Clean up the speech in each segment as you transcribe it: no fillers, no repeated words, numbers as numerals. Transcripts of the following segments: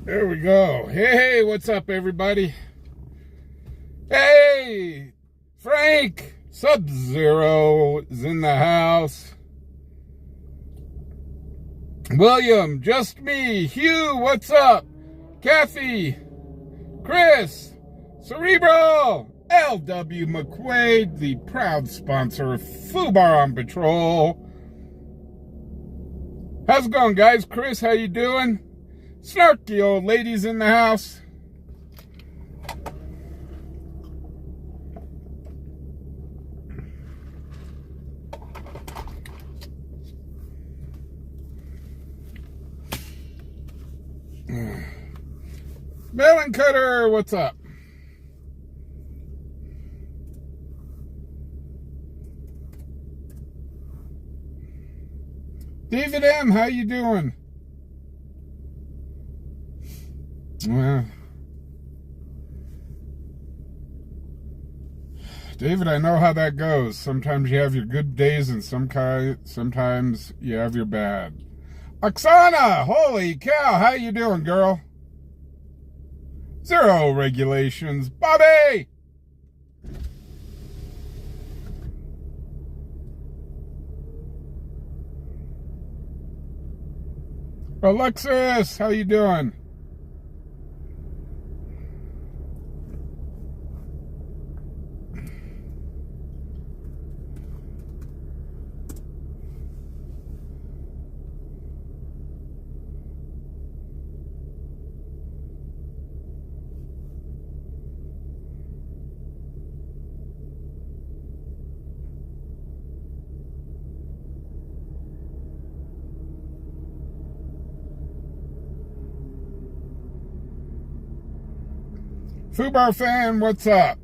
There we go. Hey, what's up, everybody? Hey, Frank Sub-Zero is in the house. William, just me. Hugh, what's up? Kathy, Chris, Cerebral, L.W. McQuaid, the proud sponsor of fubarOnPatrol. How's it going, guys? Chris, how you doing? Snarky old ladies in the house. Melon Cutter, what's up? David M., how you doing? Well, David, I know how that goes. Sometimes you have your good days and sometimes you have your bad. Oksana, holy cow, how you doing, girl? Zero regulations. Bobby! Alexis, how you doing? Fubar fan, what's up?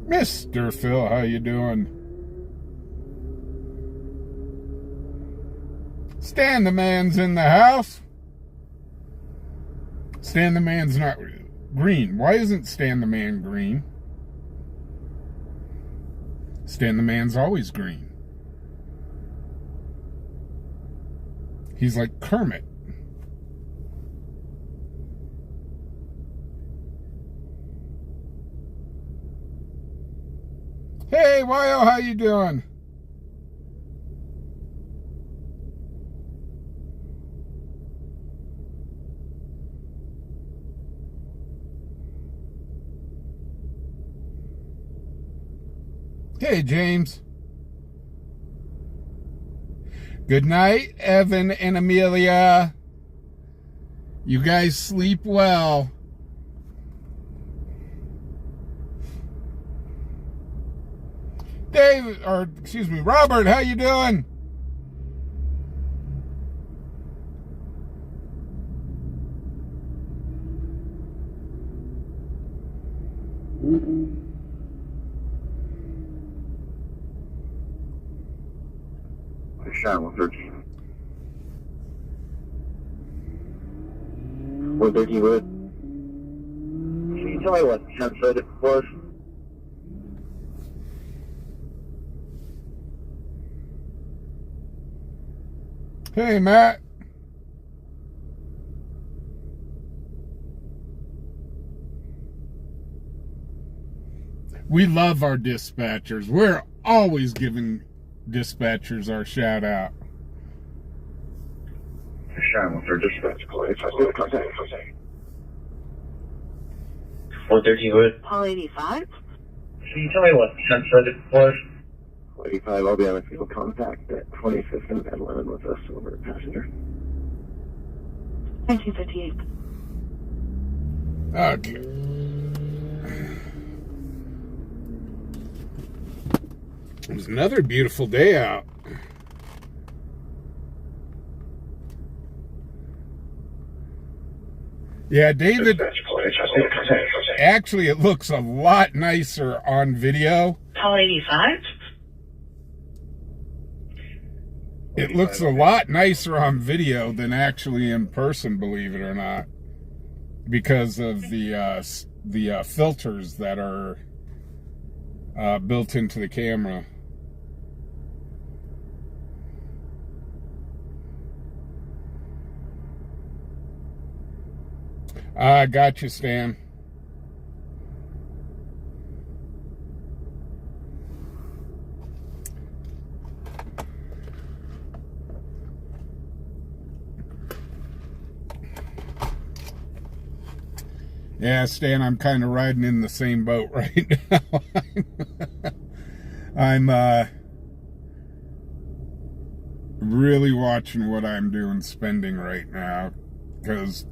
Mr. Phil, how you doing? Stan the Man's in the house. Stan the Man's not green. Why isn't Stan the Man green? Stan the Man's always green. He's like Kermit. Hey, Wyo, how you doing? Hey, James. Good night, Evan and Amelia. You guys sleep well. Robert, how you doing? Shot 113. 113 wood. Can you tell me what the sunset was? Hey, Matt. We love our dispatchers. We're always giving dispatchers our shout out. Shot 113 dispatch call. Contact. 113 wood. Paul 85. Can you tell me what the sunset was? 85, I'll be on a field contact at 25th and Adeline with us over passenger. 1958. Okay. It was another beautiful day out. Yeah, David, actually it looks a lot nicer on video. Call 85? It looks a lot nicer on video than actually in person, believe it or not, because of the filters that are built into the camera. I got you, Stan. Yeah, Stan, I'm kind of riding in the same boat right now. I'm really watching what I'm doing spending right now, because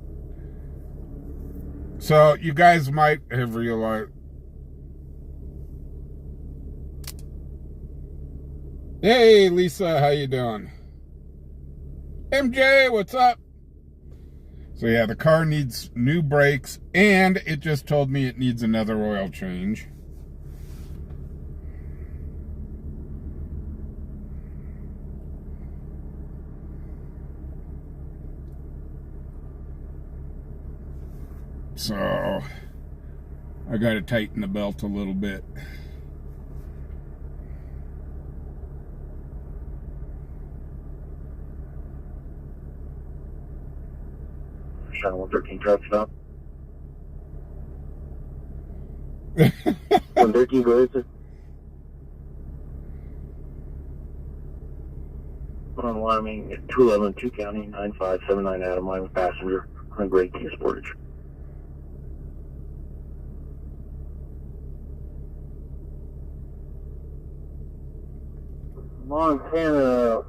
so you guys might have realized. Hey, Lisa, how you doing? MJ, what's up? So yeah, the car needs new brakes, and it just told me it needs another oil change. So I got to tighten the belt a little bit. Channel 113 truck stop. 113, go ahead, sir. On alarming at 211, 2 County, 9579 Adam, line with passenger on grade Kia Sportage. Montana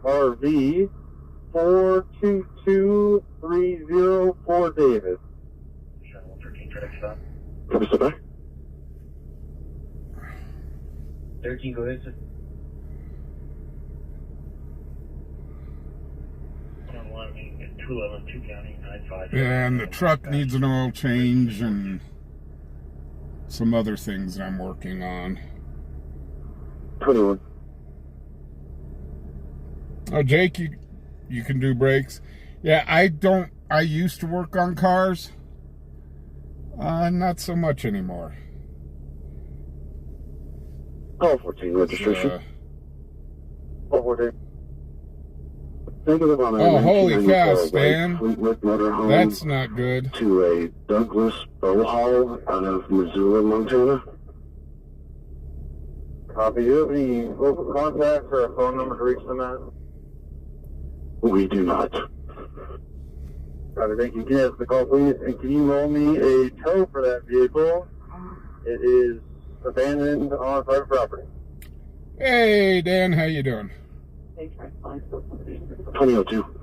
RV 422304 David. Channel 13 track stop. Copy, step back. 13, go ahead, sir. At 211, 2 County, 95. And the truck needs an oil change and some other things I'm working on. 21. Oh, Jake, you can do brakes. Yeah, I used to work on cars. Not so much anymore. Call 14 registration. Call 14. Oh, holy cow, Stan. That's not good. To a Douglas bow haul out of Missoula, Montana. Copy. Do you have any local contacts or a phone number to reach them at? We do not. Copy, thank you. Can you answer the call, please? And can you roll me a tow for that vehicle? It is abandoned on private property. Hey, Dan, how you doing? 2002.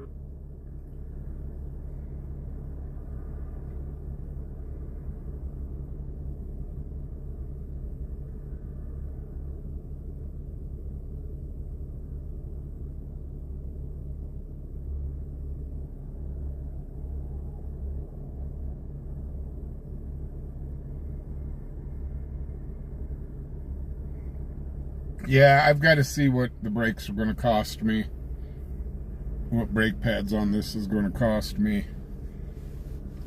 Yeah, I've got to see what the brakes are going to cost me. What brake pads on this is going to cost me.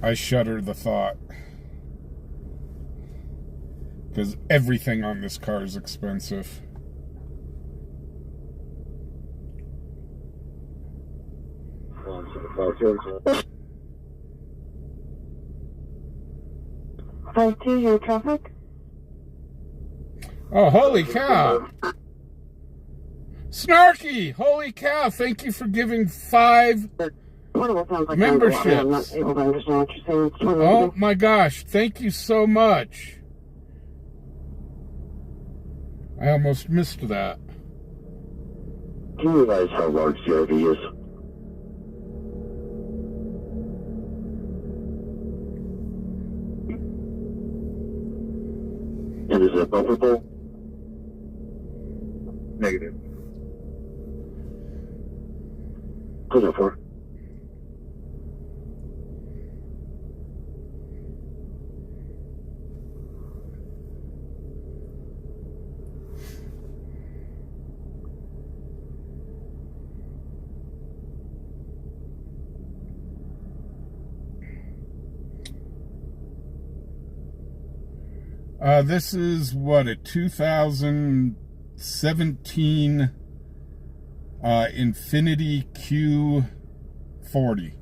I shudder the thought. Because everything on this car is expensive. Your traffic? Oh, holy cow. Snarky, holy cow, thank you for giving 5 memberships. I'm not able to understand what you're saying. Oh my gosh, thank you so much. I almost missed that. Do you realize how large the RV is? And is it a bumper pull? Negative. Close it for. This is what, a 2017 Infinity Q40.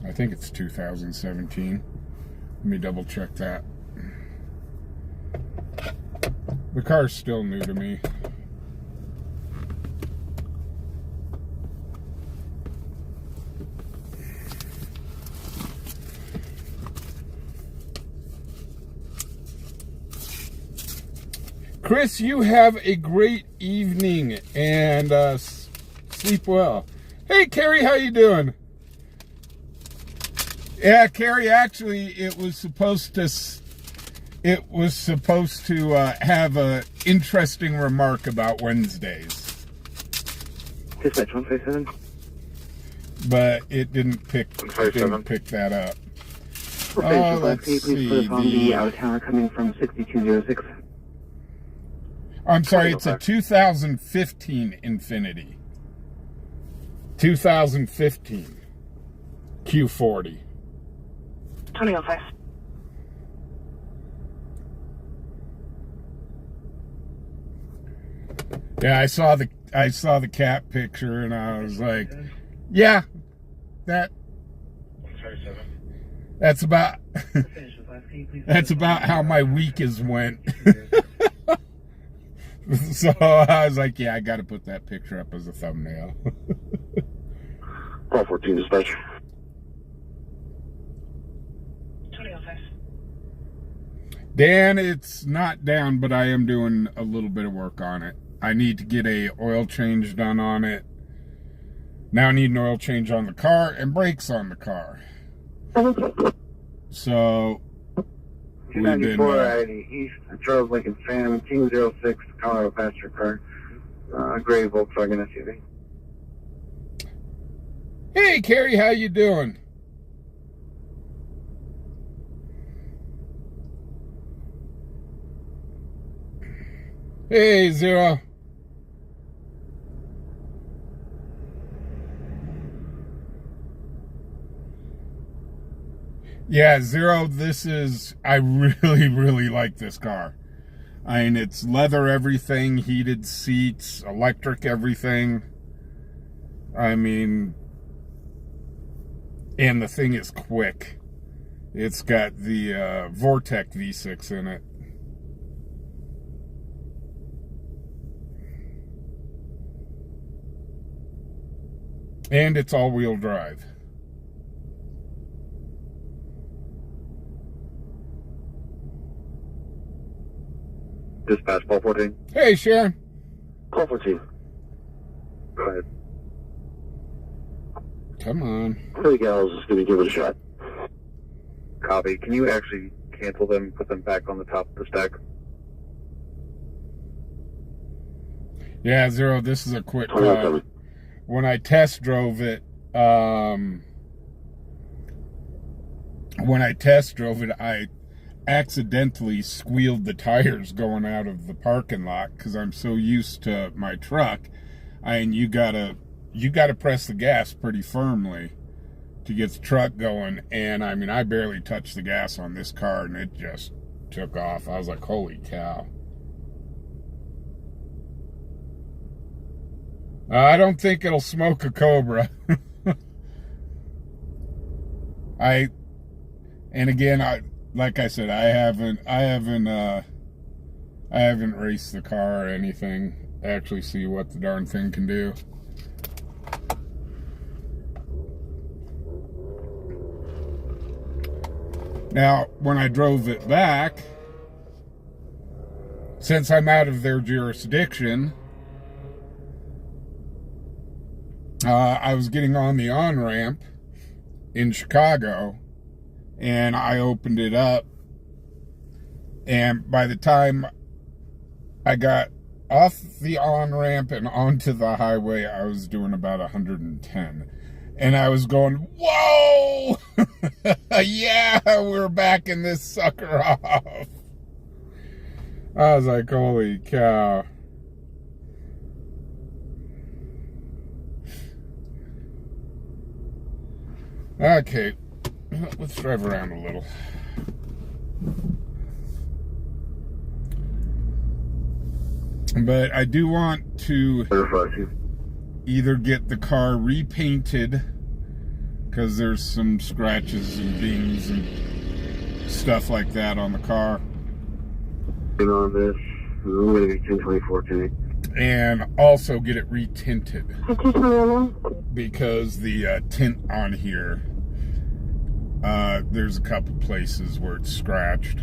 I think it's 2017. Let me double check that. The car's still new to me. Chris, you have a great evening and sleep well. Hey, Carrie, how you doing? Yeah, Carrie, actually, it was supposed to have a interesting remark about Wednesdays. Dispatch 157. But it didn't pick that up. Let's Please see. put us on the out tower coming from 6206. I'm sorry, it's a 2015 Infinity. 2015 Q40. 2005. Yeah, I saw the cat picture and I was like, yeah, that's about how my week has went. So I was like, yeah, I got to put that picture up as a thumbnail. Call 14 dispatch. 2005. Dan, it's not down, but I am doing a little bit of work on it. I need to get a oil change done on it. Now I need an oil change on the car and brakes on the car. So 294 East, I drove Lincoln Phantom, 206 Colorado passenger car, gray Volkswagen SUV. Hey, Carrie, how you doing? Hey, Zero. Yeah, Zero, I really, really like this car. I mean, it's leather everything, heated seats, electric everything. I mean, and the thing is quick. It's got the Vortec V6 in it. And it's all-wheel drive. Dispatch, call 14. Hey, Sharon. Call 14. Go ahead. Come on. 3 gals is going to give it a shot. Copy. Can you actually cancel them and put them back on the top of the stack? Yeah, Zero, this is a quick call. When I test drove it, I accidentally squealed the tires going out of the parking lot because I'm so used to my truck. And you gotta press the gas pretty firmly to get the truck going. And I mean, I barely touched the gas on this car and it just took off. I was like, holy cow. I don't think it'll smoke a Cobra. Like I said, I haven't raced the car or anything. Actually see what the darn thing can do. Now, when I drove it back, since I'm out of their jurisdiction, I was getting on the on-ramp in Chicago, and I opened it up, and by the time I got off the on-ramp and onto the highway, I was doing about 110. And I was going, whoa! Yeah, we're backing this sucker off. I was like, holy cow. Okay, let's drive around a little. But I do want to either get the car repainted, because there's some scratches and dings and stuff like that on the car. And on this, I'm going to be 1024 today. And also get it retinted, because the tint on here, there's a couple places where it's scratched.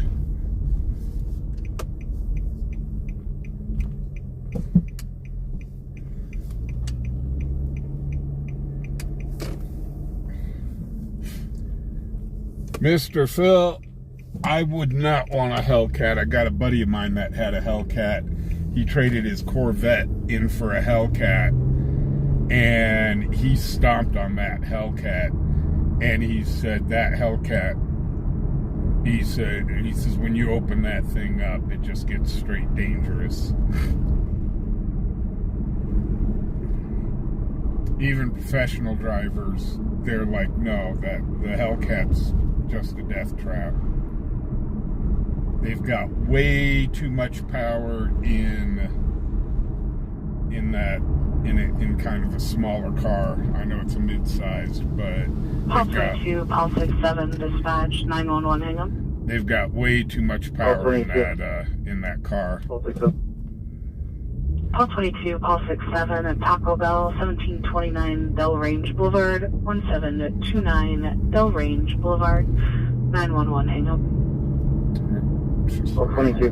Mr. Phil, I would not want a Hellcat. I got a buddy of mine that had a Hellcat. He traded his Corvette in for a Hellcat, and he stomped on that Hellcat. And he said that Hellcat, he says when you open that thing up, it just gets straight dangerous. Even professional drivers, they're like, no, that the Hellcat's just a death trap. They've got way too much power in kind of a smaller car. I know it's a mid-size, but Pulse 2, Pulse 67, dispatch 911, hang up. They've got way too much power in that car. Pulse 22, Pulse 67 at Taco Bell, 1729 Delrange Boulevard, 1729 Delrange Boulevard, 911, hang up. Pulse 22.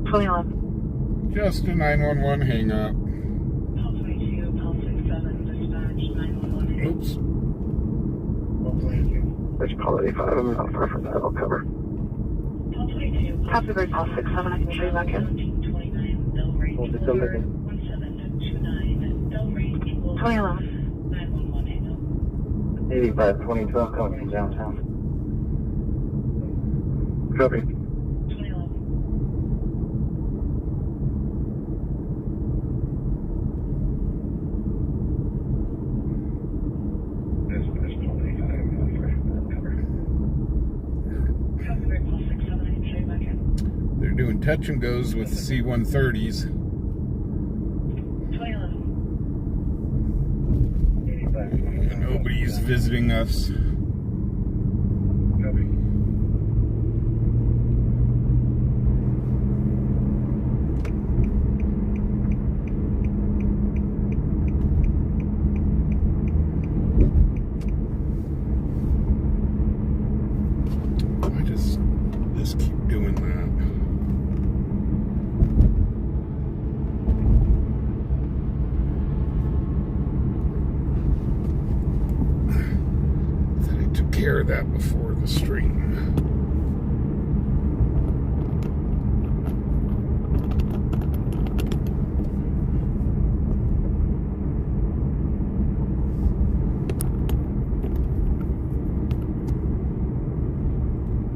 2011. Just a 911 hang up. Pulse 22, Pulse 67, dispatch 911, hang up. Oops. Let's call it 85. I'm not far from that. I'll cover. Copy bird, Pulse 67, I can show you back in. 1729 Delrange Boulevard, 1729 Delrange Boulevard, 2011. 911, hang up. 85, 2012 coming from downtown. Copy. 2011. They're doing touch and goes with C-130s. 2011. Nobody's visiting us. Why does this keep doing that? Care of that before the stream.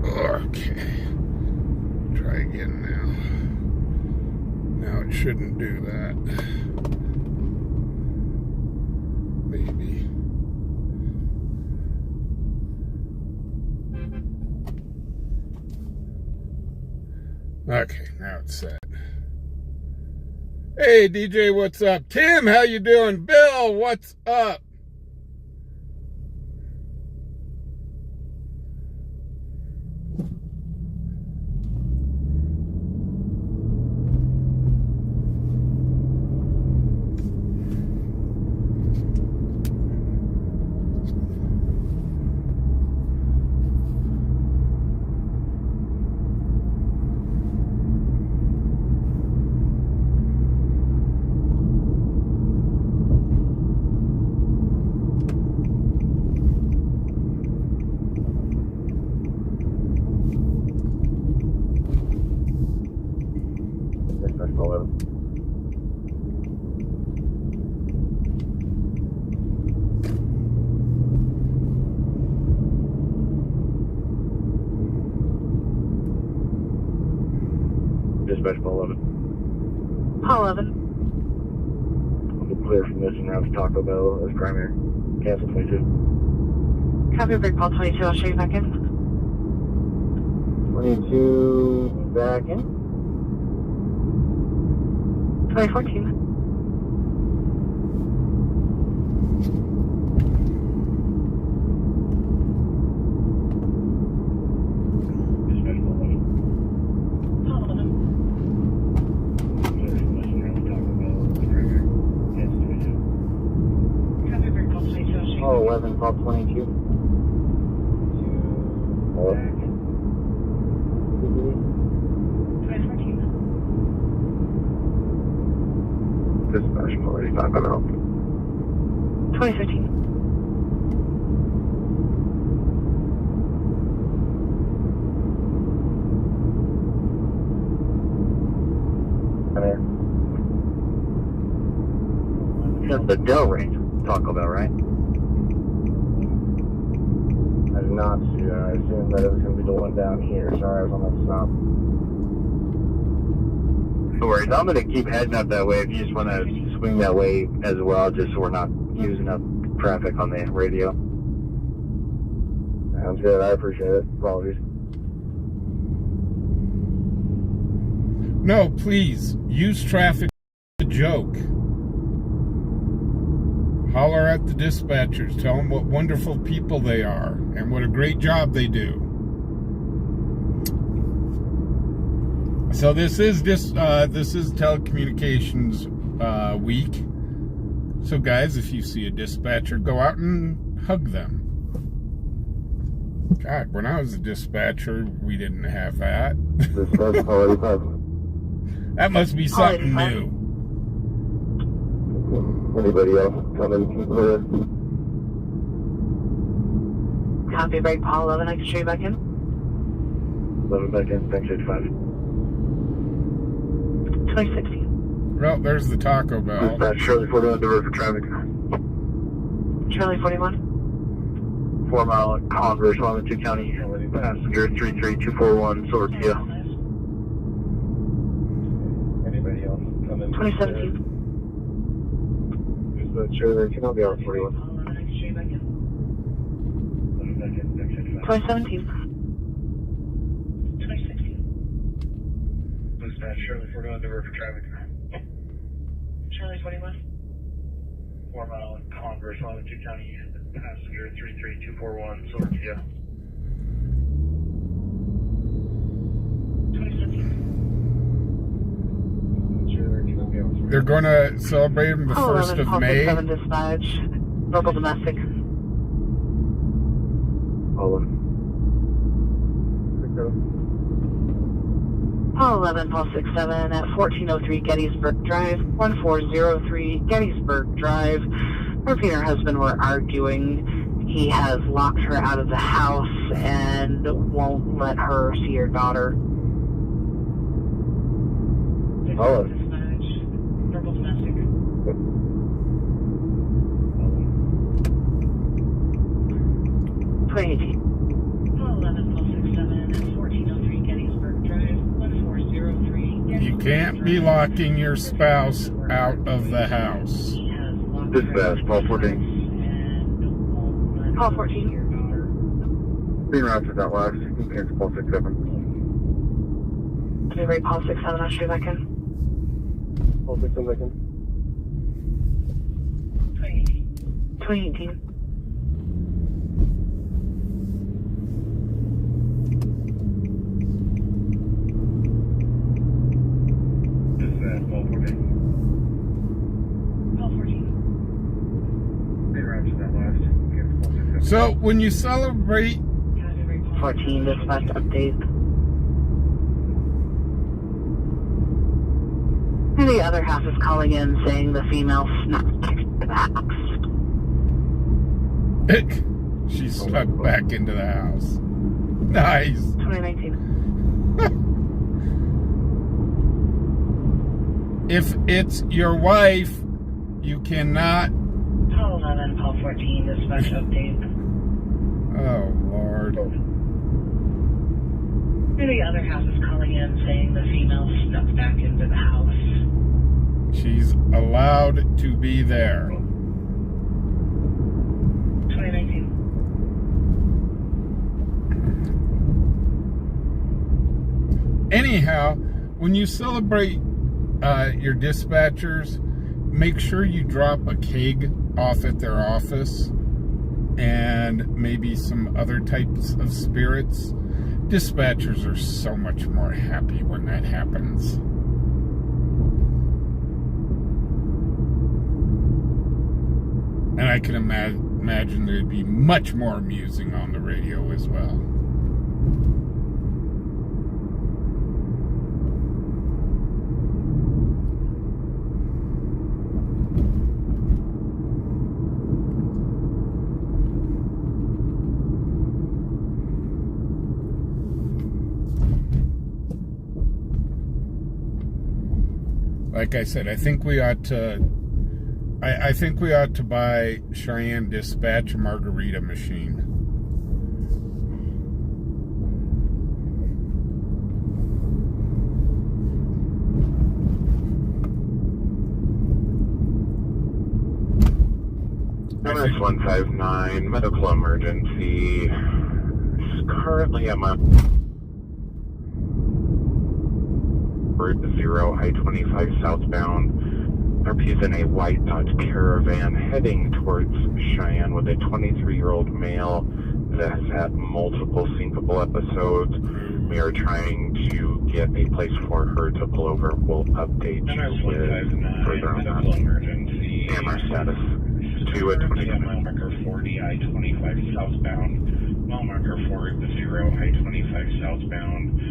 Okay. Try again now. Now it shouldn't do that. Maybe. Okay, now it's set. Hey, DJ, what's up? Tim, how you doing? Bill, what's up? Dispatch Paul 11. Paul 11. I'll be clear from this and route to Taco Bell as primary. Cancel 22. Copy, break call 22. I'll show you back in. 22 back in. 2014. Oh, 11, call 22. Dispatch, call 85, I'm out. 2015. That's the Delray Taco Bell, right? I did not see that. I assumed that it was going to be the one down here. Sorry, I was on that stop. No worries. I'm going to keep heading up that way if you just want to swing that way as well, just so we're not using up traffic on the radio. Sounds good. I appreciate it. Apologies. No, please, use traffic as a joke. Holler at the dispatchers. Tell them what wonderful people they are and what a great job they do. So this is telecommunications week. So guys, if you see a dispatcher, go out and hug them. God, when I was a dispatcher, we didn't have that. Dispatch quality 5. That must be something new. Anybody else coming? Copy, break call 11. I can show you back in. 11 back in, thanks, 85. 2016. Well, there's the Taco Bell. Dispatch, Shirley 41, divert for traffic. Charlie 41. 4 Mile Converse, Wyoming County, passenger 33241, Sortia. Anybody else coming? 2017. Sure, can I be on 41? 2017. 2016. Dispatch, Shirley 41, divert for traffic. Charlie 21. 4 Mile Converse, Wyoming County, passenger 33241, Sortia. 2017. They're going to celebrate them the 1st of May. 7 dispatch. Local domestic. Hold on. Call 11, call 67 at 1403 Gettysburg Drive, 1403 Gettysburg Drive. Her and her husband were arguing. He has locked her out of the house and won't let her see her daughter. Oh. Dispatch. Local domestic. 2018. Call 11, call 67 at 1403 Gettysburg Drive, 1403 You can't be locking your spouse out of the house. Dispatch, call 14. Call 14. Being routed that last, you can cancel call 67. Delivery call 67, I'll show you back in. Call 67 back in. 2018. Dispatch, call 14. Call 14. Being routed that last, you can cancel call 67. So when you celebrate, 14, dispatch update. And the other half is calling in saying the female snapped back into the house. she snuck back into the house. Nice. 2019. If it's your wife, you cannot. Call 11, call 14, dispatch update. Oh, Lord. And the other half is calling in saying the female snuck back into the house. She's allowed to be there. Anyhow, when you celebrate your dispatchers, make sure you drop a keg off at their office and maybe some other types of spirits. Dispatchers are so much more happy when that happens. And I can imagine they'd be much more amusing on the radio as well. Like I said, I think we ought to buy Cheyenne Dispatch a margarita machine. MS 159, medical emergency. Currently at my Route 0, I-25 southbound. RP is in a white Dodge Caravan heading towards Cheyenne with a 23-year-old male that has had multiple syncopal episodes. We are trying to get a place for her to pull over. We'll update you with further on that. Emergency. AMR status. 2 at 20. Mile marker 40, I-25 southbound. Mile marker 40, I-25 southbound.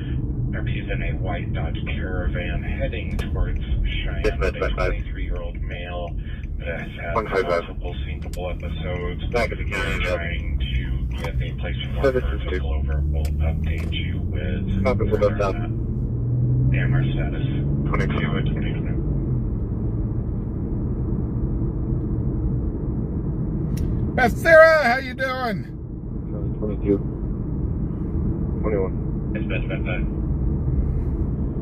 RP is in a white Dodge Caravan heading towards Cheyenne. Yes, with a 23-year-old male that has had multiple syncopal episodes. Back at the county. Trying to get a place for her to pull over. We'll update you with Copy, we'll go south. AMR status. 22 at 20. Beth Sarah, how you doing? 22. 21. It's best.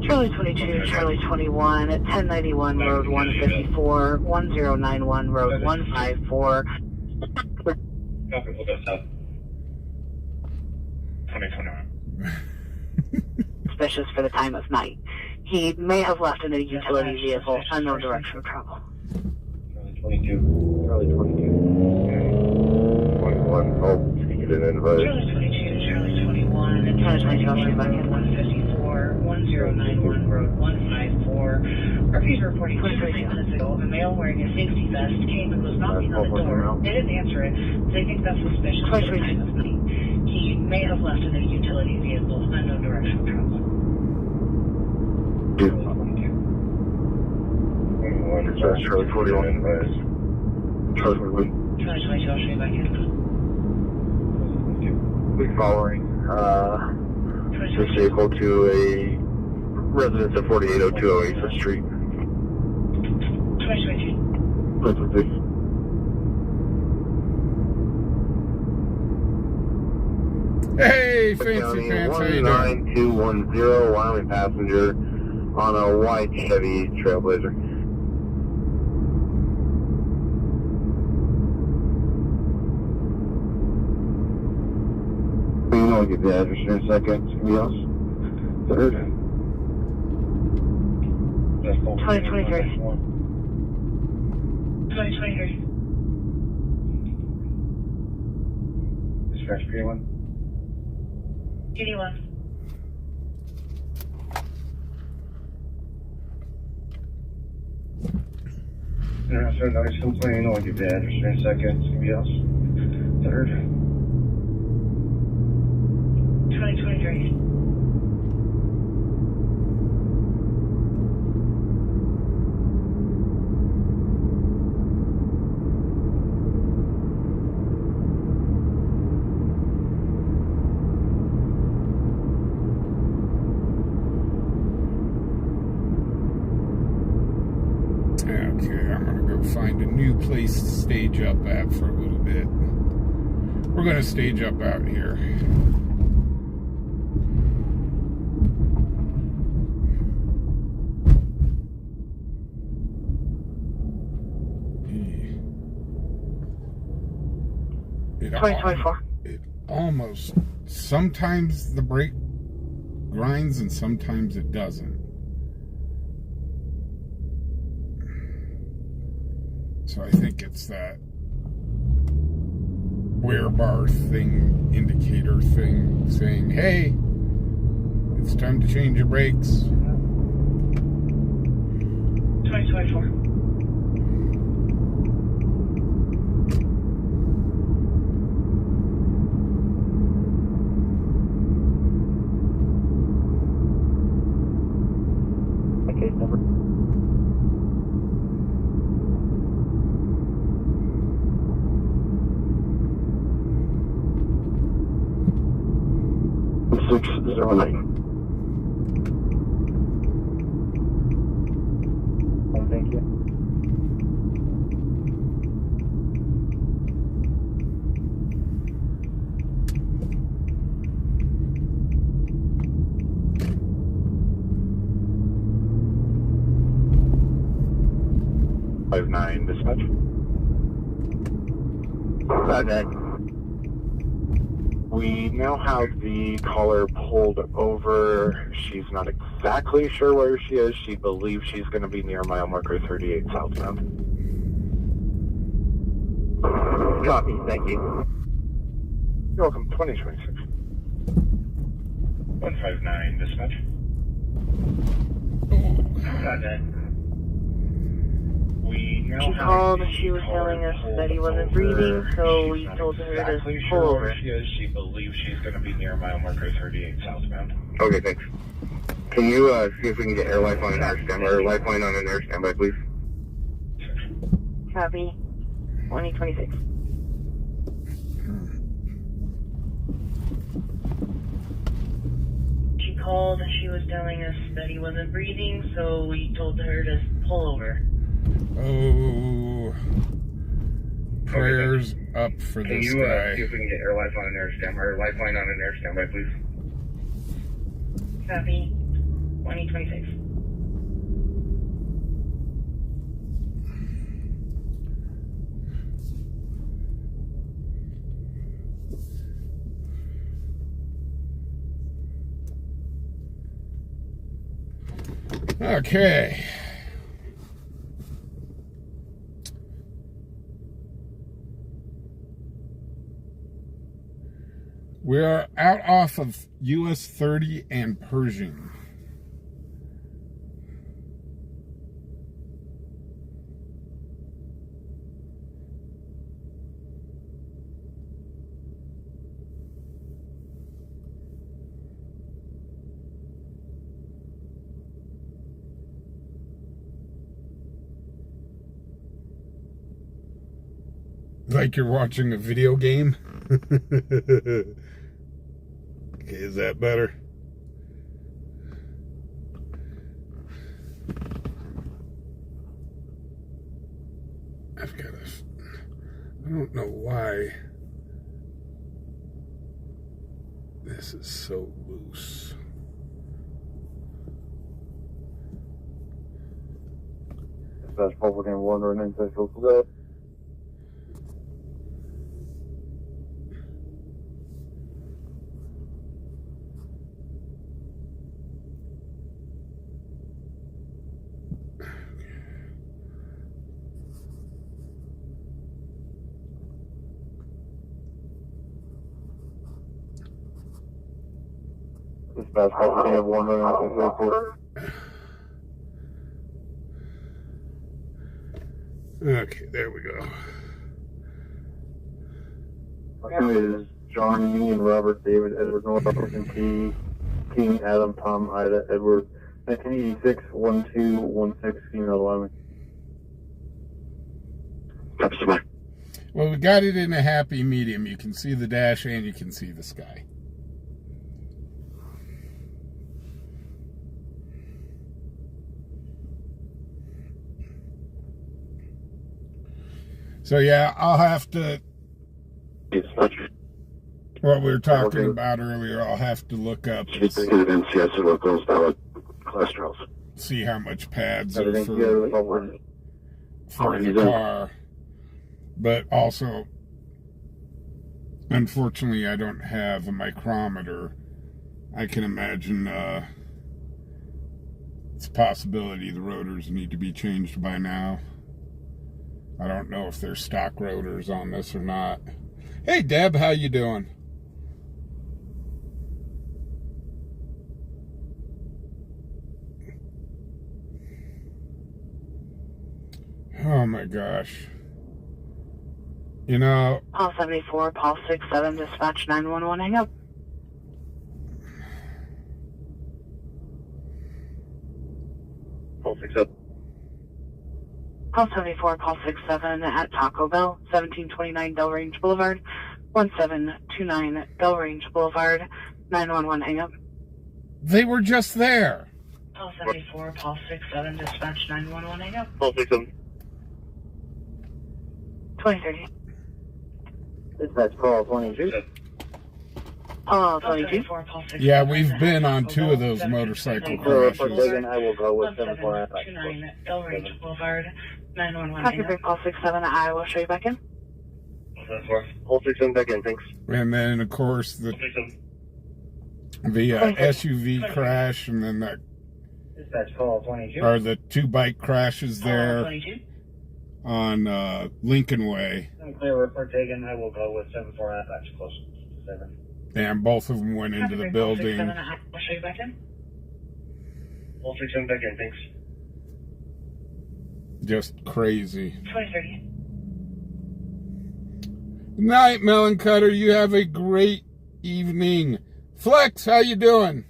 Charlie 22, Charlie 21, at 1091 Road 154, 1091 Road 154. Copy, we'll go south. 2021. Suspicious for the time of night. He may have left in a utility vehicle, unknown direction of travel. Charlie 22. Charlie 22. 21. Oh, speaking in advice. Charlie 22, Charlie 21, at 1091 Road 154, 1091 Road 154. RP's reporting 2 to 3 minutes ago, a male wearing a safety vest came and was knocking on the door. They didn't answer it. They think that's suspicious for the time of night. He may have left in a utility vehicle, unknown direction of travel. 21. Charlie 41 advice. Charlie 41. Charlie 22, I'll show you back in. We're following this vehicle to a residence at 4802 Oasis Street. 2022. Hey, Fancy Pants, how you doing? 19210, Wyoming passenger on a white Chevy Trailblazer. I'll give the address in a second. Somebody else? Third. 2023. 2023. Dispatch P1. PD1. International notice complaint. I'll give the address in a second. Somebody else? Third. 2023. Okay, I'm gonna go find a new place to stage up at for a little bit. We're gonna stage up out here. It 2024. It almost, sometimes the brake grinds and sometimes it doesn't. So I think it's that wear bar thing, indicator thing, saying, hey, it's time to change your brakes. 2024. Case number. Six 09. Thank you. Five nine dispatch. 5-9. We now have the caller pulled over. She's not exactly sure where she is. She believes she's going to be near mile marker 38 southbound. Copy, thank you. You're welcome, 2026. 159 dispatch. Roger. We now She have called. the She was caller telling us pulled that he wasn't over. breathing, so She's we not told her to exactly pull sure over. where she is. She believes she's going to be near mile marker 38 southbound. Okay, thanks. Can you see if we can get air lifeline on air standby, or lifeline on an air standby, please? Copy. 2026. She called. She was telling us that he wasn't breathing, so we told her to pull over. Oh, prayers up for Can this you guy. see if we can get air lifeline on an air standby, or lifeline on an air standby, please? Copy. 2026. Okay. We are out off of US 30 and Pershing. Like you're watching a video game. Okay, is that better? I've got a... I don't know why this is so loose. That's probably one or an individual today. Dispatch, probably have one or an individual. Okay, there we go. My name is John Union, Robert, David, Edward, North, African P, King, Adam, Tom, Ida, Edward, 1986, 1216, female Wyoming. Well, we got it in a happy medium. You can see the dash and you can see the sky. So yeah, I'll have to, what we were talking about earlier, I'll have to look up, see how much pads are for the car. But also, unfortunately, I don't have a micrometer I can imagine it's a possibility the rotors need to be changed by now. I don't know if there's stock rotors on this or not. Hey Deb, how you doing? Oh my gosh. You know, Paul 74, Paul 67, dispatch 911, hang up. Paul 67. Paul 74, Paul 67 at Taco Bell, 1729 Delrange Boulevard, 1729 Delrange Boulevard, 911, hang up. they were just there. Paul 74, Paul 67, dispatch 911, hang up. Paul 67. 2030. Dispatch call 22. Paul 22. Yeah, we've been on 2 of those motorcycle crashes. I will go with 74. 1729 Delrange Boulevard, 911, hang up. Paul 67, I will show you back in. Paul 67 back in, thanks. And then, of course, the SUV crash, and then that, Dispatch call 22. or the 2 bike crashes there 22. on Lincoln Way. Clear report taken. I will go with 74 dispatch close to 7. And both of them went into the building. I'll show you back in. Paul 67 back in, thanks. Just crazy. 2030. Night, Melon Cutter. You have a great evening. Flex, how you doing?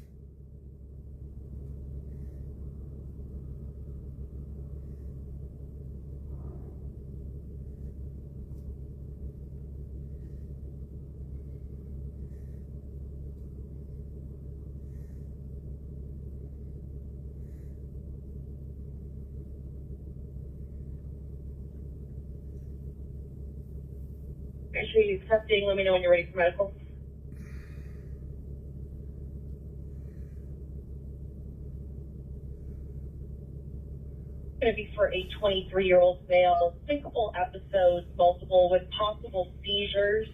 Make sure you're accepting. Let me know when you're ready for medical. Going to be for a 23-year-old male, syncopal episodes, multiple with possible seizures.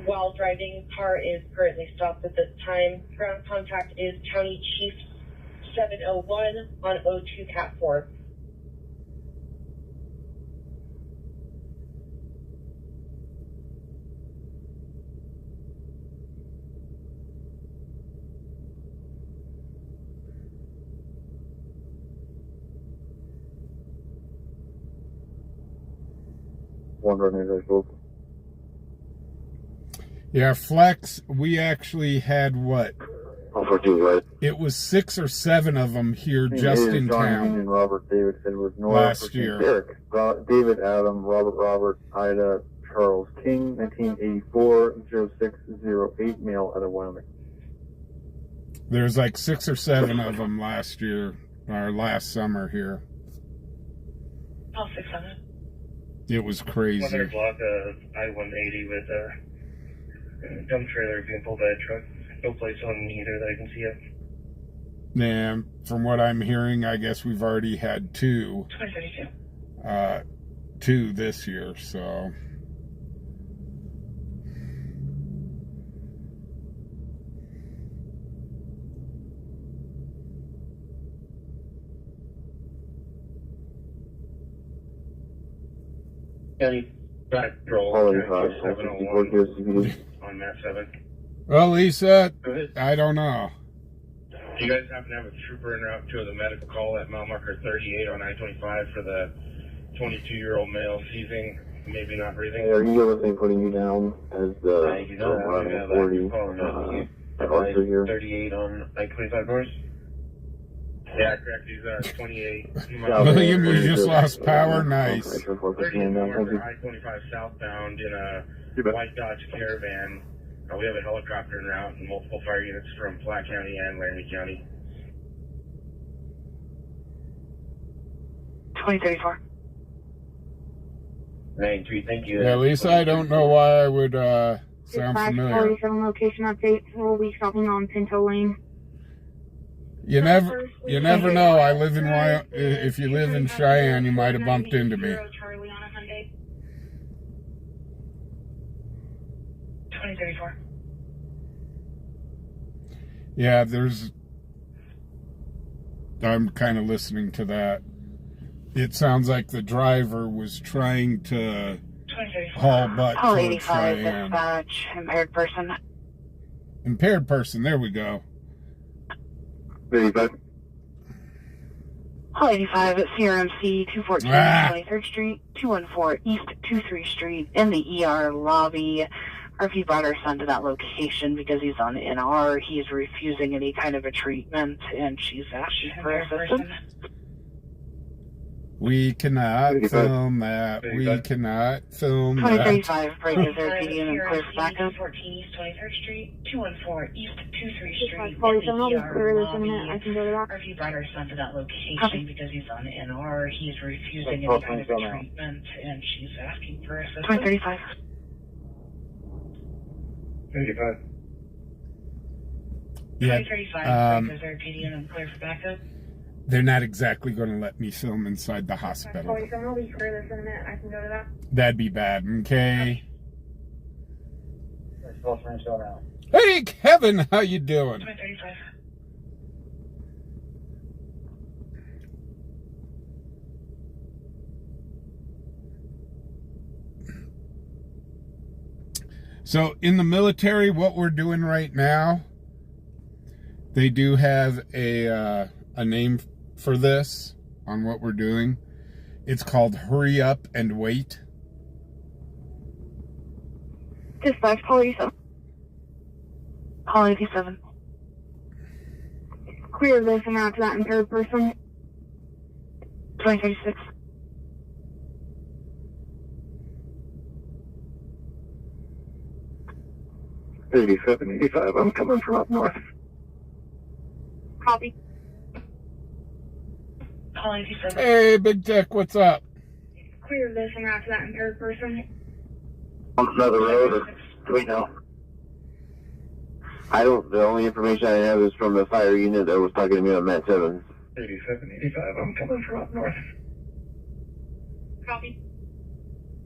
While driving, car is currently stopped at this time. Ground contact is County Chief 701 on 02 Cat 4. Yeah, Flex, we actually had what? It was 6 or 7 of them here just in town Robert David Edward North last year. Eric David Adam Robert Ida Charles King 1984 0608 male out of Wyoming. There's like 6 or 7 of them last year, or last summer here. Paul 67. It was crazy. 100 block of I-180 with a dump trailer being pulled by a truck. No place on either that I can see yet. Yeah, from what I'm hearing, I guess we've already had 2. 2032. 2 this year, so. County Patrol 701 on Map 7. Well, Lisa, I don't know. Do you guys happen to have a trooper en route to the medical call at mile marker 38 on I-25 for the 22-year-old male seizing, maybe not breathing? Hey, are you with me putting you down as the 40 officer here? 38 on I-25 north? Yeah, correct. He's 28. William, you just lost power. Nice. 34 I-25 southbound in a white Dodge Caravan. We have a helicopter en route and multiple fire units from Platte County and Laramie County. 2034. 93, thank you. Yeah, Lisa, I don't know why I would sound familiar. 47 location update. We'll be stopping on Pinto Lane. You never know. I live in Wyoming. If you live in Cheyenne, you might have bumped into me. Charlie on a Hyundai. 2034. Yeah, I'm kind of listening to that. It sounds like the driver was trying to haul butt Call towards 85, Cheyenne. dispatch, impaired person. Impaired person, there we go. 85. Call 85 at CRMC 214 23rd Street, 214 East 23 Street, in the ER lobby. RV brought our son to that location because he's on NR. He's refusing any kind of a treatment, and she's asking for assistance. We cannot film that. We cannot film that. 2035, break is there, PD, and clear for backup. 14 East 23rd Street, 214 East 23 Street, Police, in I'm the not ER clear this in a lobby. minute. I can go to that. RV brought our son to that location Copy. because he's on NR. He's refusing any kind of a treatment, and she's asking for assistance. 2035. 85. Yeah, 2035, break is there, PD, and clear for backup. they're not exactly going to let me film inside the hospital. Police, I'm gonna be clear this in a minute. I can go to that. That'd be bad, okay? Hey, Kevin, how you doing? 2035. So, in the military, what we're doing right now, they do have a name for this on what we're doing. It's called hurry up and wait. Dispatch, call 87. Call 87. Clear this and out to that impaired person. 2036. Eighty-seven, 85. I'm coming from up north. Copy. Call 87. Hey, Big Tech, what's up? Clear this and out to that impaired person. On another road, or do we know? I don't. The only information I have is from the fire unit that was talking to me on Mat 7. 87, 85. I'm coming from up north. Copy.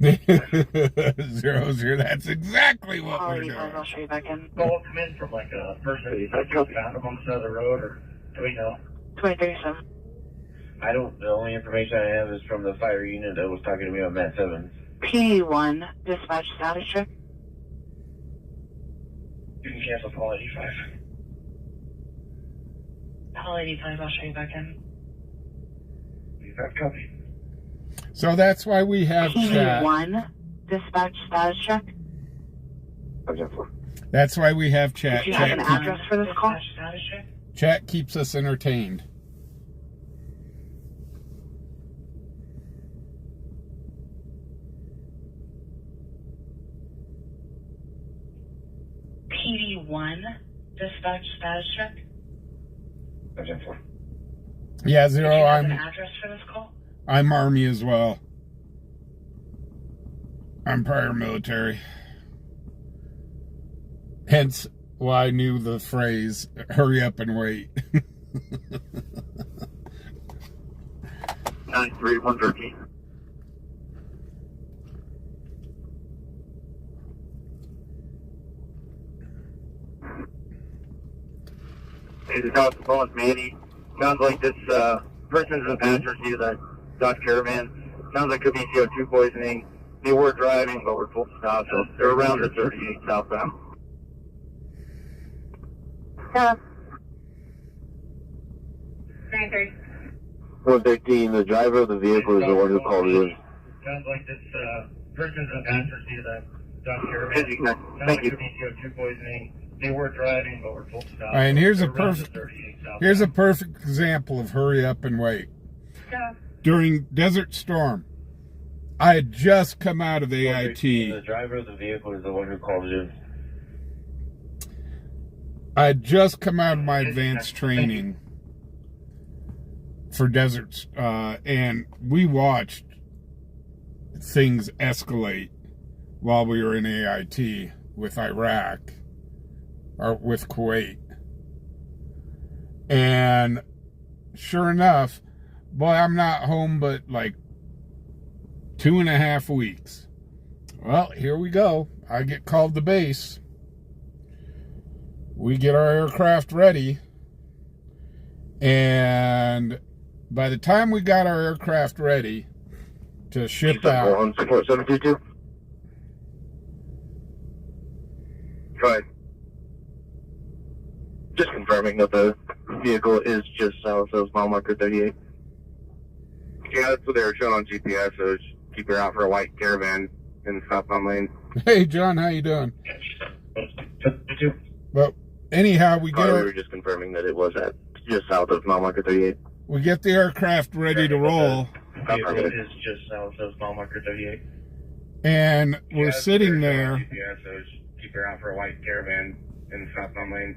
00, that's exactly what Call we're 85, I'll doing. show you back in. Well, come in from like a person that just found him on the side of the road, or do we know? 2037. I don't. The only information I have is from the fire unit that was talking to me on Mat 7. PD1, dispatch status check. You can cancel call 85. Call 85, I'll show you back in. 85, copy. So that's why we have chat. PD1, dispatch status check. That's why we have chat. Do you have an Chat, address for this call? Dispatch status check. chat keeps us entertained. PD1, dispatch status check. Yeah, Do 0, you have an I'm address for this call? Army as well. I'm prior military. Hence why I knew the phrase, hurry up and wait. 93113. Hey, the Dodge phone, Manny. Sounds like this person's in the passenger seat of that Dodge Caravan. Sounds like could be CO2 poisoning. They were driving, but were told to stop, so they're around the 38 southbound. Yeah. 930. 113, the driver of the vehicle is the one who called it in. Sounds like this person's in the passenger seat of that Dodge Caravan. Thank you. Could be CO2 poisoning. They were driving, but were told to stop. All right, and here's a They're around the perfect 38 southbound. here's a perfect example of hurry up and wait. Yeah. During Desert Storm, I had just come out of The AIT. driver of the vehicle is the one who called it in. I had just come out of my advanced training for deserts, and we watched things escalate while we were in AIT with Iraq, or with Kuwait. And sure enough, boy, I'm not home but like 2.5 weeks. Well, here we go. I get called to base. we get our aircraft ready, and by the time we got our aircraft ready to ship out, support 722. Go ahead. Just confirming that the vehicle is just south of mile marker 38. Yeah, that's what they were showing on GPS, so just keep your eye out for a white Caravan in the southbound lane. Hey John, how you doing? Well, anyhow, we were just confirming that it was at just south of mile marker 38. We get the aircraft ready to roll. The vehicle is just south of mile marker 38. And we're sitting there GPS, so just keep your eye out for a white Caravan in the southbound lane.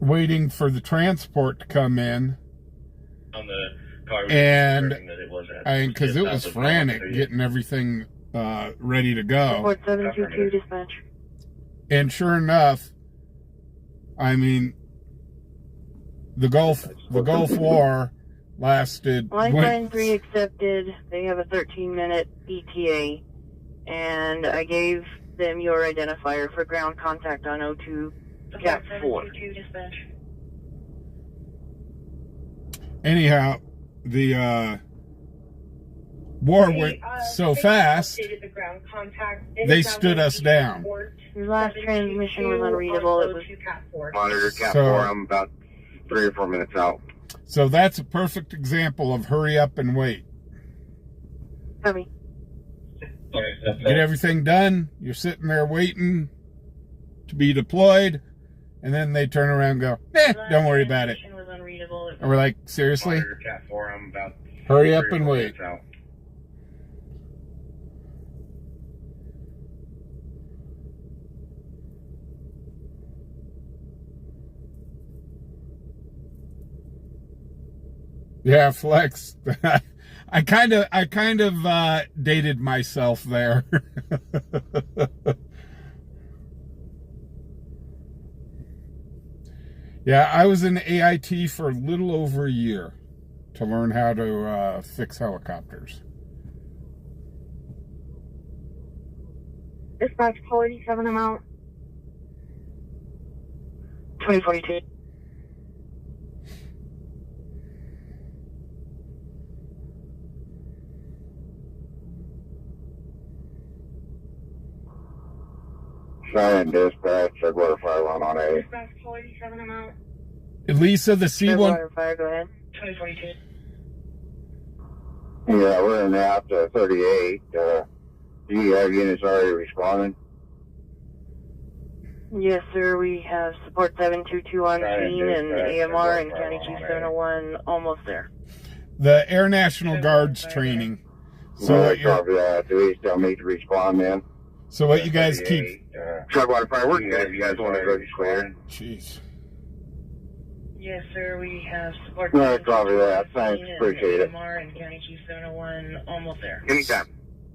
waiting for the transport to come in. On the car, and that it was at, because it was frantic getting everything ready to go. Report 722 dispatch. And sure enough, I mean, the Gulf War lasted. Lifeline 3 accepted. They have a 13-minute ETA, and I gave them your identifier for ground contact on 02 Cap 4. Anyhow, the war went so fast, they stood us down. Your last transmission was unreadable. It was Monitor Cap 4, I'm about 3 or 4 minutes out. So that's a perfect example of hurry up and wait. heavy. Get everything done, you're sitting there waiting to be deployed, and then they turn around and go, don't worry about it. And we're like, seriously? Cap 4, I'm about Hurry up and wait. out. Yeah, Flex. I kind of dated myself there. Yeah, I was in AIT for a little over a year to learn how to fix helicopters. Dispatch call 87 amount. 2042. Cheyenne dispatch, Edgewater Fire 1 on A. Dispatch call 87 amount. Lisa, the C1. Fire, go ahead. 2042. Yeah, we're in after 38. Do you have units already responding? Yes, sir. We have support 722 on scene and AMR and County Chief 701 almost there. The Air National Guard's training. So what do we still need to respond then? So what you guys keep... Edgewater Fire, we're good if you guys want to go clear. Jeez. Yes, sir. We have support. No, copy that. Thanks. Appreciate it. AMR and County Chief 701 almost there. Anytime.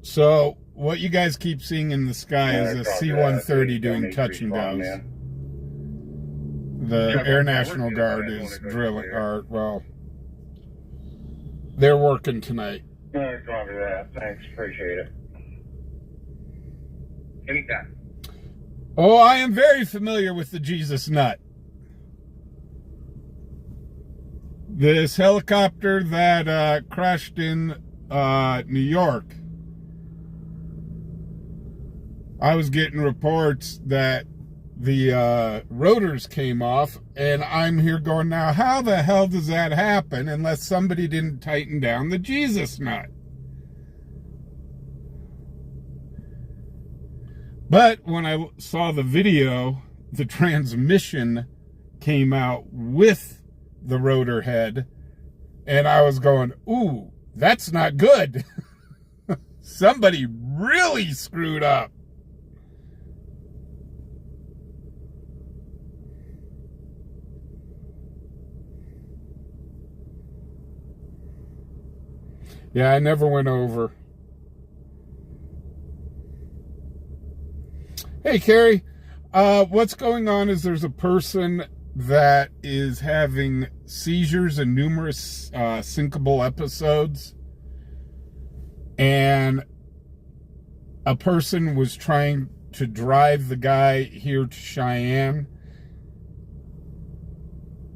So what you guys keep seeing in the sky is a C-130 doing touch and goes. The Air National Guard is drilling, or, well, they're working tonight. No, copy that. Thanks. Appreciate it. Anytime. Oh, I am very familiar with the Jesus Nut. This helicopter that crashed in New York, I was getting reports that the rotors came off, and I'm here going, now how the hell does that happen unless somebody didn't tighten down the Jesus Nut? But when I saw the video, the transmission came out with the rotor head, and I was going, ooh, that's not good. Somebody really screwed up. Yeah, I never went over. Hey, Carrie, what's going on is there's a person that is having seizures and numerous syncable episodes, and a person was trying to drive the guy here to Cheyenne,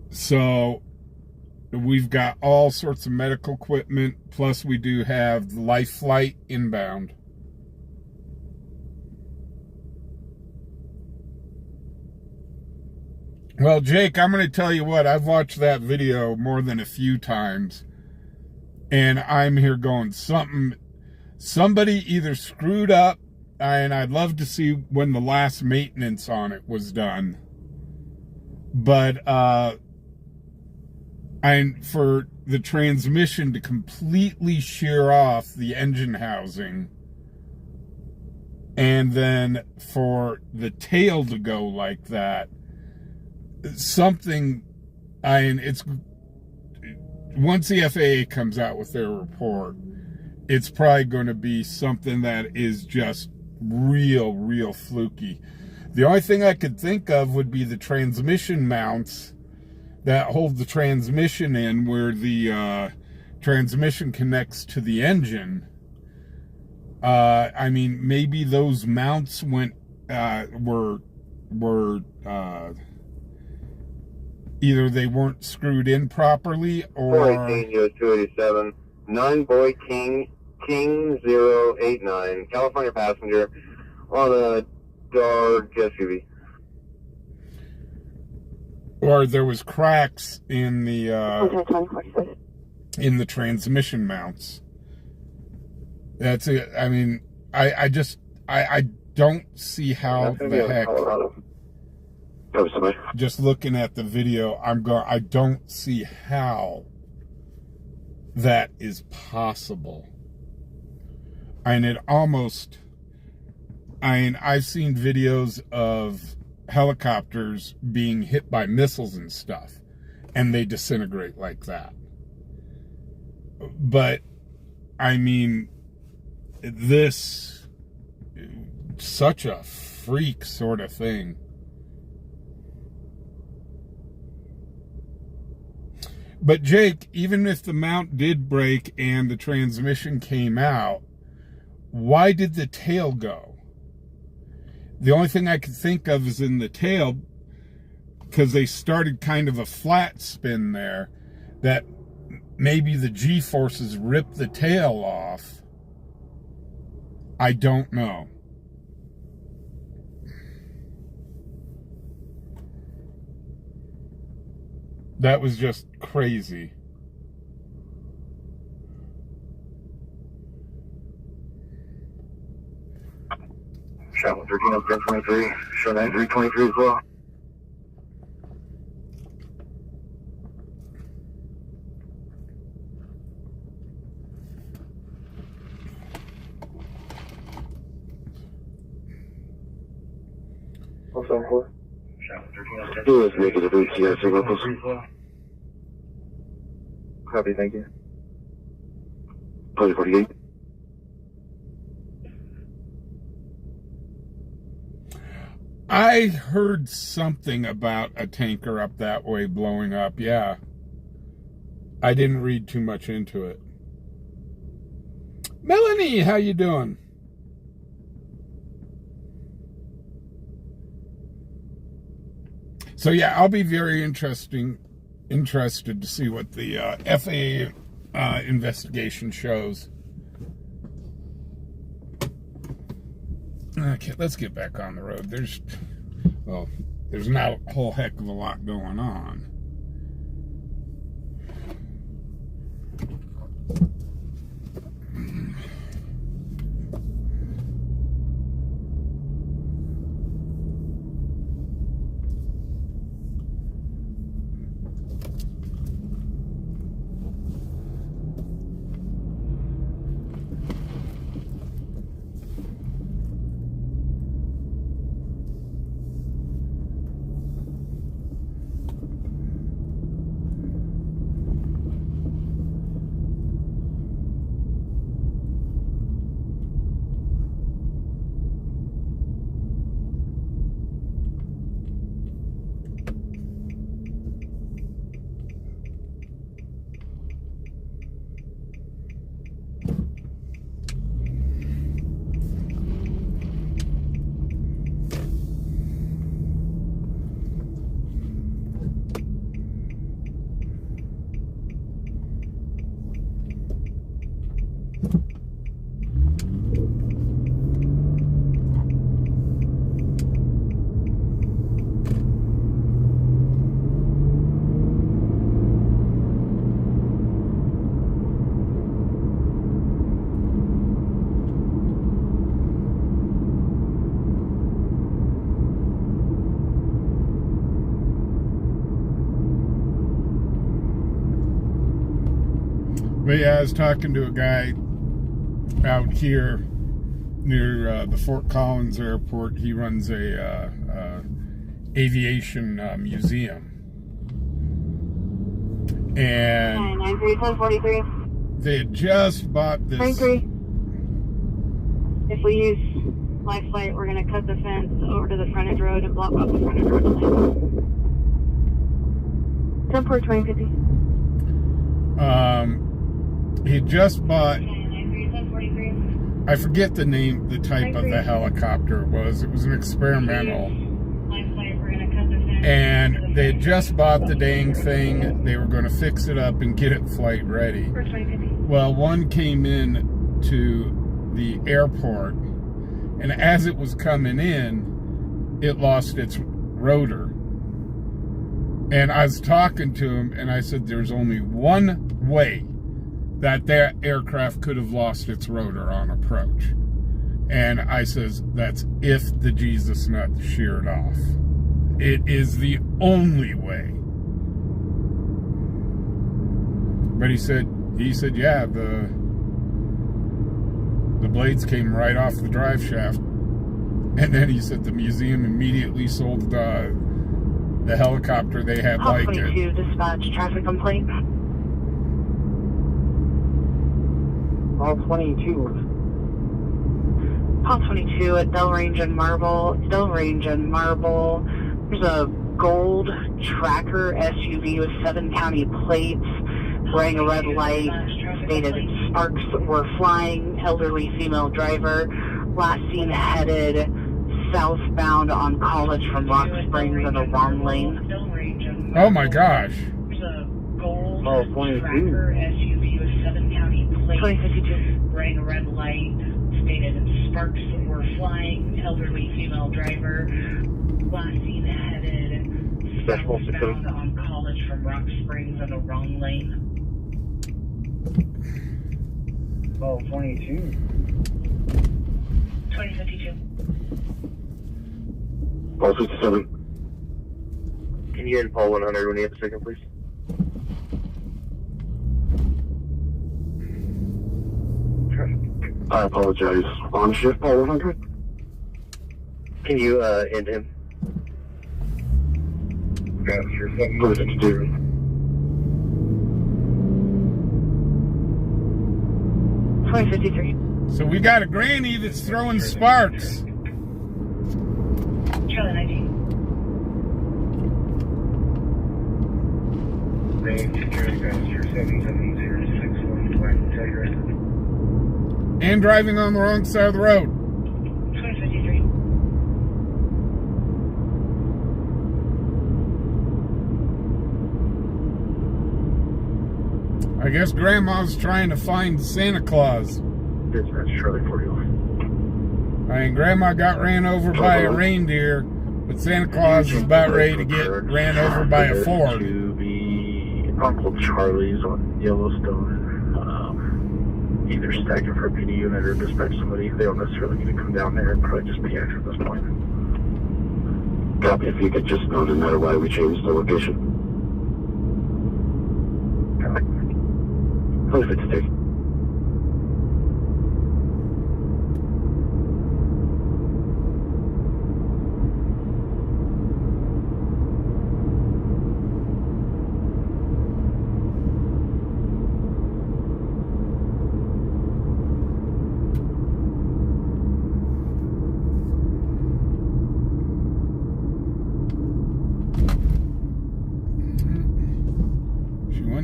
So we've got all sorts of medical equipment, plus we do have the life flight inbound. Well, Jake, I'm going to tell you what, I've watched that video more than a few times, and I'm here going, somebody either screwed up, and I'd love to see when the last maintenance on it was done. But, and for the transmission to completely shear off the engine housing, and then for the tail to go like that, something, it's, once the FAA comes out with their report, it's probably going to be something that is just real fluky. The only thing I could think of would be the transmission mounts that hold the transmission in, where the transmission connects to the engine. I mean, maybe those mounts were either they weren't screwed in properly, or 418 US 287 9 King 089 California passenger on a dark SUV. or there was cracks in the transmission mounts. That's it. I mean, I don't see how the heck. Just looking at the video, I don't see how that is possible. And it almost, I've seen videos of helicopters being hit by missiles and stuff, and they disintegrate like that. But, I mean, this, such a freak sort of thing. But Jake, even if the mount did break and the transmission came out, why did the tail go? The only thing I could think of is in the tail, because they started kind of a flat spin there, that maybe the G-forces ripped the tail off. I don't know. That was just crazy. Shot 13 up 1023, show 9323 as well. Do this, make it a VCR signal, please. Copy, thank you. 2048. I heard something about a tanker up that way blowing up, yeah. I didn't read too much into it. Melanie, how you doing? So yeah, I'll be very interested to see what the FAA investigation shows. Okay, let's get back on the road. There's not a whole heck of a lot going on. But yeah, I was talking to a guy out here near the Fort Collins Airport. He runs a aviation museum. And 93743. they had just bought this. 23. If we use life flight, we're going to cut the fence over to the frontage road and block off the frontage road lane. 10-4 2050. He had just bought, 93743. I forget the name, the type of the helicopter it was. It was an experimental. Life flight, we're going to cut the fence. And they had just bought the dang thing. They were going to fix it up and get it flight ready. 2050. Well, one came in to the airport, and as it was coming in, it lost its rotor. And I was talking to him, and I said, there's only one way that aircraft could have lost its rotor on approach. And I says, that's if the Jesus nut sheared off. It is the only way. But he said, yeah, the blades came right off the drive shaft. And then he said the museum immediately sold the helicopter they had like it. 22, dispatch traffic complaint. All 22. Call 22 at Del Range and Marble. There's a gold tracker SUV with 7 county plates, wearing a red light, stated sparks were flying, elderly female driver, last seen headed southbound on College from Rock Springs in the wrong lane. Oh my gosh. There's a gold Oh, 22. tracker SUV with 7 county plates, 2052. wearing a red light, stated sparks were flying, elderly female driver, last seen headed southbound on College from Rock Springs in the wrong lane. Oh, 22. 2052. Paul 57. Can you get Paul 100 when you have a second, please? I apologize. On shift, Paul 100. Can you end him? Got your 752. So we got a granny that's throwing sparks. Charlie 19. And driving on the wrong side of the road. 2053. I guess Grandma's trying to find Santa Claus. Dispatch Charlie 41. I mean, Grandma got ran over by a reindeer, but Santa Claus is about ready to get ran over by a Ford. To be Uncle Charlie's on Yellowstone. Either stack it for a PD unit or dispatch somebody. They don't necessarily need to come down there and probably just be extra at this point. Copy. If you could just know no matter why we changed the location. Copy. 2052.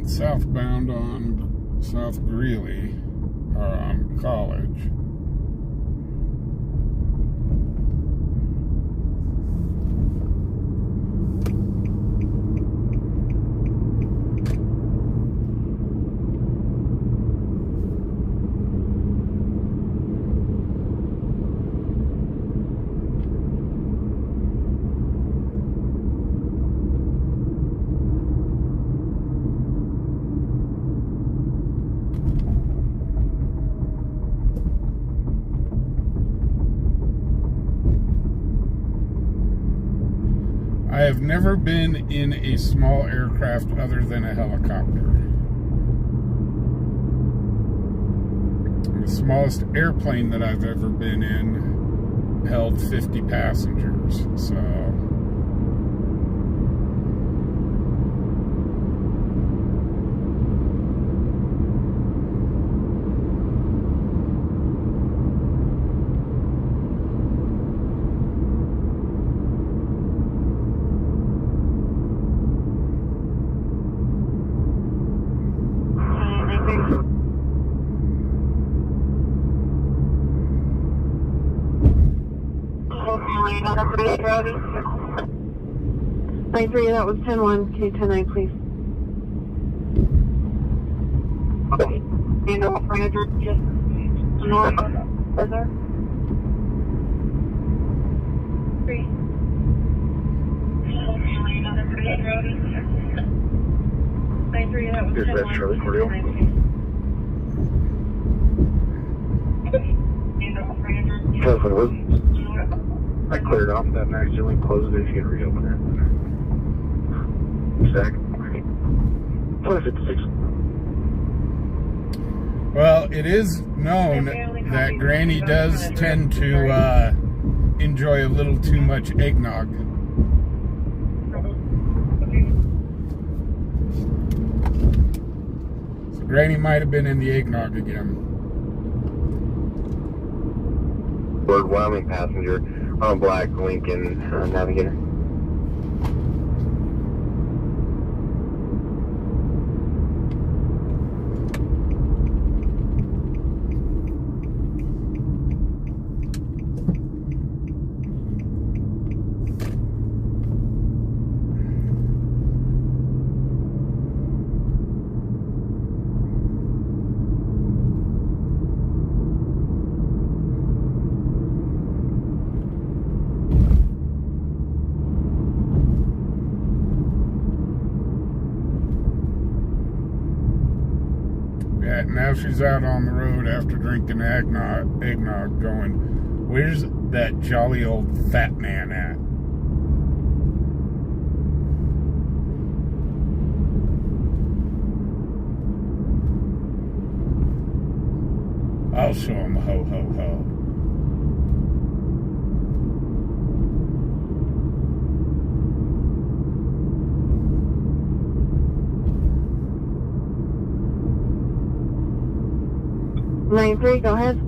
Southbound on South Greeley, or on College. I have never been in a small aircraft other than a helicopter. smallest airplane that I've ever been in held 50 passengers, so... Line 3, that was 10-1. Can you 10-9, please? And operator, just north further. 3. Line 3, that was 10-1. Charlie Cordial. Telephone was. I cleared off that and accidentally closed it. If you can reopen it. Zach. 2056. Well, it is known that Granny does tend to enjoy a little too much eggnog. So Granny might have been in the eggnog again. Bird Wyoming passenger on black Lincoln Navigator. Now she's out on the road after drinking eggnog going, where's that jolly old fat man at? I'll show him ho ho ho. Line 3, go ahead.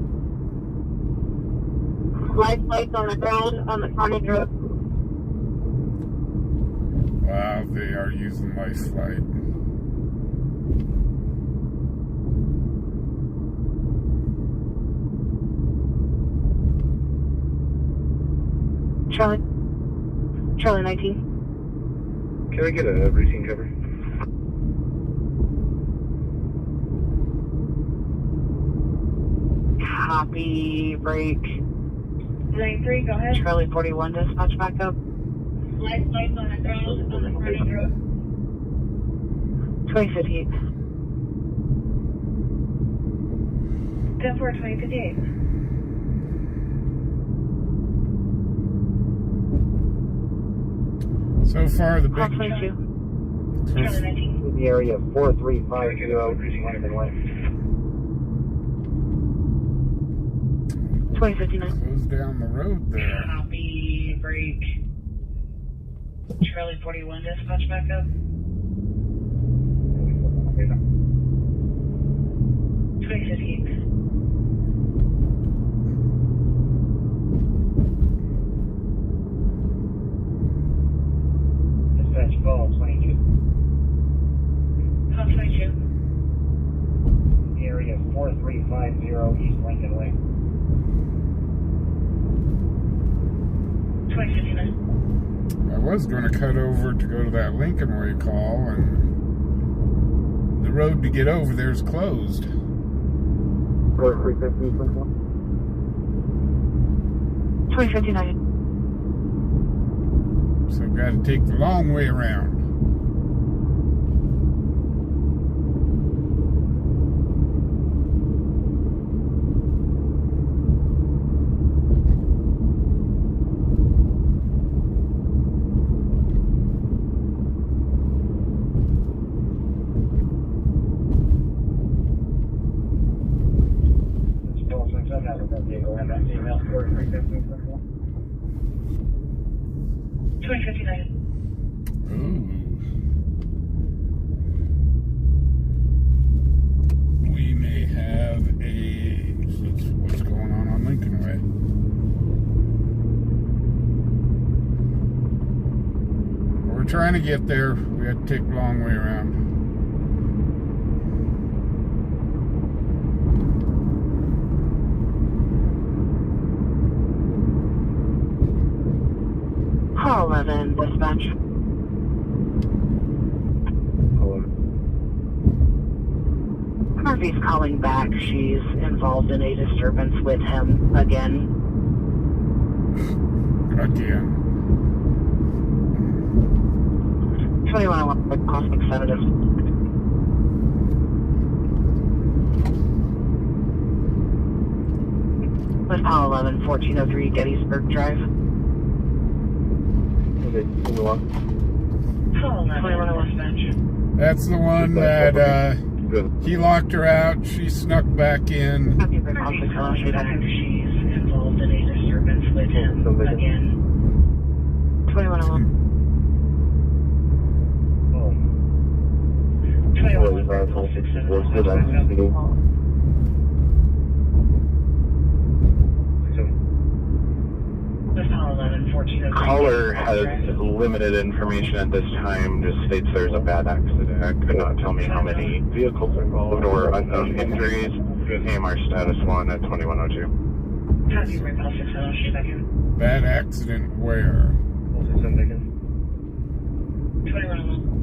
Light plates on the ground on the frontage road. Wow, they are using life flight. Charlie 19. Can I get a routine cover? Copy, break. Line 3, go ahead. Charlie 41, dispatch back up. Light plates on the ground on the frontage road. 2058. 10-4, 2058. So far, the big... 22. Charlie 19. In the area 4350 London Way. 2059. Goes down the road there. Copy, break. Charlie 41, dispatch back up. 2058. Dispatch call 22. Call 22. The area 4350 East Lincoln Way. 2059. I was going to cut over to go to that Lincoln Way call, and the road to get over there is closed. 4350 East Lincoln Way. 2059. So I've got to take the long way around. trying to get there. We had to take the long way around. Call 11, dispatch. Harvey's calling back. She's involved in a disturbance with him again. Again. 2101 call 67. With call 11, 1403 Gettysburg Drive. Okay, Call 11, dispatch. That's the one that he locked her out. She snuck back in. Copy, call 607. She's involved in a disturbance with him again. 2101. 2101 call 607. Caller has limited information at this time, just states there's a bad accident. Could not tell me how many vehicles are involved or unknown injuries. AMR status 1 at 2102. Bad accident where? 2101.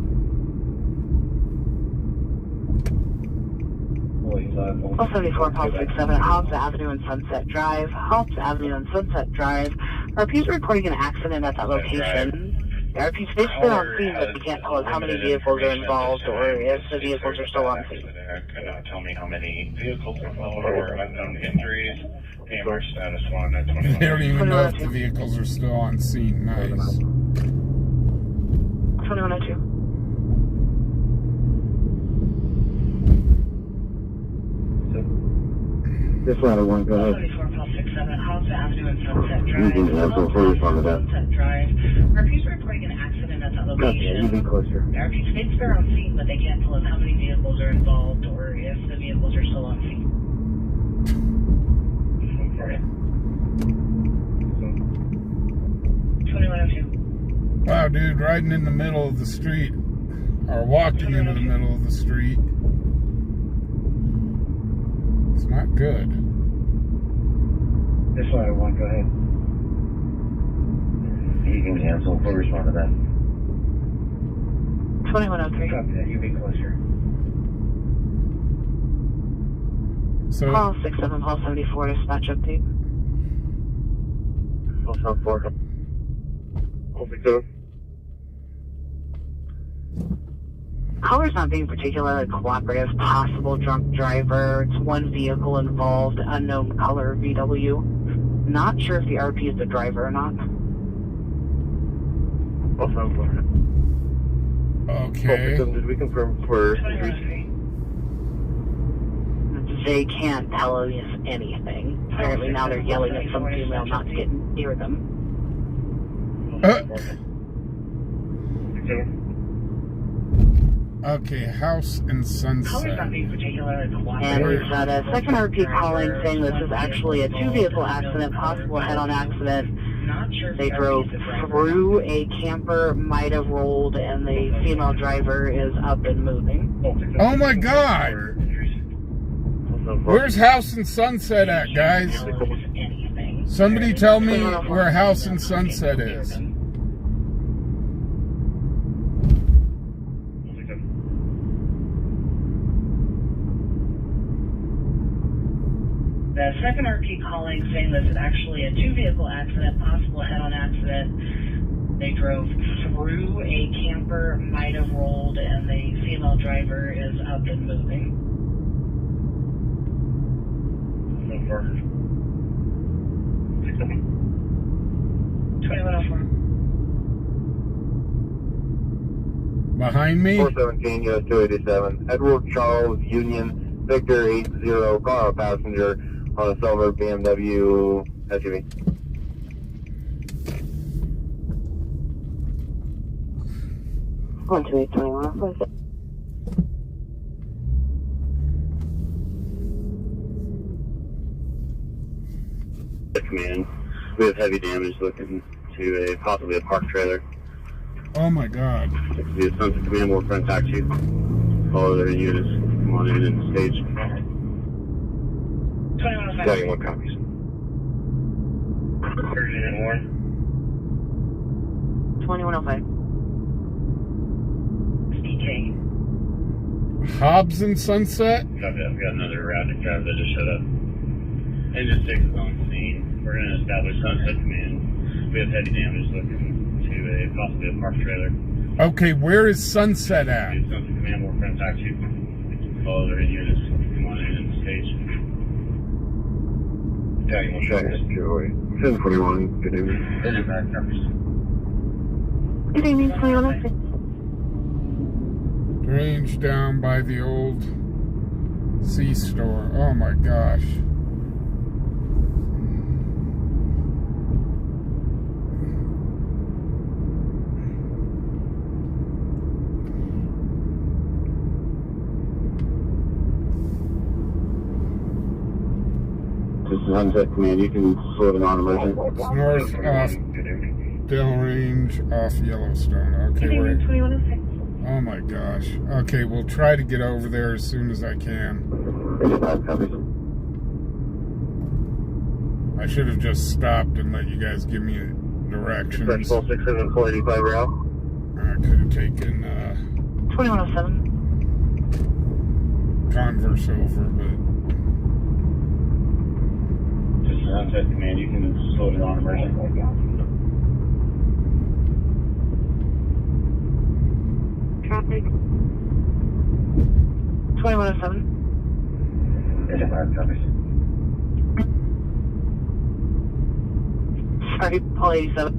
74, Pulse 67 at Hobbs Avenue and Sunset Drive. Hobbs Avenue and Sunset Drive. RP's reporting an accident at that location. The RP states they're on scene, but they can't tell us how many vehicles are involved or if the vehicles are still on scene. Could not tell me how many vehicles are involved or unknown injuries. AMR status 1 at 21. They don't even know if the vehicles are still on scene. Nice. 2102. This ladder one, go ahead. 74 Pulse 67 at Hobbs Avenue and Sunset Drive. You can answer before you respond to that. Sunset Drive. RP's reporting an accident at that location. You be closer. The RP states they're on scene, but they can't tell us how many vehicles are involved or if the vehicles are still on scene. 2102. Wow, dude, riding in the middle of the street. Or walking into the middle of the street. It's not good. This ladder one, go ahead. You can cancel. We'll respond to that. 2103. Copy that. You be closer. So, Call 67, Call 74, dispatch update. Call 4. Call 67. Caller's not being particularly cooperative. Possible drunk driver. It's one vehicle involved. Unknown color VW. Not sure if the RP is the driver or not. Call 4. okay. Did we confirm for injuries? They can't tell us anything. Apparently now they're yelling at some female not to get near them. Okay, House and Sunset. And we've got a second RP calling saying this is actually a two-vehicle accident, possible head-on accident. They drove through a camper, might have rolled, and the female driver is up and moving. Oh my god! Where's House and Sunset at, guys? Somebody tell me where House and Sunset is. The second RP calling saying this is actually a two-vehicle accident, possible head-on accident. They drove through a camper, might have rolled, and the female driver is up and moving. 2104. Behind me? 417 US 287. Edward Charles Union Victor 80 car passenger on a silver BMW SUV. One, 2, 8, 21. Command. We have heavy damage looking to possibly a park trailer. Oh my God. The Sunset Command will contact you. All other units, come on in and stage. 2105. Got 1 copies. Urgent and warrant. 2105. DK. Hobbs and Sunset? Copy, I've got another Erratic driver that just showed up. Engine 6 is on scene. We're going to establish Sunset Command. We have heavy damage looking to possibly a park trailer. Okay, where is Sunset at? The Sunset Command will contact you. All other units, come on in and stage. Got 1 copies. 1041, good evening. Engine back, copies. Good evening, 2106. Range down by the old C-store. Oh my gosh. This is Sunset Command. You can slow it on emergency. North off Dell Range off Yellowstone. Okay, Good evening, wait. 2106. Oh my gosh. Okay, we'll try to get over there as soon as I can. 5 copies. I should have just stopped and let you guys give me directions. Principal 67 485 Rail. I could have taken 2107. Converse over, but This is Sunset Command. You can slow it on emergency. Traffic. 2107. Engine 5 copies. Sorry, Paul 87.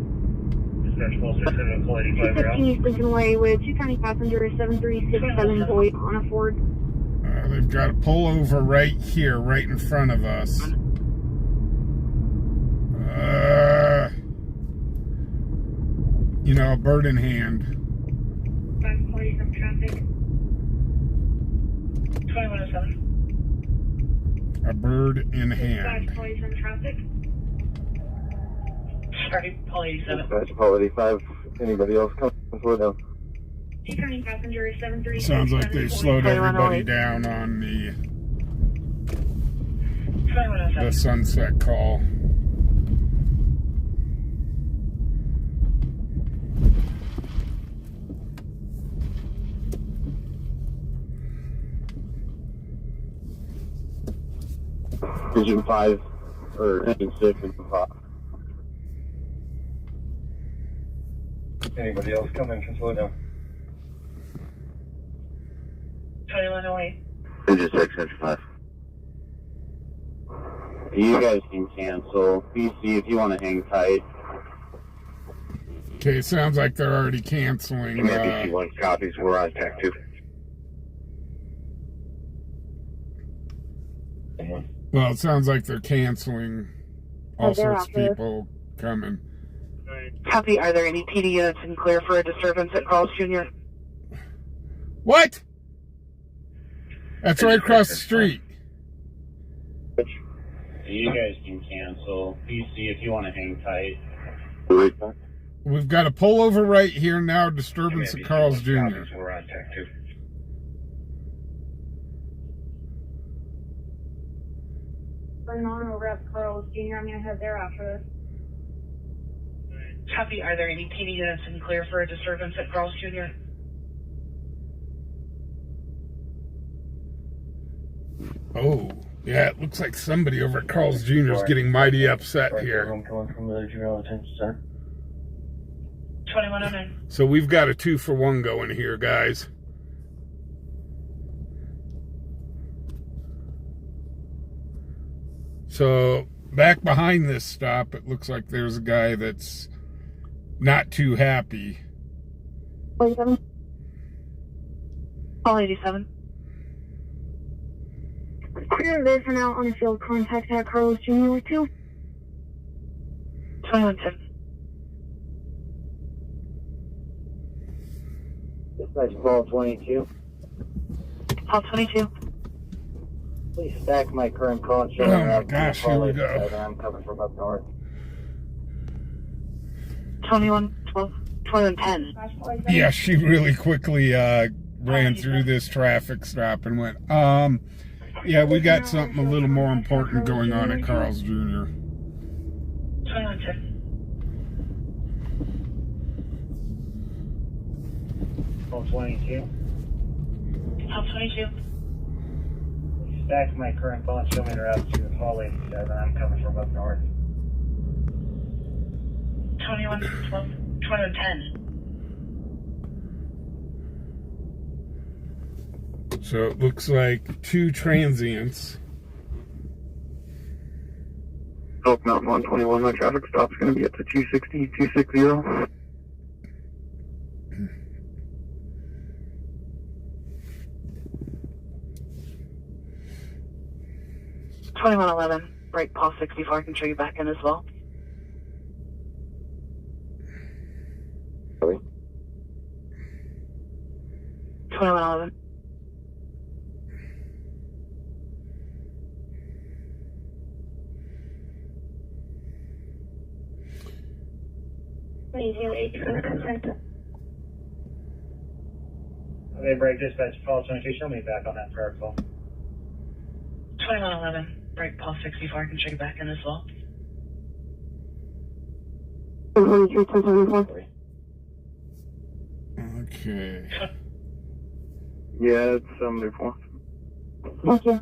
Dispatch 67 485 Rail. East Lincoln Way with 2 county passengers, 7367 Boyd on a Ford. they've got to pull over right here, right in front of us. You know, a bird in hand. 540 from traffic. 2107. A bird in hand. 540 from traffic. Sorry, Paul 87. Dispatch Paul 85. Anybody else come slow down? 2 county passengers, 7367 Sounds like they've slowed Okay, everybody 108. down on the 2107. Sunset call. Engine 5 or engine 6 and 5. Anybody else come in can slow down? 2108. Engine 6, engine 5. You guys can cancel. BC, if you want to hang tight. Okay, sounds like they're already canceling. Command BC 1 copies. We're on attack 2. Well, it sounds like they're canceling all they're sorts of out there. people coming. Copy. Are there any PD units in clear for a disturbance at Carl's Jr.? What? That's right across the street. You guys can cancel. PC, if you want to hang tight. We've got a pull over right here now. Disturbance at Carl's Jr. We're on attack 2. Bring on over at Carl's Jr. I'm going to head there after this. Copy. Are there any PD units in clear for a disturbance at Carl's Jr.? Oh, yeah, it looks like somebody over at Carl's Jr. is getting mighty upset here. I'm calling from the Juvenile Detention Center. 2109. So we've got a 2-for-1 going here, guys. So back behind this stop, it looks like there's a guy that's not too happy. 47. Paul 87. Clear this and out on the field. Contact at Carlos Jr. with 2. 2110. Dispatch Paul 22. Paul 22. Please stack my current call and show Oh me my out gosh, from the here we call go. that I'm coming from up north. 2112. 2110. Yeah, she really quickly ran through this traffic stop and went, yeah, we got something a little more important going on at Carl's Jr. 2110. Call 22. Call 22. Back my current call and show me the route to Holly, and I'm coming from up north. 2110. So it looks like 2 transients. Oak Mountain 121, my traffic stop's going to be at the 260, 260. 2111. Break past 64. I can show you back in as well. Sorry. 2111. Okay, break dispatch, call 22, show me back on that prayer call. 2111. Break past 64. I can show you back in as well. 23, Okay. yeah, it's 74. Okay.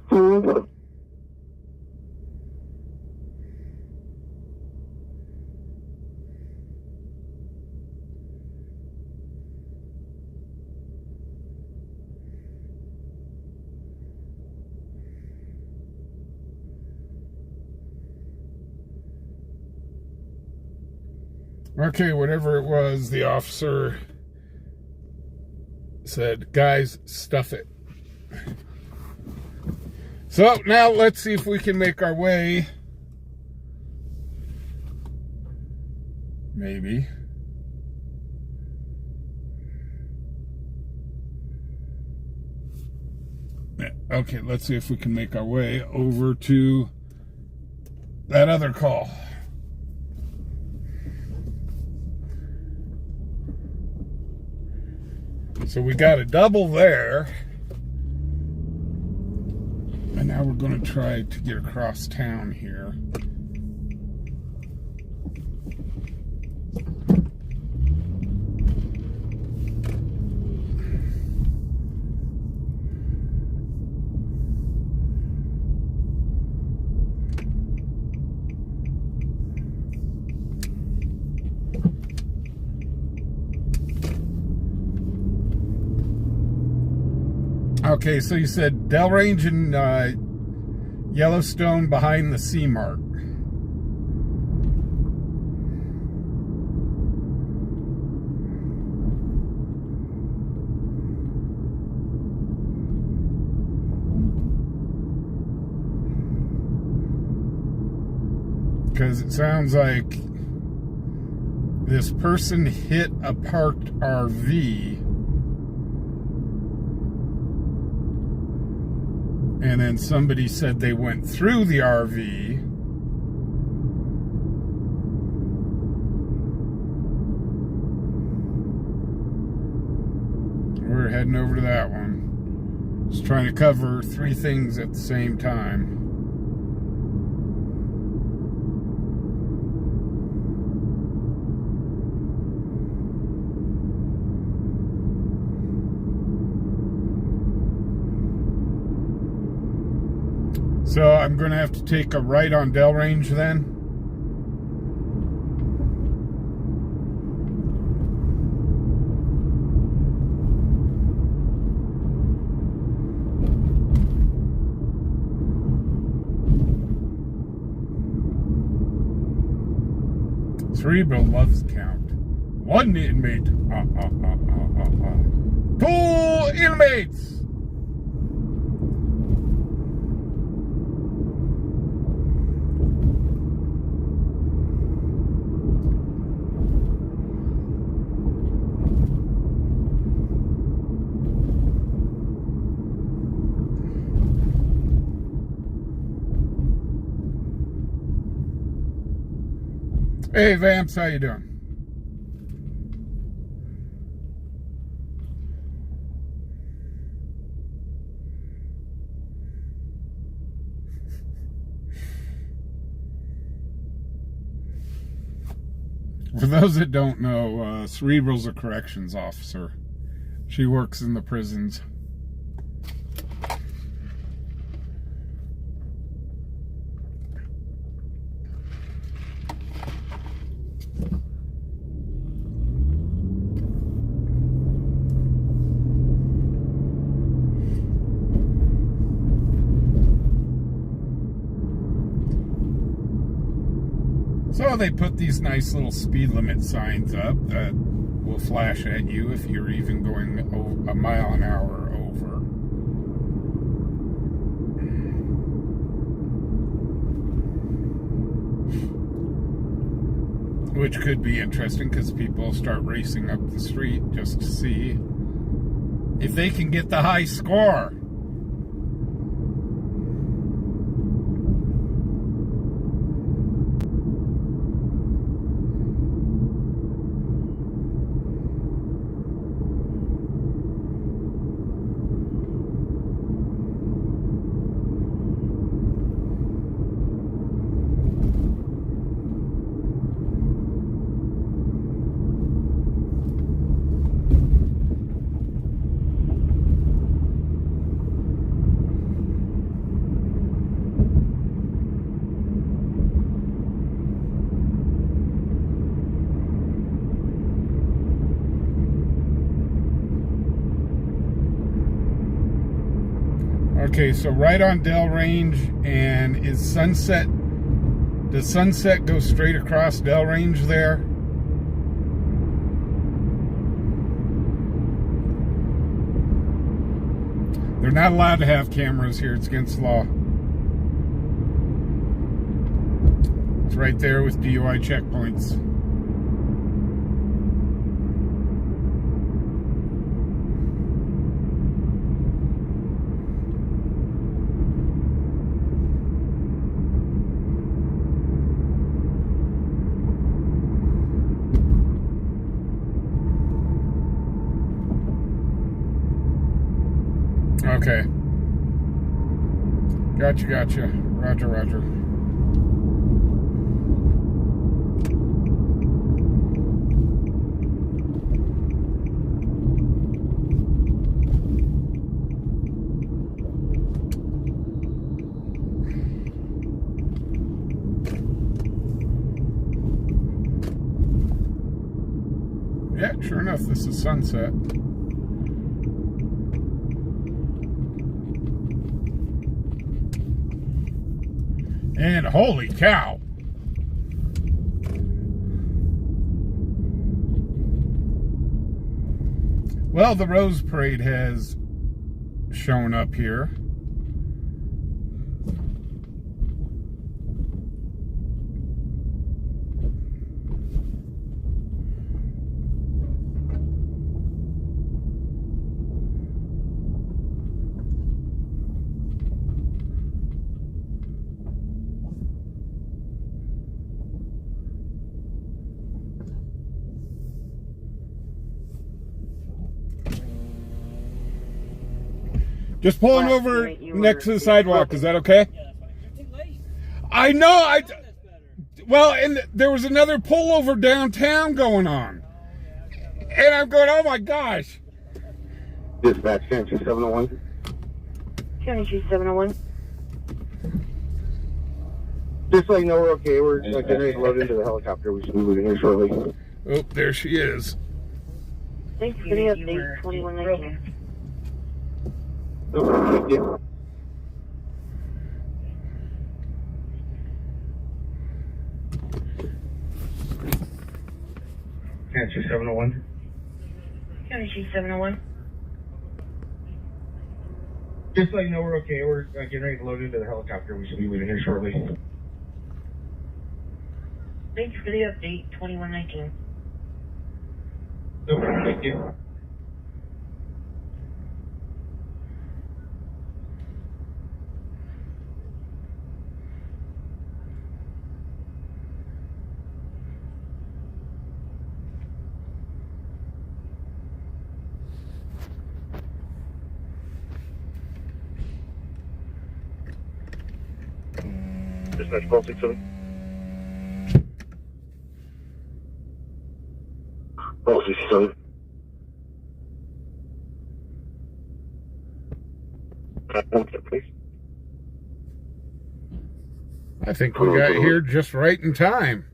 Okay, whatever it was, the officer said, guys, stuff it. So now let's see if we can make our way. Maybe. Okay, let's see if we can make our way over to that other call. So we got a double there. And now we're going to try to get across town here. Okay, so you said Del Range and Yellowstone behind the C mark. Because it sounds like this person hit a parked RV. And then somebody said they went through the RV. We're heading over to that one. Just trying to cover 3 things at the same time. So I'm going to have to take a right on Del Range then. Cerebral loves count. 1 inmate. 2 inmates. Hey Vamps, how you doing? For those that don't know, Cerebral's a corrections officer. She works in the prisons. So they put these nice little speed limit signs up that will flash at you if you're even going a mile an hour over. Which could be interesting because people start racing up the street just to see if they can get the high score. Okay, so right on Dell Range, and does Sunset go straight across Dell Range there? They're not allowed to have cameras here, it's against law. It's right there with DUI checkpoints. Okay. Gotcha. Roger. Yeah, sure enough, this is Sunset. And holy cow. Well, the Rose Parade has shown up here. Just pulling over next to the sidewalk. Is that okay? I know. Well, and there was another pullover downtown going on. And I'm going, oh my gosh. Dispatch, County 701. County 701. Just so you know, we're okay. We're getting ready to load into the helicopter. We should be moving here shortly. Oh, there she is. Thanks for the update, 2119. Thank you. County 701. County 701. Just so you know, we're okay. We're getting ready to load into the helicopter. We should be leaving here shortly. Thanks for the update, 2119. Thank you. Dispatch 1267. So, please. I think we got here just right in time.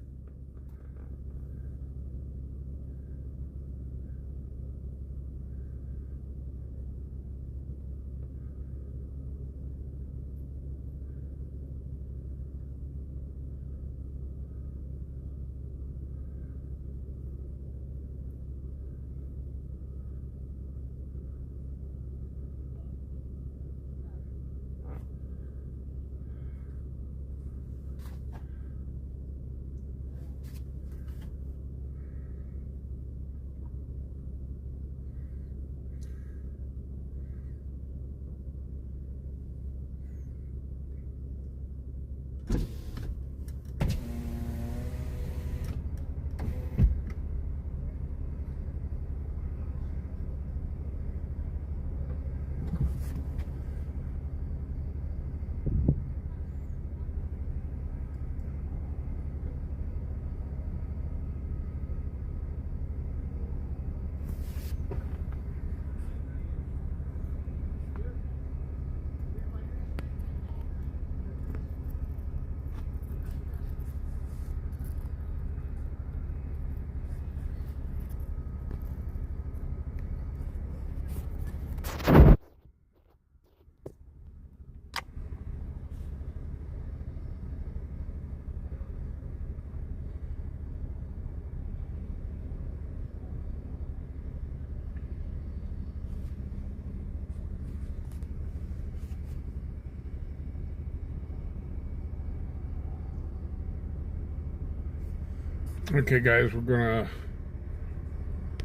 Okay, guys, we're gonna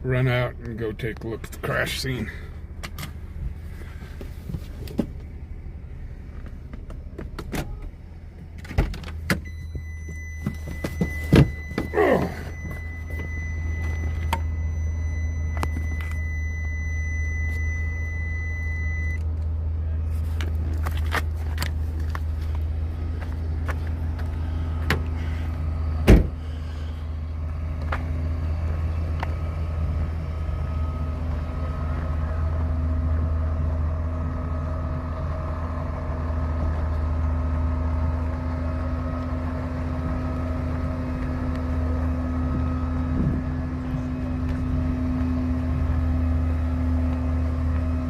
run out and go take a look at the crash scene.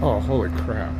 Oh, holy crap.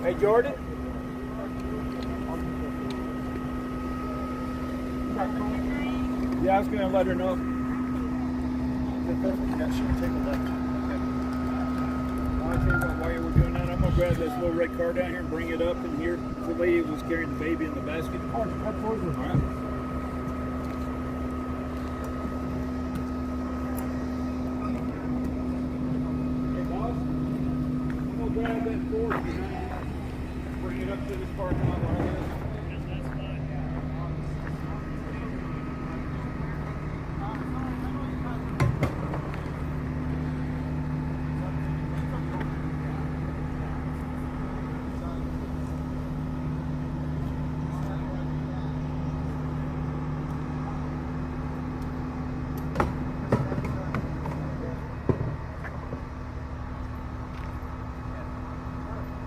Hey, Jordan? Yeah, I was going to let her know. Yeah, she'll take a left. Okay. I'll tell you what, while you were doing that, I'm going to grab this little red car down here and bring it up in here. The lady was carrying the baby in the basket. Oh, absolutely. All right. Hey, boss. I'm going to grab that Ford behind you. Bring it up to this parking lot like this.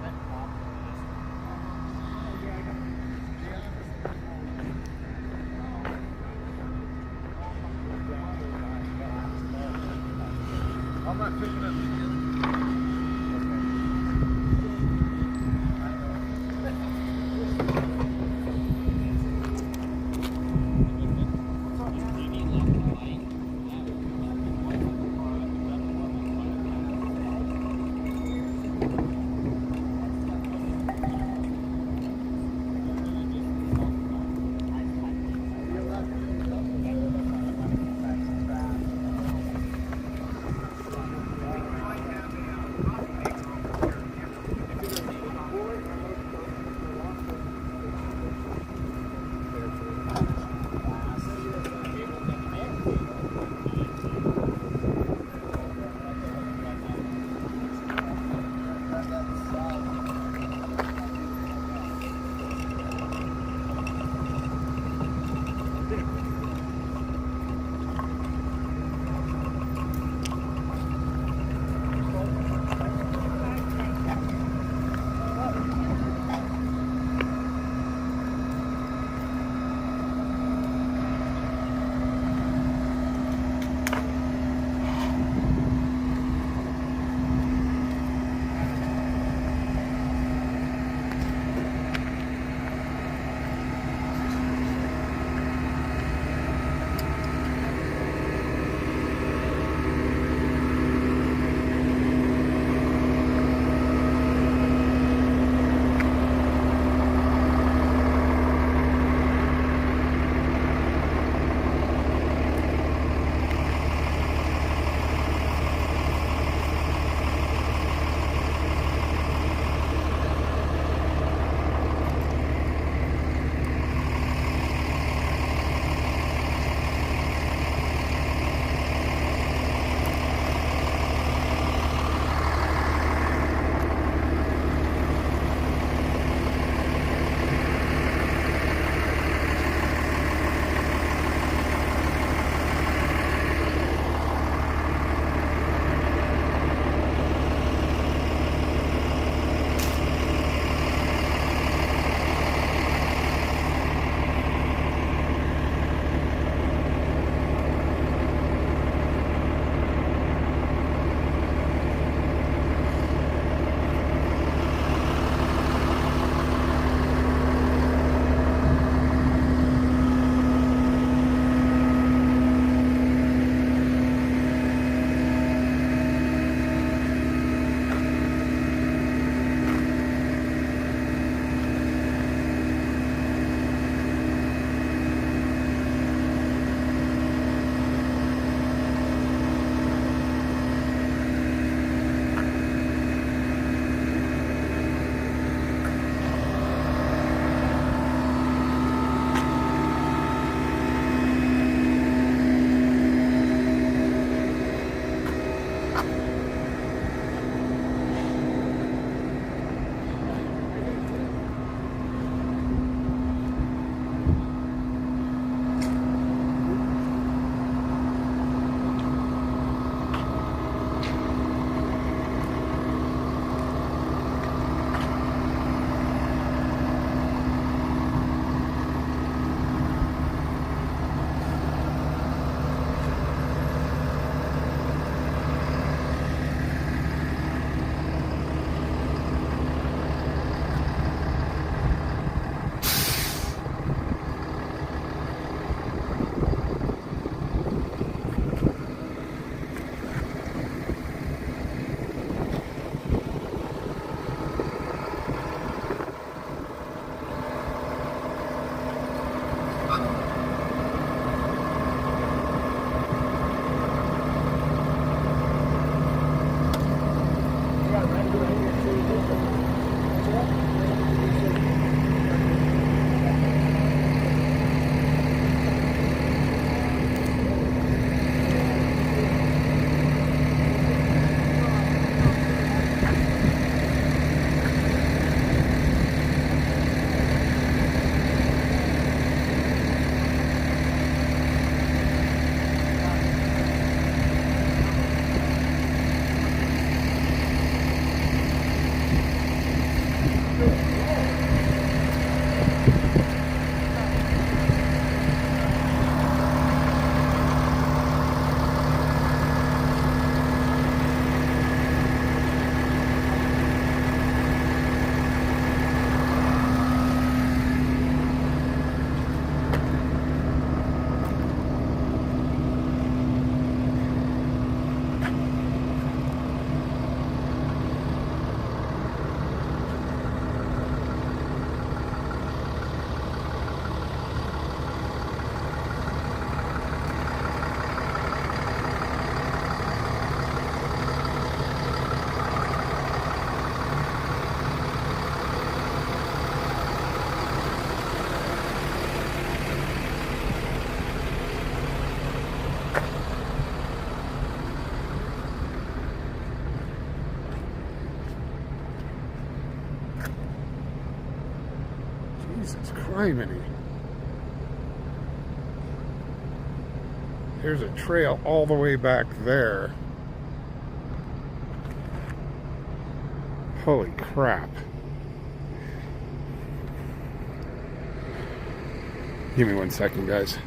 That's fine. I'm not picking up the criminy. There's a trail all the way back there. Holy crap. Give me 1 second, guys.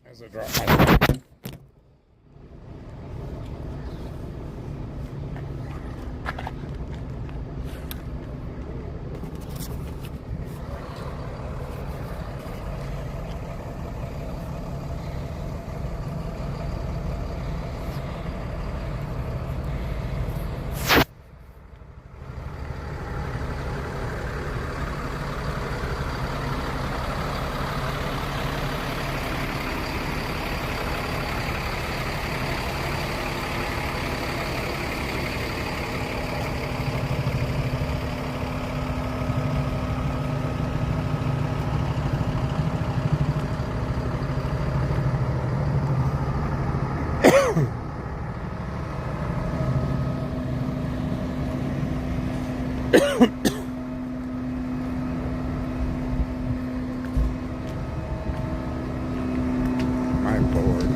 As I drop my phone. My Lord.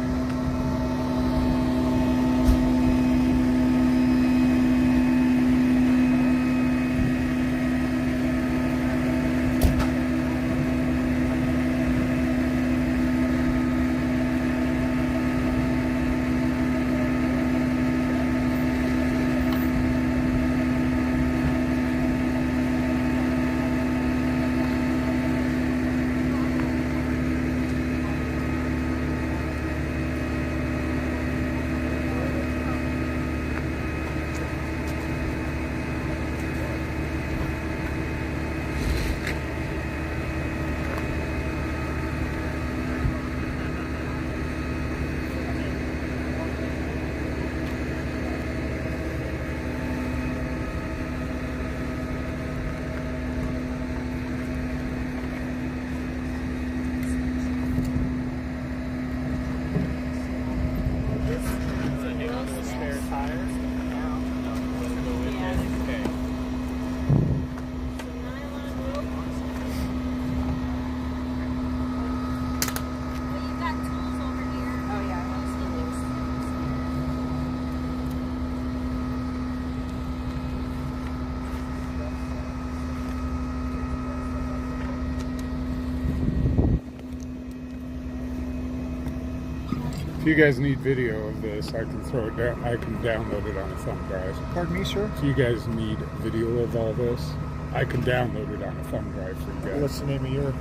If you guys need video of this, I can throw it down. I can download it on a thumb drive. Pardon me, sir? If you guys need video of all this, I can download it on a thumb drive for you guys. What's the name of your...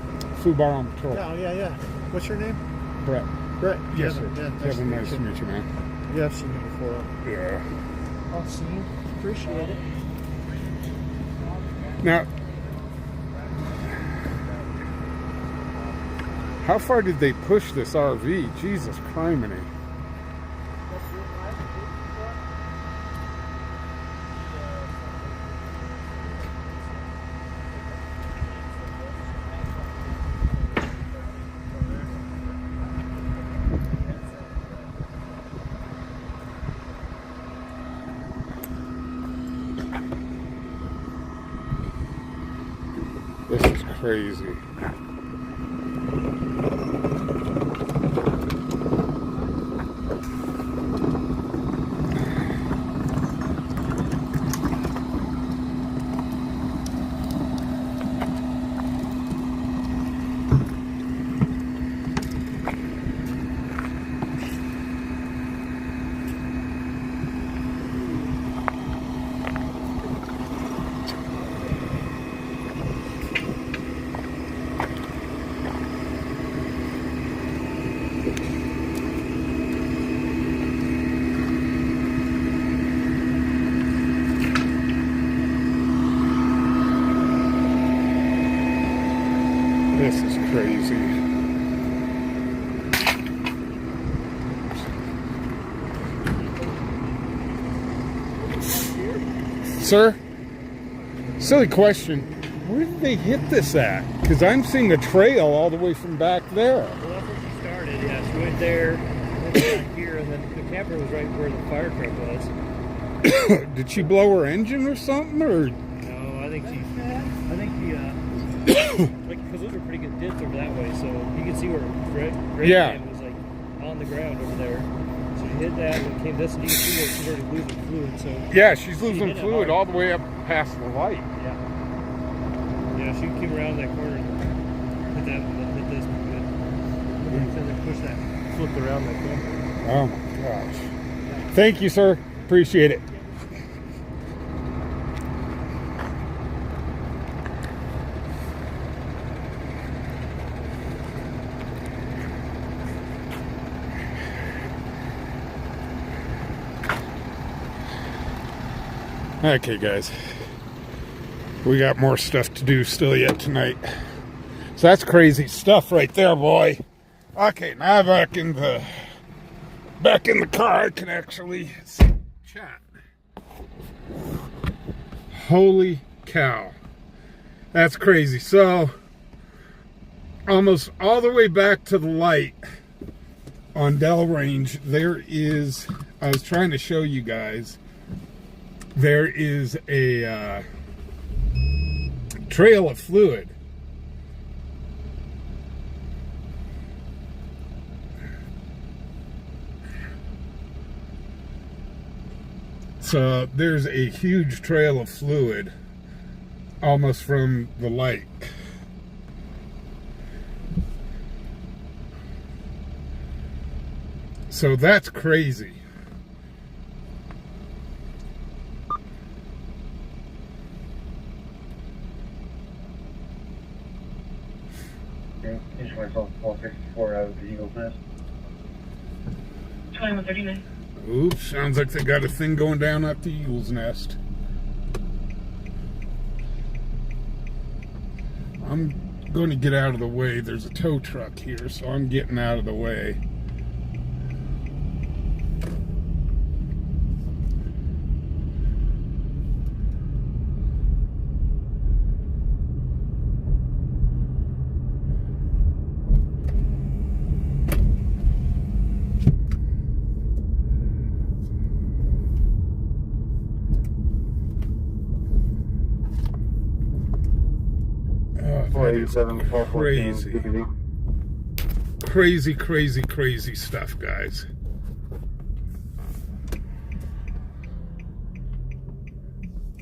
fubarOnPatroll. Yeah. What's your name? Brett. Brett. Yes, sir. Yeah, Kevin, nice to meet you, man. Yeah, I've seen you before. Yeah. I'll see you. Appreciate it. Now, how far did they push this RV? Jesus criminy. This is crazy. This is crazy. Sir? Silly question. Where did they hit this at? Because I'm seeing a trail all the way from back there. Well, that's where she started, yes. We went there, went back here, and then the camper was right where the fire truck was. Did she blow her engine or something, or? No, I think she, like, because those are pretty good dents over that way, so you can see where Greg was like on the ground over there. So she hit that and came this, and you can see where she's already losing fluid. So yeah, she's losing fluid all the way up past the light. Yeah. Yeah, she came around that corner and hit this pretty good. And then push that, flipped around that camper. Oh my gosh. Thank you, sir. Appreciate it. Okay, guys. We got more stuff to do still yet tonight. So that's crazy stuff right there, boy. Okay, now back in the car, I can actually chat. Holy cow. That's crazy. So, almost all the way back to the light on Dell Range, there is, I was trying to show you guys, there is a trail of fluid. So there's a huge trail of fluid almost from the light. So that's crazy. Okay, inch myself 464 out of the Eagle's Nest. 2139. Oops, sounds like they got a thing going down at the Eagle's Nest. I'm going to get out of the way. There's a tow truck here, so I'm getting out of the way. Crazy stuff, guys.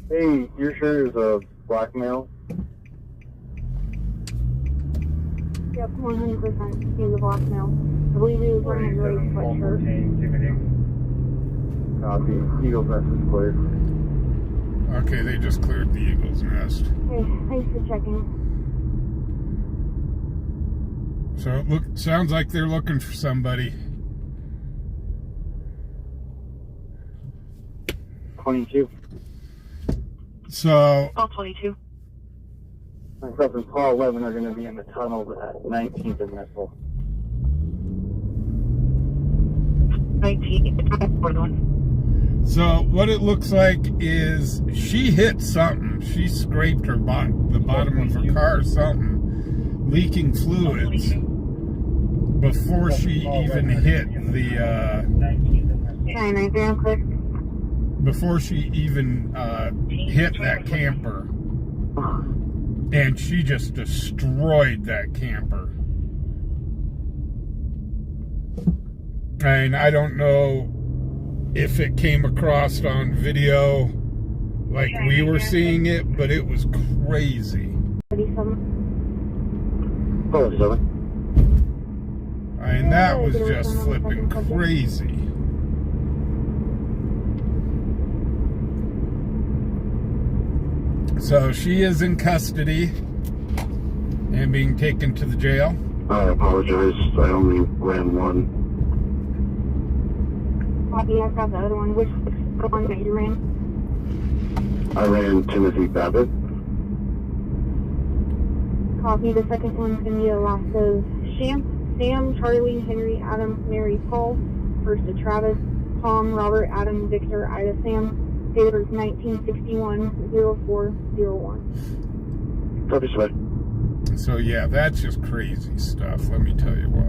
Hey, you're sure it's a blackmail? Yep, 100% he's a blackmail. I believe he was wearing a gray sweatshirt. Copy. Eagle's Nest is cleared. Okay, they just cleared the Eagle's Nest. Hey, thanks for checking. So it sounds like they're looking for somebody. 22. So. All 22. Myself and Paul 11 are going to be in the tunnel at 19th and Missile. 19. So what it looks like is she hit something. She scraped her the bottom of her car or something, leaking fluids before she even hit the before she even hit that camper. And she just destroyed that camper. And I don't know if it came across on video like we were seeing it, but it was crazy. 47. I mean, that was just flipping crazy. So she is in custody and being taken to the jail. I apologize. I only ran one. Copy, I got the other one. Which one that you ran? I ran Timothy Babbitt. Copy, the second one's going to be the last of Sam, Charlie, Henry, Adam, Mary, Paul. First to Travis, Tom, Robert, Adam, Victor, Ida, Sam. Date of birth 1961-0401. Copy, sir. So yeah, that's just crazy stuff, let me tell you what.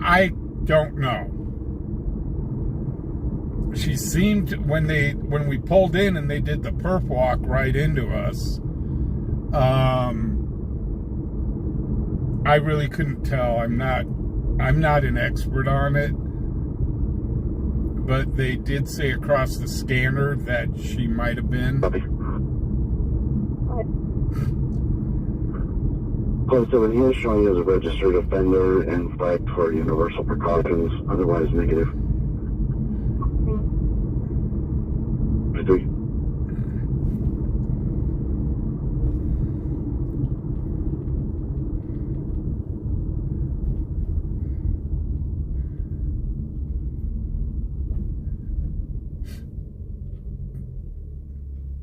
I don't know. She seemed, when we pulled in and they did the perp walk right into us, I really couldn't tell. I'm not an expert on it, but they did say across the scanner that she might have been. So he is showing as a registered offender and flagged for universal precautions, otherwise negative.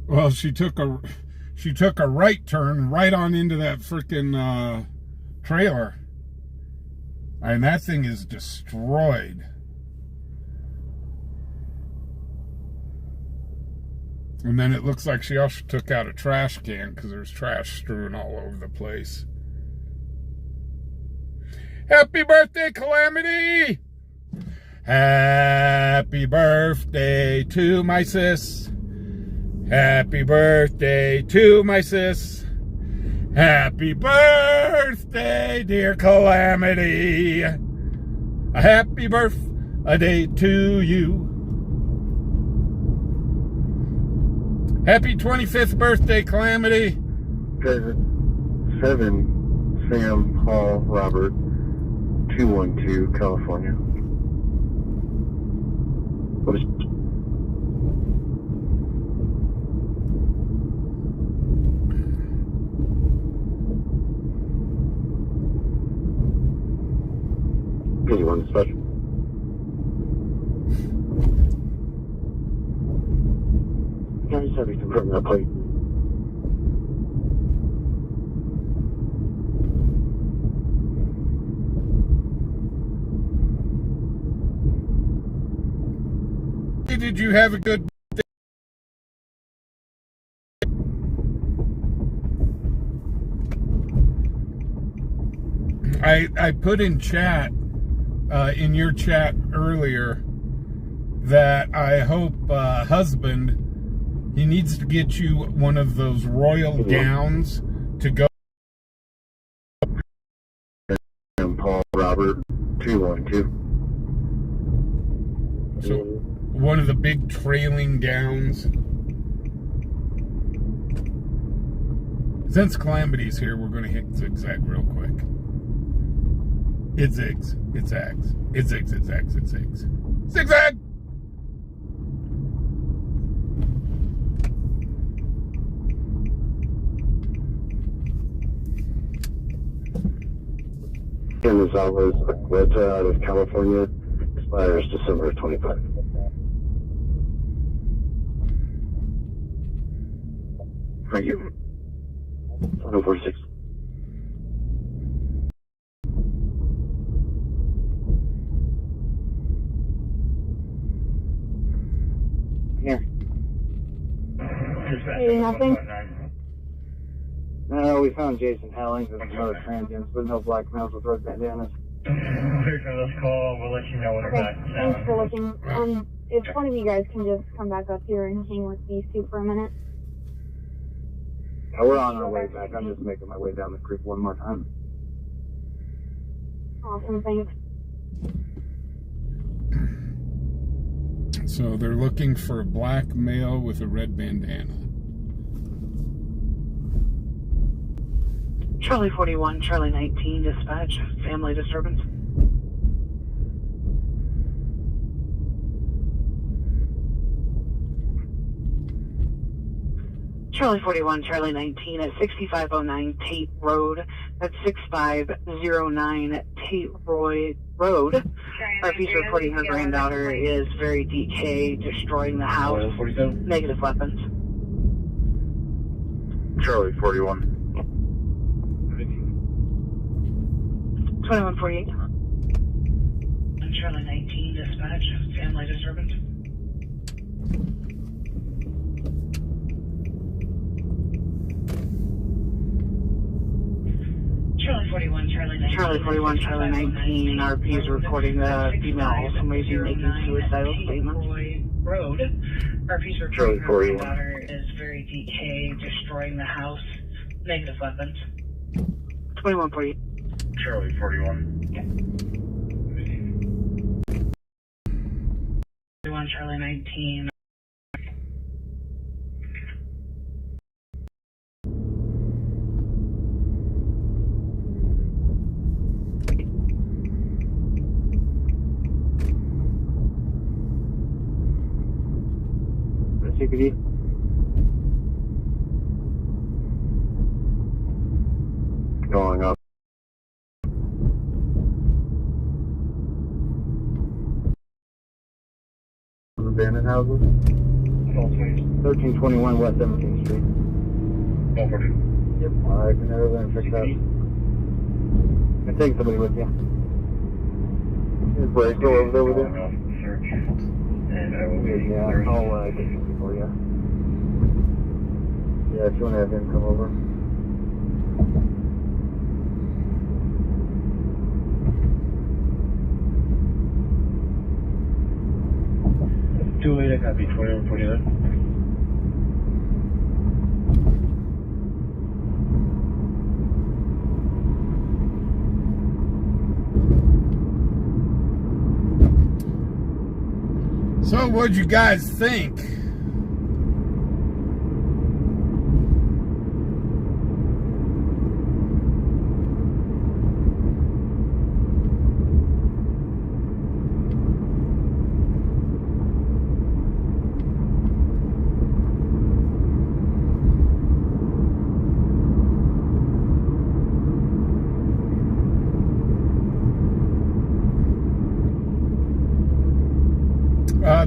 Well, she took a right turn right on into that freaking trailer, and that thing is destroyed. And then it looks like she also took out a trash can because there's trash strewn all over the place. Happy birthday, Calamity! Happy birthday to my sis. Happy birthday to my sis. Happy birthday, dear Calamity. A happy birthday to you. Happy 25th birthday, Calamity. 7 Sam Paul Robert 212 California. You want to special? Yeah, I just have to confirm that plate. Did you have a good day? I put in chat, in your chat earlier, that I hope husband, he needs to get you one of those royal gowns to go. And Paul Robert 212. So one of the big trailing gowns. Since Calamity's here, we're going to hit zigzag real quick. It zigs. It zags. It zigs. It zags. It zigs. Zigzag! Ken Gonzalez Agueta out of California, expires December 25. Thank you. 146. Here. Hey, nothing. No, we found Jason Hellings and some other transients, but no black males with red bandanas. Wait for this call, we'll let you know when we're Okay, back. thanks for looking. If one of you guys can just come back up here and hang with these two for a minute. Yeah, we're on our way back. I'm just making my way down the creek one more time. Awesome, thanks. So they're looking for a black male with a red bandana. Charlie 41, Charlie 19, dispatch, family disturbance. Charlie 41, Charlie 19 at 6509 Tate Road. That's 6509 Tate Road. RP's reporting her granddaughter is very DK, destroying the house. Negative weapons. Charlie 41. 2148. Charlie 19, dispatch, family disturbance. Charlie 41 Charlie 19. Charlie 41 Charlie 19. RP is reporting the female also may be making suicidal statements. Road. RP's reporting her daughter is very decayed, destroying the house. Negative weapons. 2140. Charlie 41. Okay. 41 Charlie 19. CPD. Going up. Abandoned houses. 1321 West 17th Street. Yep. Alright, can never then fix that. And take somebody with you. Is Bray still over there with you? And I will be yeah, I'll get something for you. Yeah, if you want to have him come over. Too late, I copy 2149. So what'd you guys think?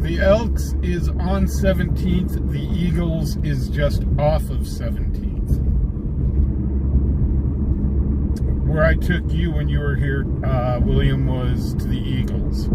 The Elks is on 17th. The Eagles is just off of 17th. Where I took you when you were here, William, was to the Eagles.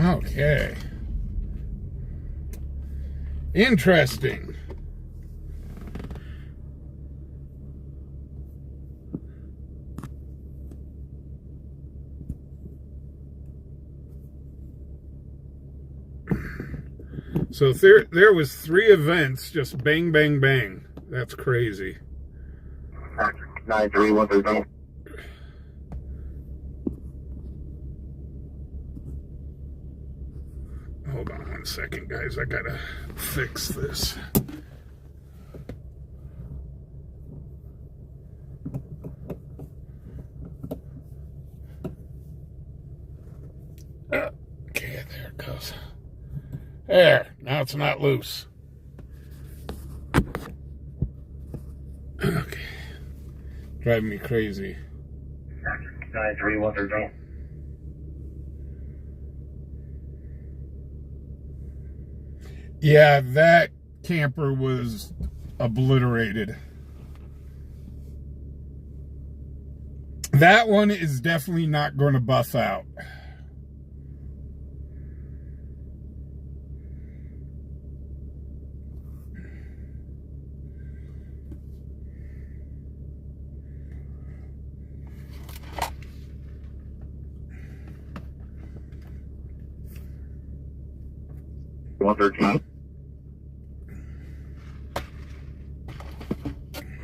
Okay. Interesting. So there was 3 events, just bang, bang, bang. That's crazy. 93139. Hold on 1 second, guys. I gotta fix this. Okay, there it goes. There, now it's not loose. Okay. Driving me crazy. 93139. Yeah, that camper was obliterated. That one is definitely not going to buff out. $113.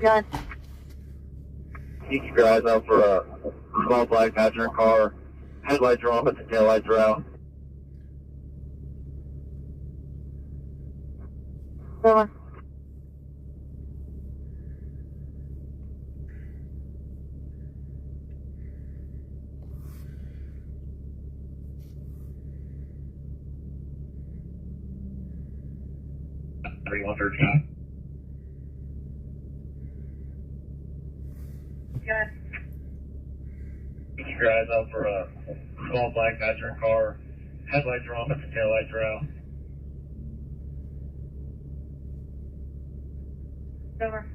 Yeah. You keep your eyes out for a small black passenger car. Headlights are on, but the taillights are out. Go on. 3139. Yes. Keep your eyes out for a small black veteran car. Headlights are on, but the taillights are out. Over.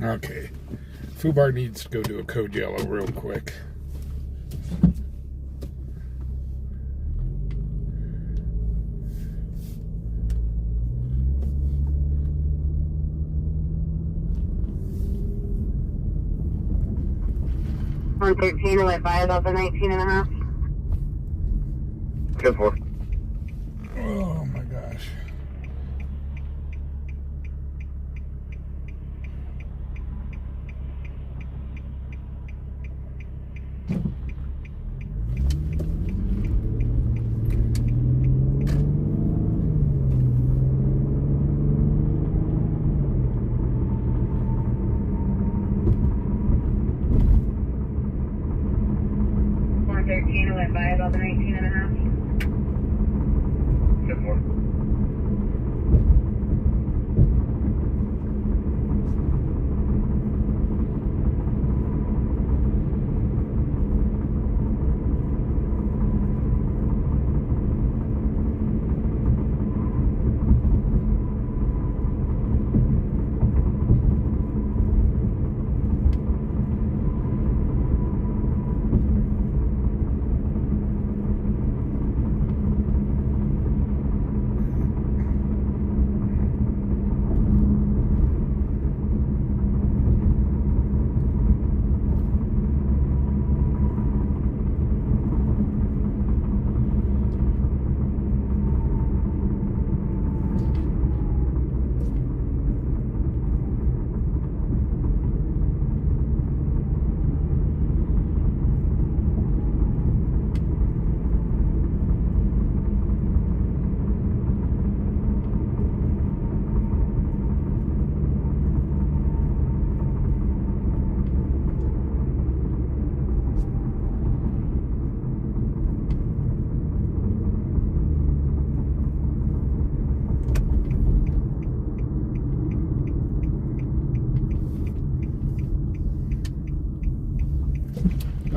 Okay. Fubar needs to go do a code yellow real quick. On 13, went by about the 19 and a half. Good for. Oh my gosh. On 13, went by about the 19 and a half. Good for.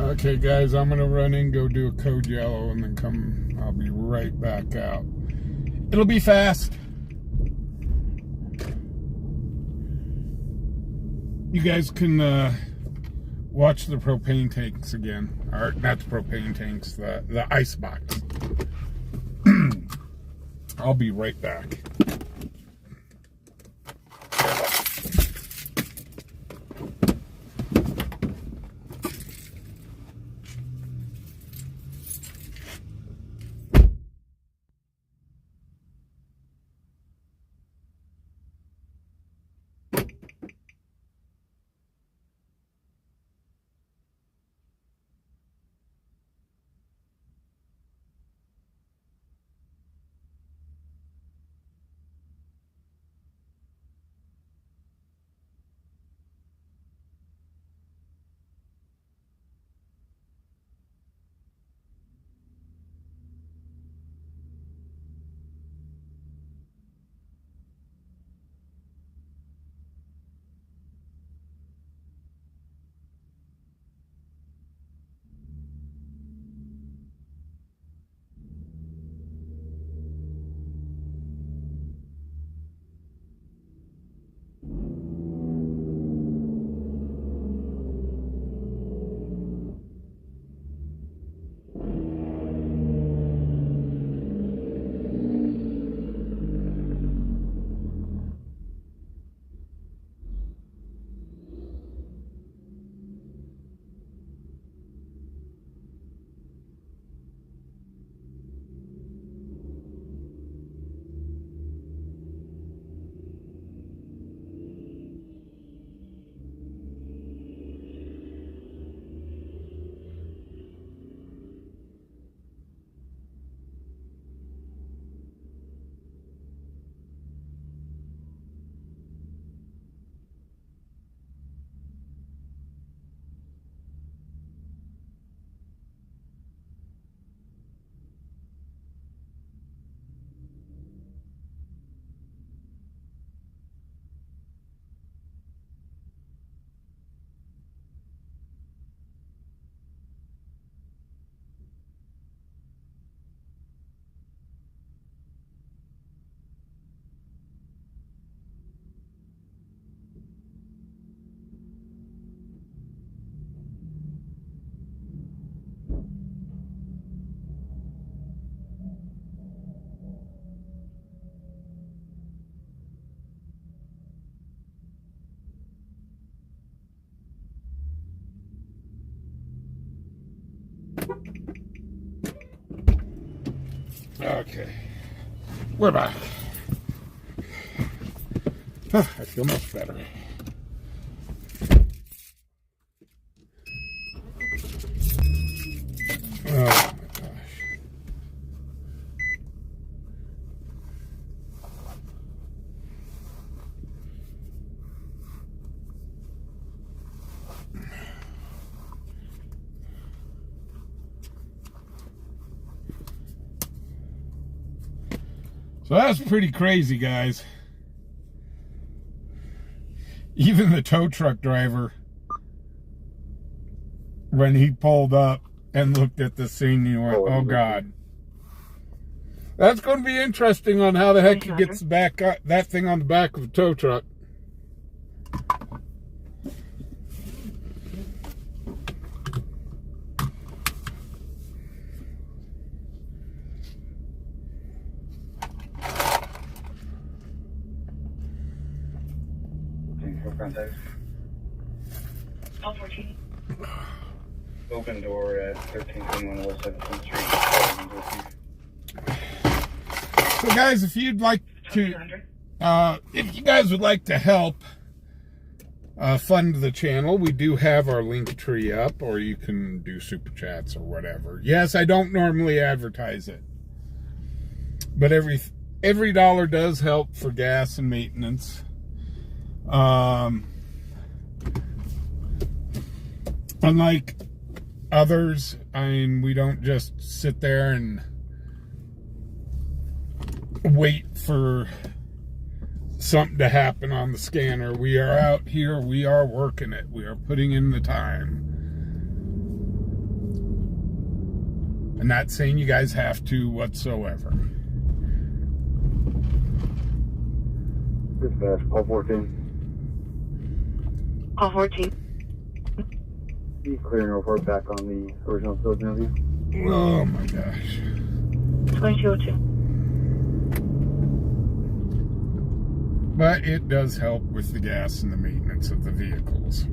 Okay, guys, I'm gonna run in, go do a code yellow, and then come. I'll be right back out. It'll be fast. You guys can watch the propane tanks again, or not the propane tanks, the ice box. I'll be right back. Okay. We're back. Huh, I feel much better. Oh my gosh. So that's pretty crazy, guys. Even the tow truck driver, when he pulled up and looked at the scene, he went, oh God. That's going to be interesting on how the heck he gets back that thing on the back of the tow truck. Contact. All 14. Open door at 1321 West 17th Street. So guys, if you'd like to, if you guys would like to help fund the channel, we do have our link tree up, or you can do super chats or whatever. Yes, I don't normally advertise it, but every dollar does help for gas and maintenance. Unlike others, I mean, we don't just sit there and wait for something to happen on the scanner. We are out here, we are working it, we are putting in the time. I'm not saying you guys have to whatsoever. Dispatch, call 14. All 14. Be clear and report back on the original field interview. Oh my gosh. 2202. But it does help with the gas and the maintenance of the vehicles.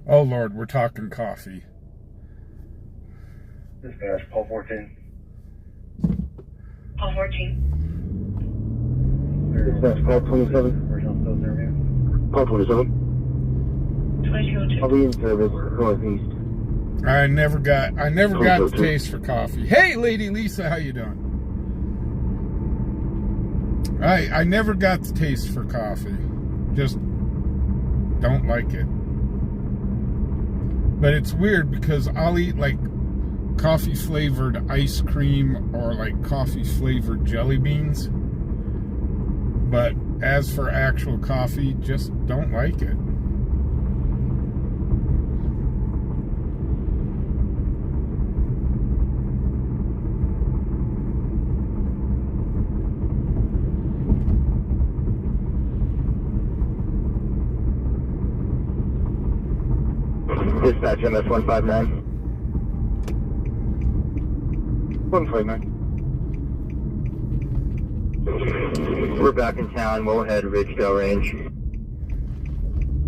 Oh Lord, we're talking coffee. Dispatch, call 14. All 14. Dispatch, call 27. Original field interview. Call 27. 2202. I'll be in service northeast. I never got the taste for coffee. Hey, Lady Lisa, how you doing? I never got the taste for coffee. Just don't like it. But it's weird because I'll eat like coffee flavored ice cream or like coffee flavored jelly beans. But as for actual coffee, just don't like it. Dispatch, MS 159. 159. We're back in town. We'll head Ridgedale Range.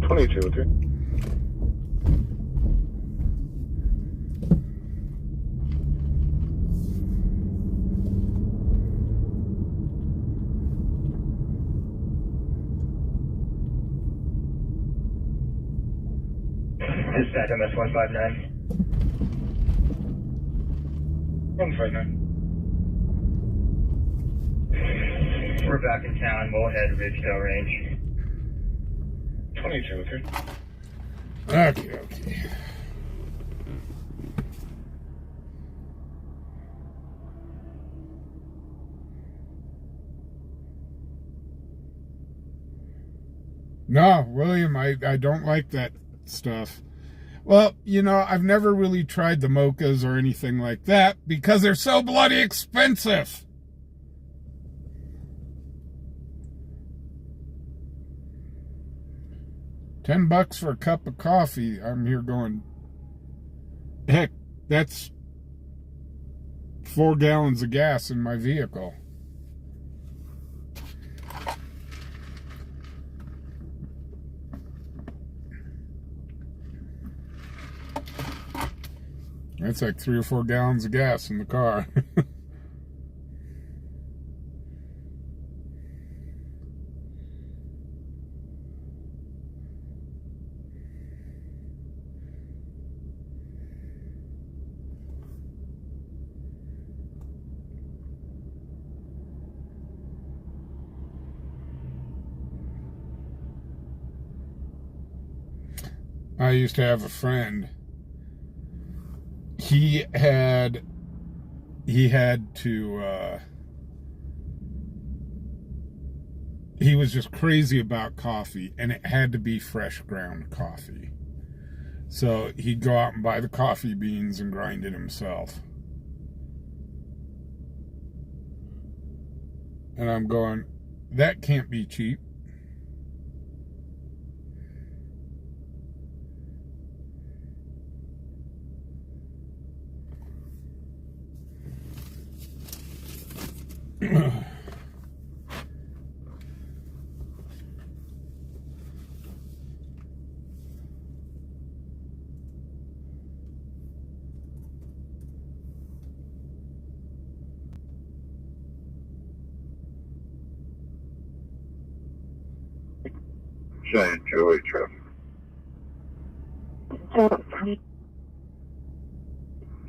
2202. Dispatch, MS 159. 159. We're back in town. We'll head Ridgedale Range. 2203. Okay. No, William, I don't like that stuff. Well, you know, I've never really tried the mochas or anything like that because they're so bloody expensive. $10 for a cup of coffee. I'm here going, heck, that's 4 gallons of gas in my vehicle. That's like 3 or 4 gallons of gas in the car. I used to have a friend. He had to, he was just crazy about coffee, and it had to be fresh ground coffee. So he'd go out and buy the coffee beans and grind it himself. And I'm going, that can't be cheap. Giant Joey traffic.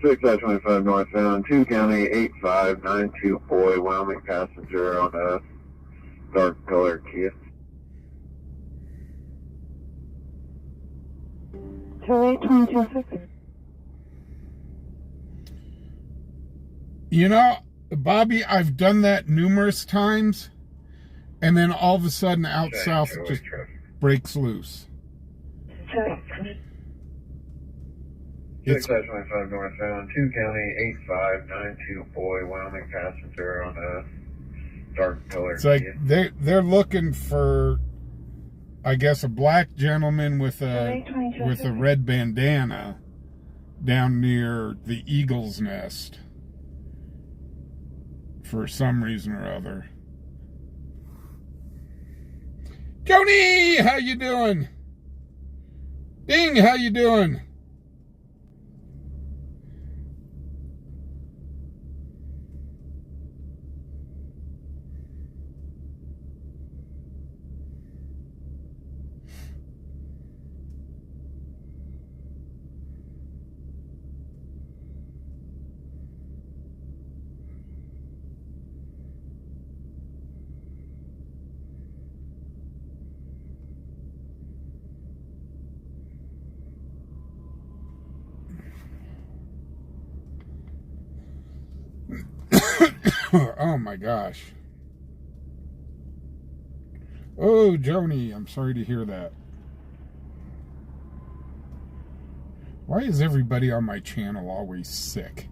6-25 northbound, 2 County, 8592 Wyoming passenger on a dark colored Kia. 28226. You know, Bobby, I've done that numerous times, and then all of a sudden out south it just breaks loose. 6-25 northbound, 2 County, 8592 Wyoming passenger on a dark colored It's like Kia. they're looking for, I guess, a black gentleman with a red bandana down near the Eagle's Nest for some reason or other. Joni, how you doing? Ding, how you doing? Oh my gosh. Oh, Joni, I'm sorry to hear that. Why is everybody on my channel always sick?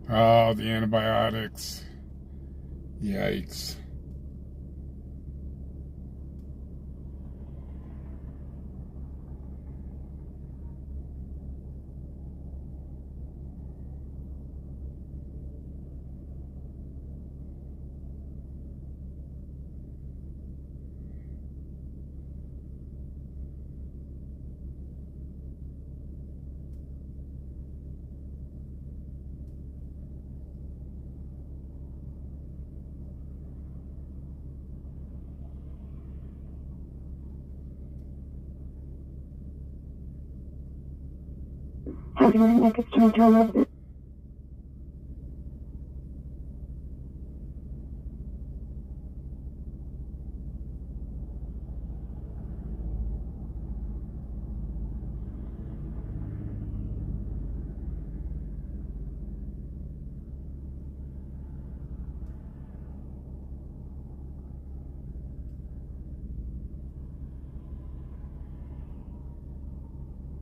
Oh, the antibiotics. Yikes.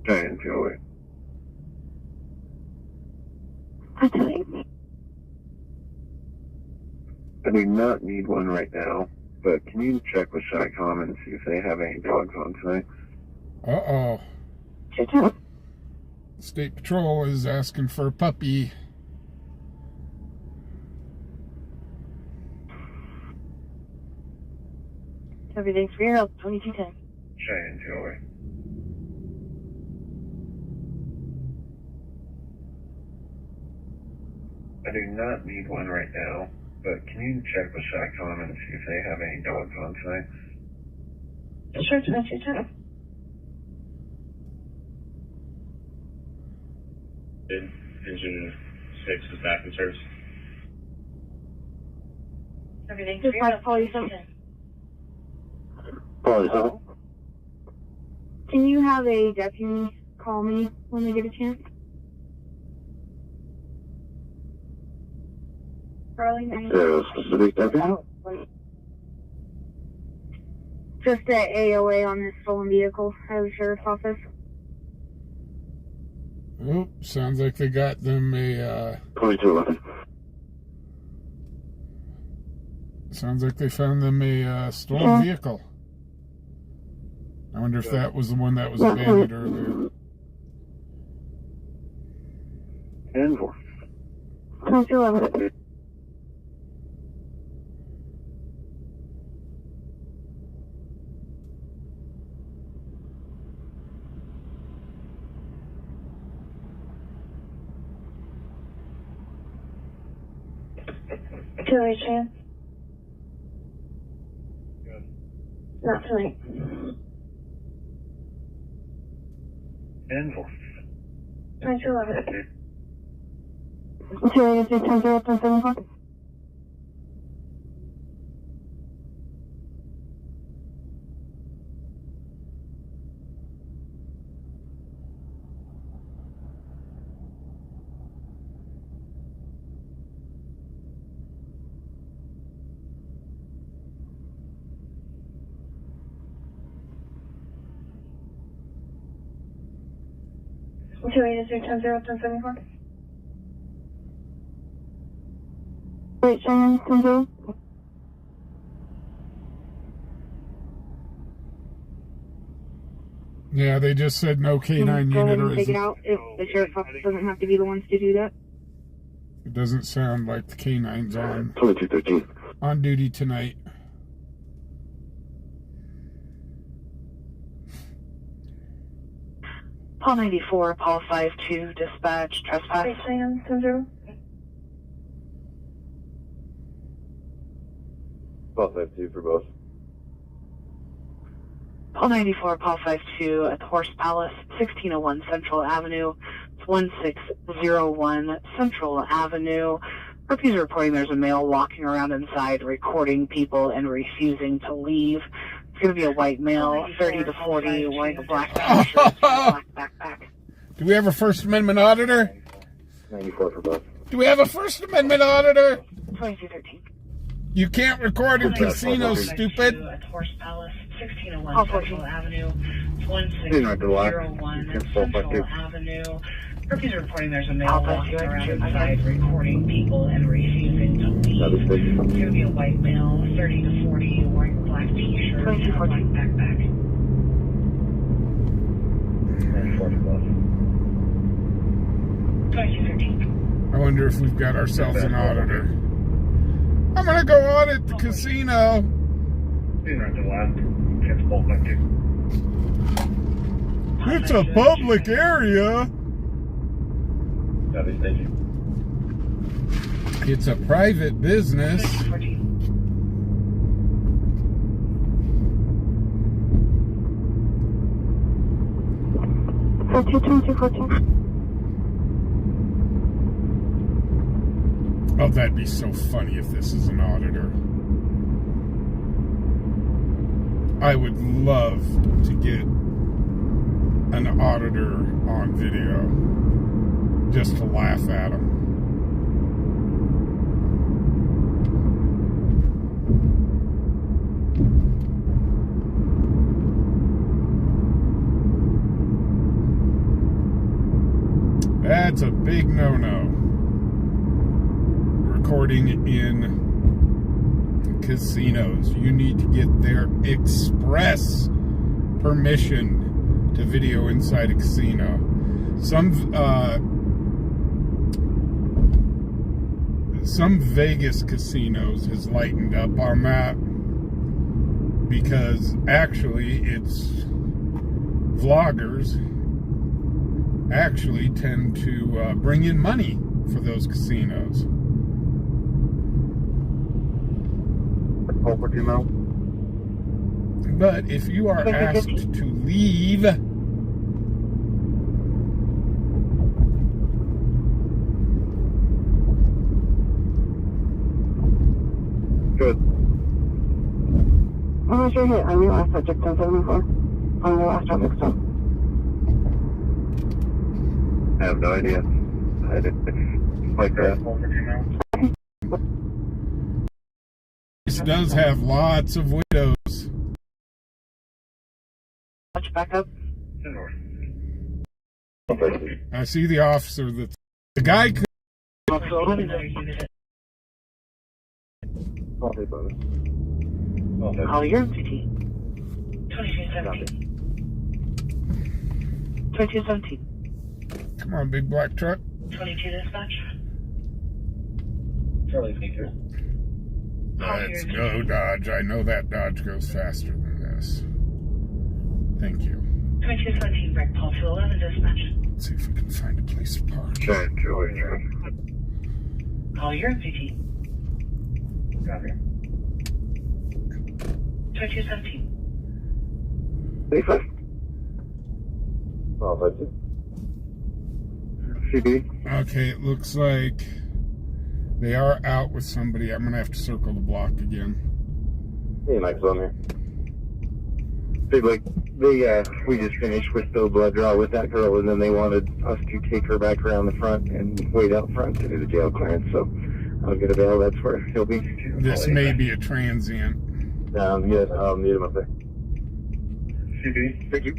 Giant fuel. I do not need one right now, but can you check with SciComm and see if they have any dogs on tonight? Uh-oh. State Patrol is asking for a puppy. Everything for your help, 2210. Giant fuel. I do not need one right now, but can you check with SciComm and see if they have any dogs on tonight? Sure, 2210. Engine 6 is back in service. Everything for your help, 2210. Hello. Can you have a deputy call me when they get a chance? Charlie, Specific deputy? just an AOA on this stolen vehicle out of the sheriff's office. Oh, sounds like they got them a, 2211. sounds like they found them a stolen vehicle. I wonder if that was the one that was abandoned earlier. 10-4. 2211. Julie Chan. Not tonight. 10-4. 2211. Julie, is it 10-0-10-7-4? Julie, is it 10-0-10-7-4? Wait, Shannon, 10-0? Yeah, they just said no K9 Go ahead unit. and Or take is it it, out. The sheriff's office doesn't have to be the ones to do that. it doesn't sound like the K9's 2213. on duty tonight. Paul 94, Paul 52, dispatch, trespass. Wait, Shannon, 10-0. 1252 for both. Paul 94, Paul 52 at the Horse Palace, 1601 Central Avenue. It's 1601 Central Avenue. Rookies are reporting there's a male walking around inside, recording people and refusing to leave. It's going to be a white male, 30 to 40, wearing a black t-shirt, black backpack. Do we have a First Amendment auditor? 94 for both. Do we have a First Amendment auditor? 2213. You can't record in casinos, stupid. At the Horse Palace, 1601 Central Avenue. It's 1601 Central Avenue. Rookies are reporting there's a male walking around inside, recording people and refusing to leave. It's going to be a white male, 30 to 40, wearing a black t-shirt and a black backpack. 94 for both. 2213. I wonder if we've got ourselves an auditor. I'm gonna go audit the casino. Right to left. 10-452. It's a public area. Thank you. It's a private business. 2214. Oh, that'd be so funny if this is an auditor. I would love to get an auditor on video just to laugh at him. That's a big no-no. Recording in casinos. You need to get their express permission to video inside a casino. Some Vegas casinos has lightened up on that because actually it's vloggers actually tend to bring in money for those casinos. But if you are asked to leave, good. I'm not sure hit. I realized subject 1074 on the last traffic stop. I have no idea. I didn't like that. this does have lots of windows. Watch back up. I see the officer that's the guy could Call your MPT. 2217. 2217. come on, big black truck. 22 dispatch. Charlie Victor. Let's go, Dodge. I know that Dodge goes faster than this. Thank you. 2217, break call to 11 dispatch. Let's see if we can find a place to park. Call your MPT. Copy. 2217. Well, that's it. CB. Okay, it looks like they are out with somebody. I'm gonna have to circle the block again. Hey, Mike's on there. We just finished with the blood draw with that girl, and then they wanted us to take her back around the front and wait out front to do the jail clearance. So I'll get a bail. That's where he'll be. This may be a transient. Yes, I'll meet him up there. CB. Thank you.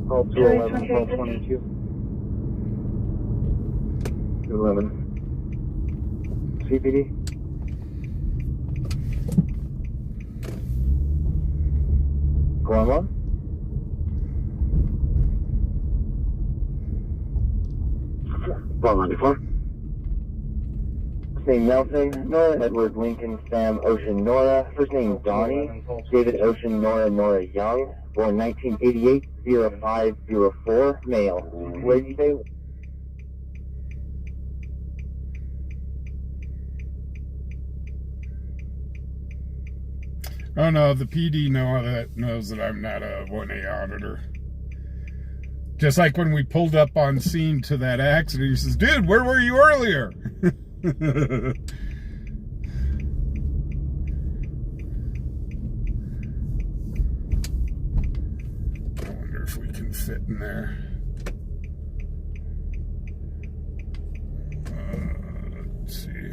Call 211, call 22. 211. CPD. Go on one. Call 94. First name Nelson, Nora, Edward, Lincoln, Sam, Ocean, Nora. First name Donnie, David, Ocean, Nora, Nora Young. Born 1988, 0504, male. Where did you say? Oh no, the PD knows that I'm not a 1A auditor. Just like when we pulled up on scene to that accident, he says, "Dude, where were you earlier?" I wonder if we can fit in there. Let's see.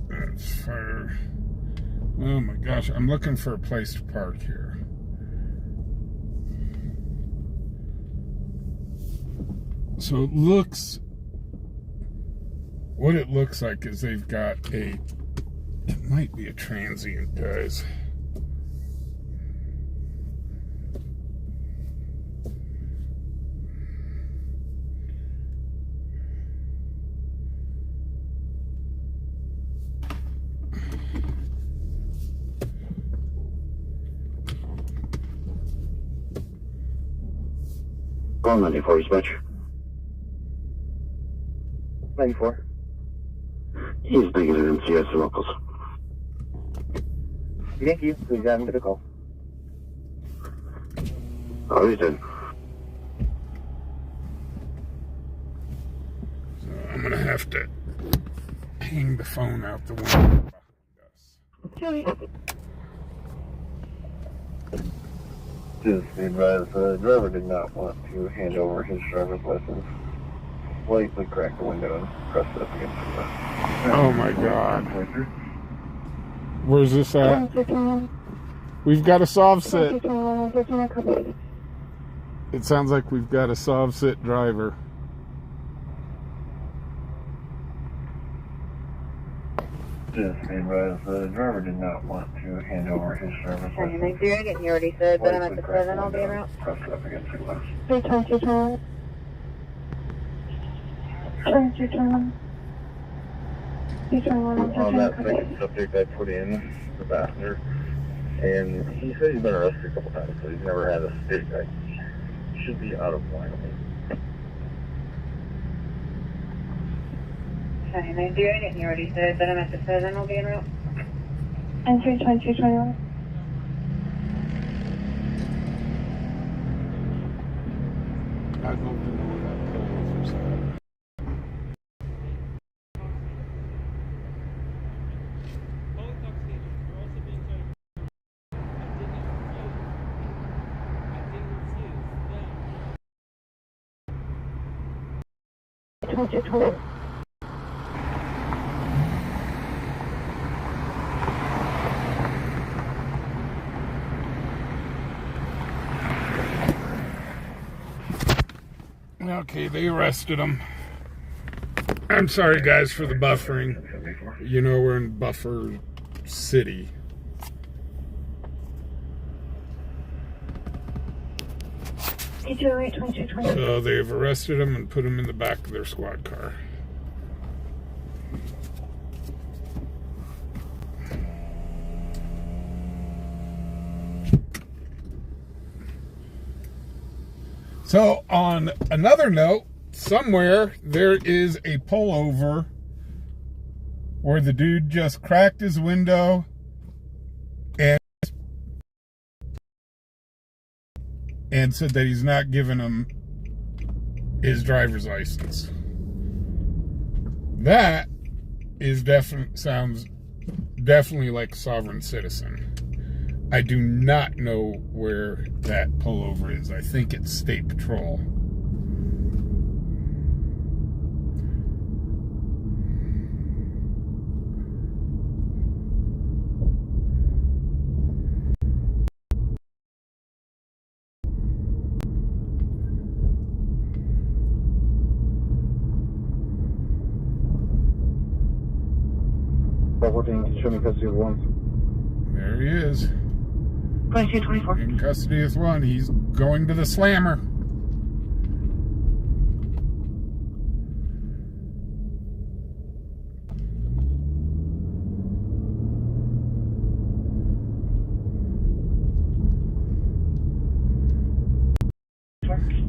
That's fire. Oh my gosh, I'm looking for a place to park here. So it looks, what it looks like is they've got it might be a transient, guys. Call 94, dispatch. 94. He's bigger than CS locals. Thank you. Please add him to the call. Oh, he's in. So I'm gonna have to hang the phone out the window behind us. Just be advised, the driver did not want to hand over his driver's license. slightly crack the window and press it up against the glass. Oh my God. Where's this at? We've got a soft sit. It sounds like we've got a soft sit driver. Just advised the driver did not want to hand over his service license. You already said that I'm at the 7, I'll be en route. Press it up against the glass. 322 On that second subject, I put in the passenger, and he said he's been arrested a couple times, so he's never had a state license. Should be out of line. You already said that I'm at the 7, I'll be en route. and 32221. I'd love to know where that pole is at. Okay, they arrested him. I'm sorry, guys, for the buffering. You know, we're in Buffer City. So they've arrested him and put him in the back of their squad car. So on another note, somewhere there is a pullover where the dude just cracked his window and said that he's not giving him his driver's license. That is sounds definitely like a sovereign citizen. I do not know where that pullover is. I think it's State Patrol. Show me custody of one. There he is. 2224. In custody of one. He's going to the slammer.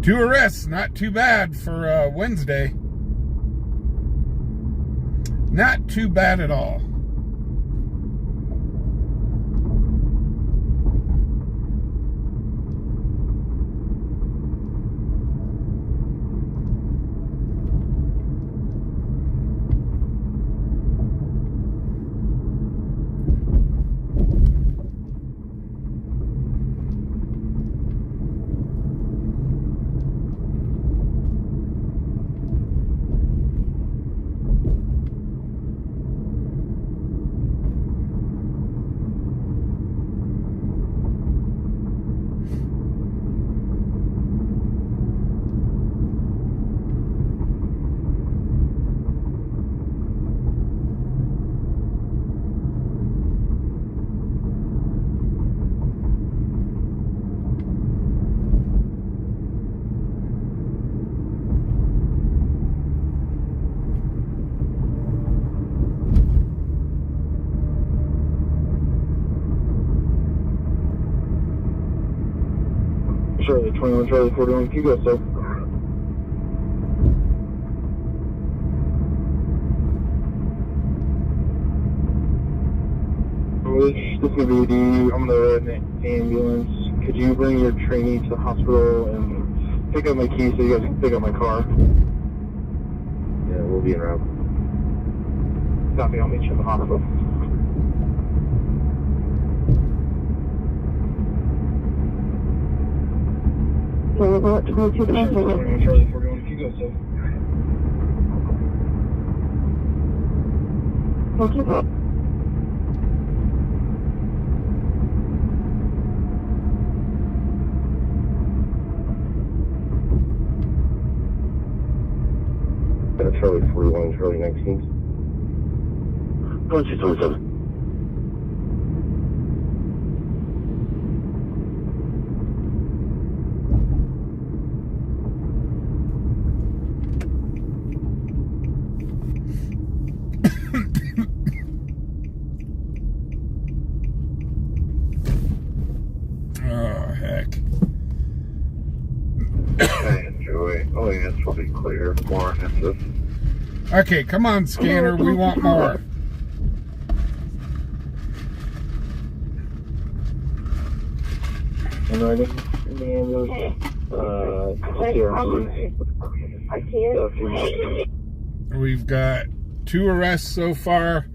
Two arrests, not too bad for Wednesday. Not too bad at all. Charlie 21, Charlie 41, you go, sir. This is going to be I'm going to an ambulance. Could you bring your trainee to the hospital and pick up my keys so you guys can pick up my car? Yeah, we'll be en route. Copy, I'll meet you at the hospital. So about 2224. Charlie 41, you go, sir. Thank you. Charlie 41, Charlie 19. 2227. Oh, heck. I enjoy. Oh, yeah, this will be clear. More offensive. Okay, come on, scanner. We want more. And riding in the ambulance, We've got 2 arrests so far.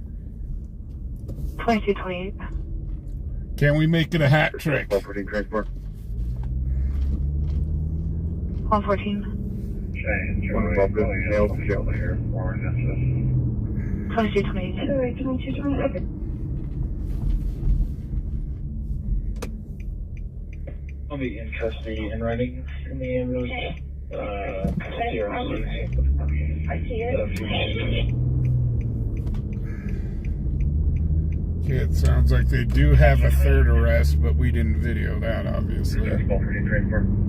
2228. Can we make it a hat trick? 114. One above the nailed jail here. More offensive. 2228. 2228. I'll be in custody and riding in the ambulance. I see it. Okay, it sounds like they do have a 3rd arrest, but we didn't video that, obviously. 114.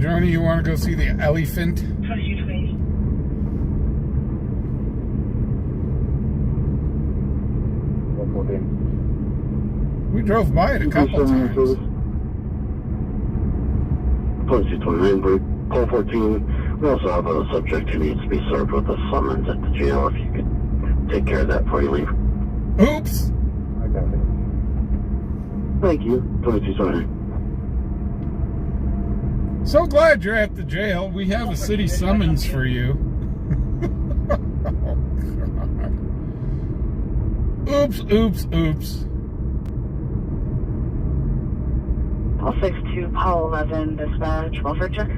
Joni, you want to go see the elephant? 2228. We drove by it a couple times. 2229, break. Call 14. We also have a subject who needs to be served with a summons at the jail. If you could take care of that before you leave. Oops! I got it. Thank you. 2229. So glad you're at the jail. We have a city summons for you. Oh, God. Oops. Paul 62, Paul 11, dispatch, welfare check.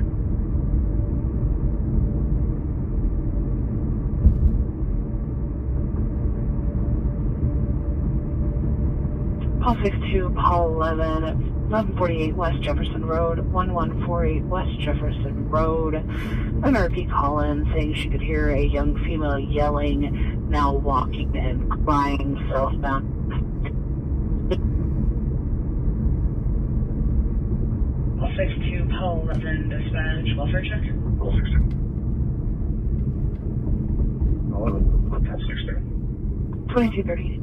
Paul 62, Paul 11, 1148 West Jefferson Road, 1148 West Jefferson Road. An RP call in saying she could hear a young female yelling, now walking and crying southbound. Paul 62, Paul 11, dispatch, welfare check. Paul 62. 2230.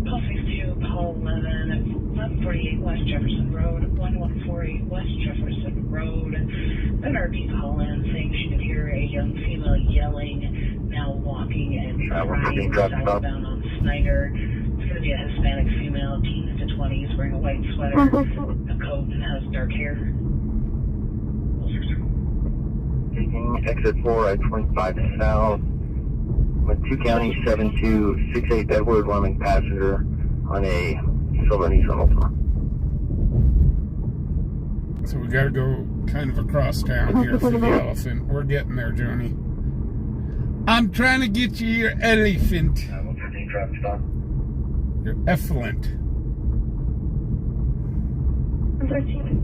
Paul 62, Paul 11, 1148 West Jefferson Road, 1148 West Jefferson Road. An RP call in saying she could hear a young female yelling, now walking and crying southbound on Snyder. It's going to be a Hispanic female, teens to 20s, wearing a white sweater, a coat, and has dark hair. Taking exit 4 at 25 south. With 2 County 7268 Edward Lemon passenger on a silver Nissan Altima. So we gotta go kind of across town here for the elephant. We're getting there, Joni. I'm trying to get you your elephant. 115 traffic stop. Your effluent. 13.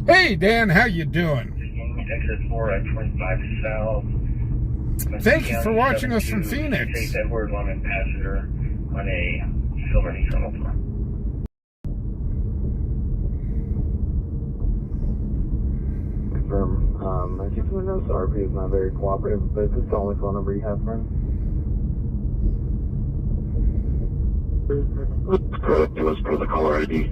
Hey, Dan, how you doing? Taking exit 4 at 25 south. Thank you for watching us from Phoenix. Edward Lemon passenger on a silver Nissan Altima. Confirm. As you can notice, RP is not very cooperative, but is this the only phone number you have, friend? Correct. It was for the caller ID.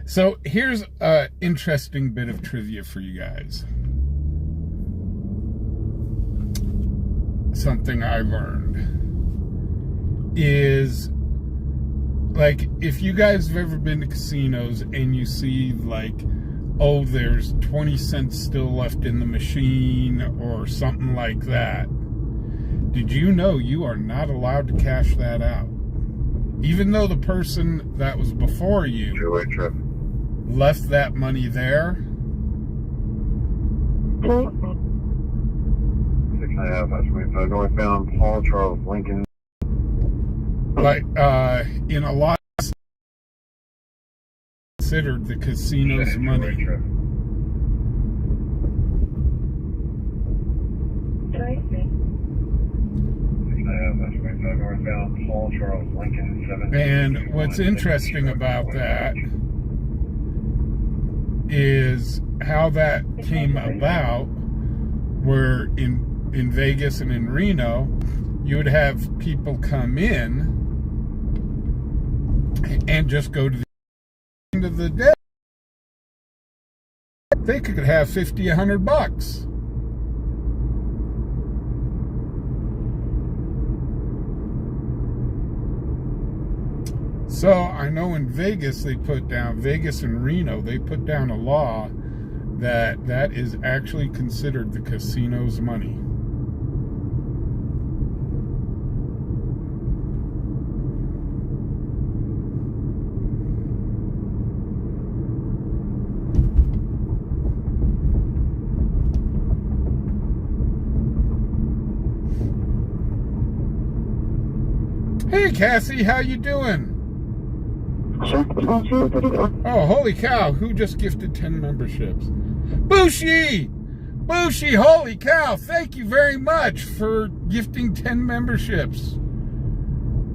So here's an interesting bit of trivia for you guys. Something I learned. is, like, if you guys have ever been to casinos and you see, like, oh, there's 20 cents still left in the machine or something like that, did you know you are not allowed to cash that out? Even though the person that was before you left that money there. Northbound Paul Charles Lincoln. Like, in a lot of considered the casino's money. Northbound Paul Charles Lincoln. And what's interesting about that is how that came about, where in Vegas and in Reno, you would have people come in and just go to the end of the day. They could have $50, $100. So I know in Vegas Vegas and Reno, they put down a law that is actually considered the casino's money. Hey Cassie, how you doing? Oh, holy cow, who just gifted 10 memberships? Bushi! Bushi, holy cow, thank you very much for gifting 10 memberships.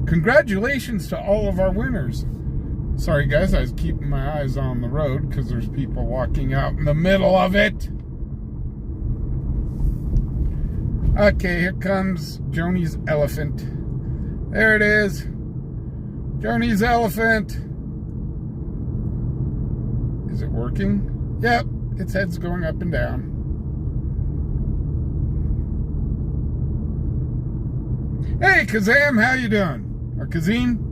Congratulations to all of our winners. Sorry guys, I was keeping my eyes on the road because there's people walking out in the middle of it. Okay, here comes Joni's elephant. There it is. Joni's elephant. Is it working? Yep, its head's going up and down. Hey, Kazam, how you doing? Or Kazim?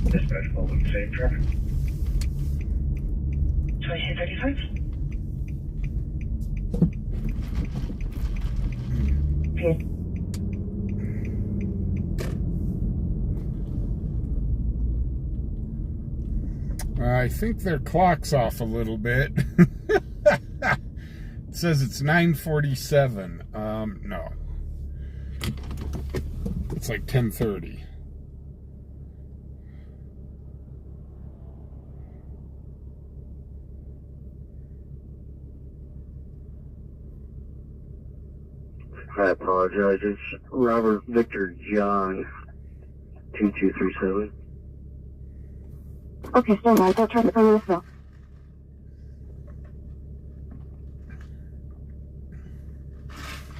Dispatch public safe traffic. 2235. Okay. I think their clock's off a little bit. It says it's 9:47. No. It's like 10:30. I apologize. It's Robert Victor John 2237. Okay, stand by. I'll try to cover this now.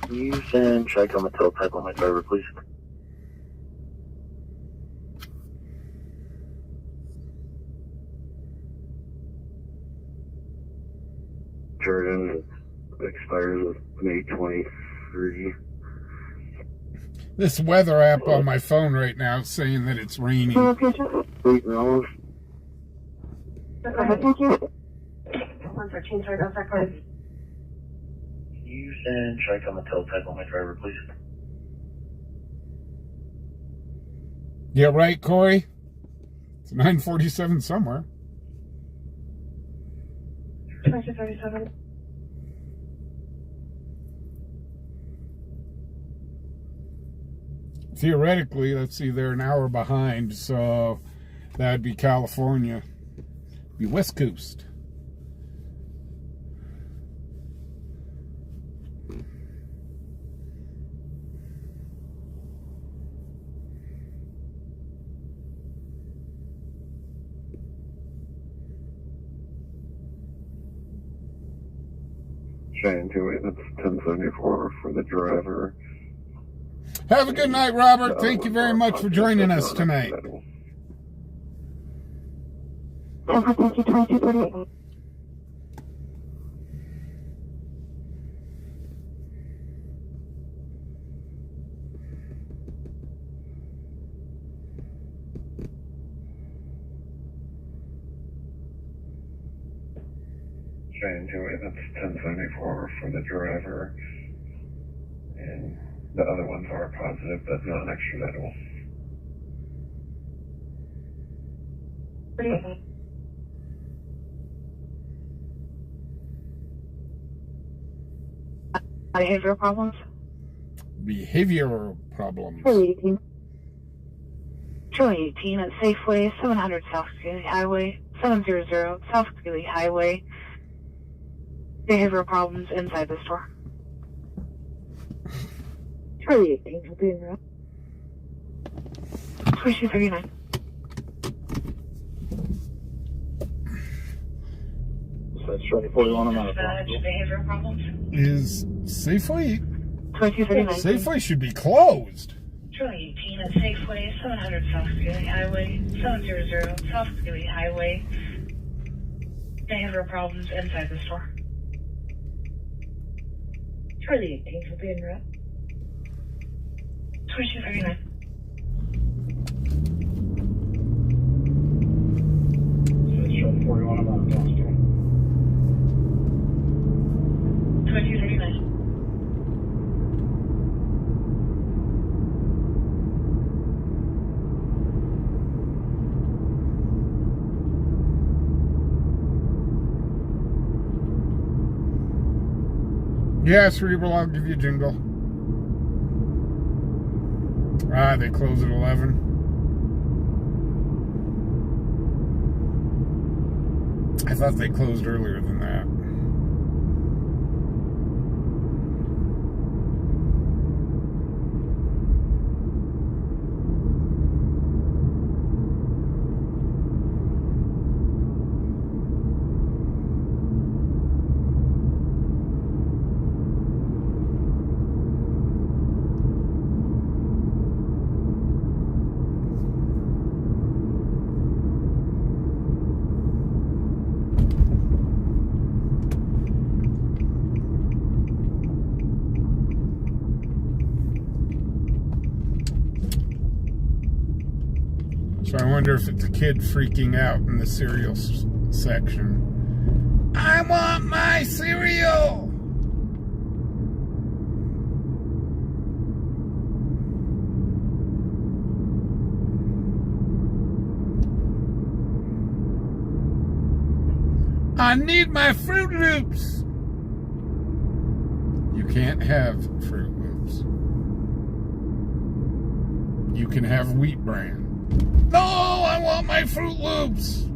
Can you send Tricom a teletype on my driver, please? Jordan expires May 23. This weather app on my phone right now is saying that it's raining. Wait, wrong. Thank you. 113, sorry about that, card. Can you send Tricom a teletype on my driver, please? Yeah, right, Corey? It's 9:47 somewhere. 2237. Theoretically, let's see, they're an hour behind, so that'd be California. Be West Coast. Cheyenne 28, that's 1074 for the driver. Have a good night, Robert. Thank you very much for joining us tonight. Thank you, 2238. Cheyenne 28, that's 1074 for the driver. And the other ones are positive, but not extraditable. Behavioral problems? Behavioral problems. Charlie 18 at Safeway, 700 South Scaly Highway, 700 South Scaly Highway. Behavioral problems inside the store. Charlie 18 will be in route. 2239. That's Charlie 41 on that. Behavioral problems? Is Safeway? 2239. Safeway should be closed. Charlie 18 at Safeway, 700 South Scaly Highway, 700 South Scaly Highway. Behavioral problems inside the store. Charlie 18 will be en route. 2239. That's Charlie 41 on that. 2239. Yeah, Cerebral, I'll give you a jingle. Ah, they close at 11. I thought they closed earlier than that. So I wonder if it's a kid freaking out in the cereal section. I want my cereal! I need my Fruit Loops! You can't have Fruit Loops. You can have Wheat Bran. No, I want my Fruit Loops.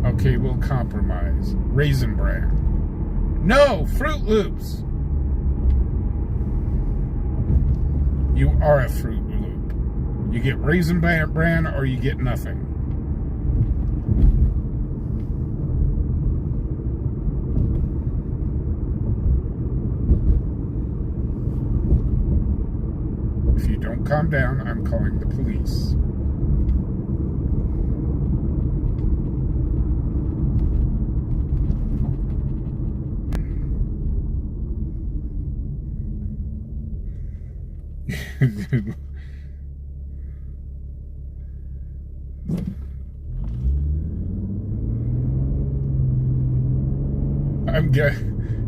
Okay, we'll compromise. Raisin Bran. No, Fruit Loops. You are a Fruit Loop. You get Raisin Bran or you get nothing. If you don't calm down, I'm calling the police.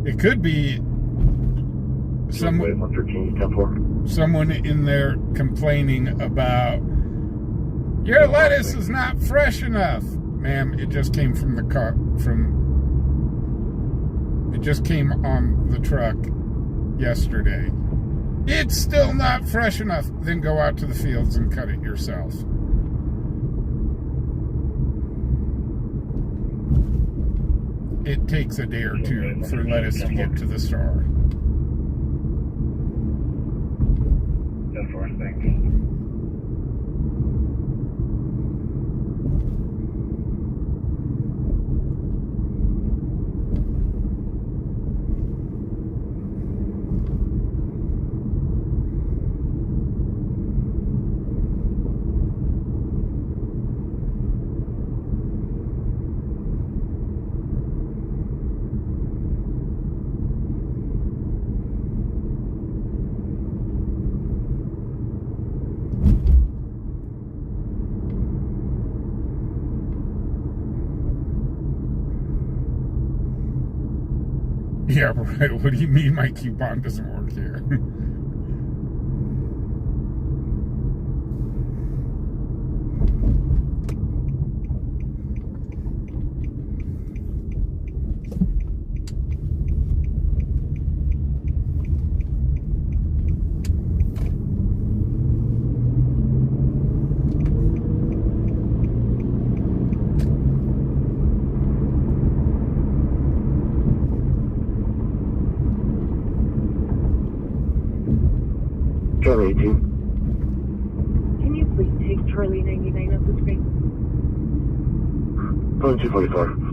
It could be someone in there complaining about your lettuce is not fresh enough. Ma'am, it just came from the car. It just came on the truck yesterday. It's still not fresh enough. Then go out to the fields and cut it yourself. It takes a day or two for lettuce to get to the store. Thank you. Yeah, right. What do you mean my coupon doesn't work here? Charlie 18. Can you please take Charlie 99 up the screen? 2244.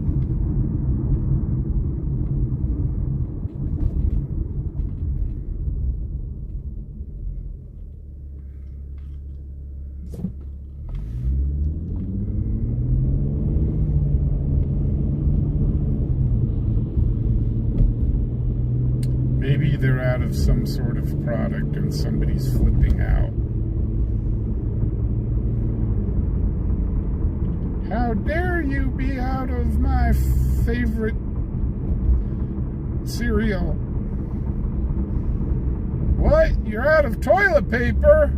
Maybe they're out of some sort of product and somebody's flipping out. How dare you be out of my favorite cereal? What? You're out of toilet paper?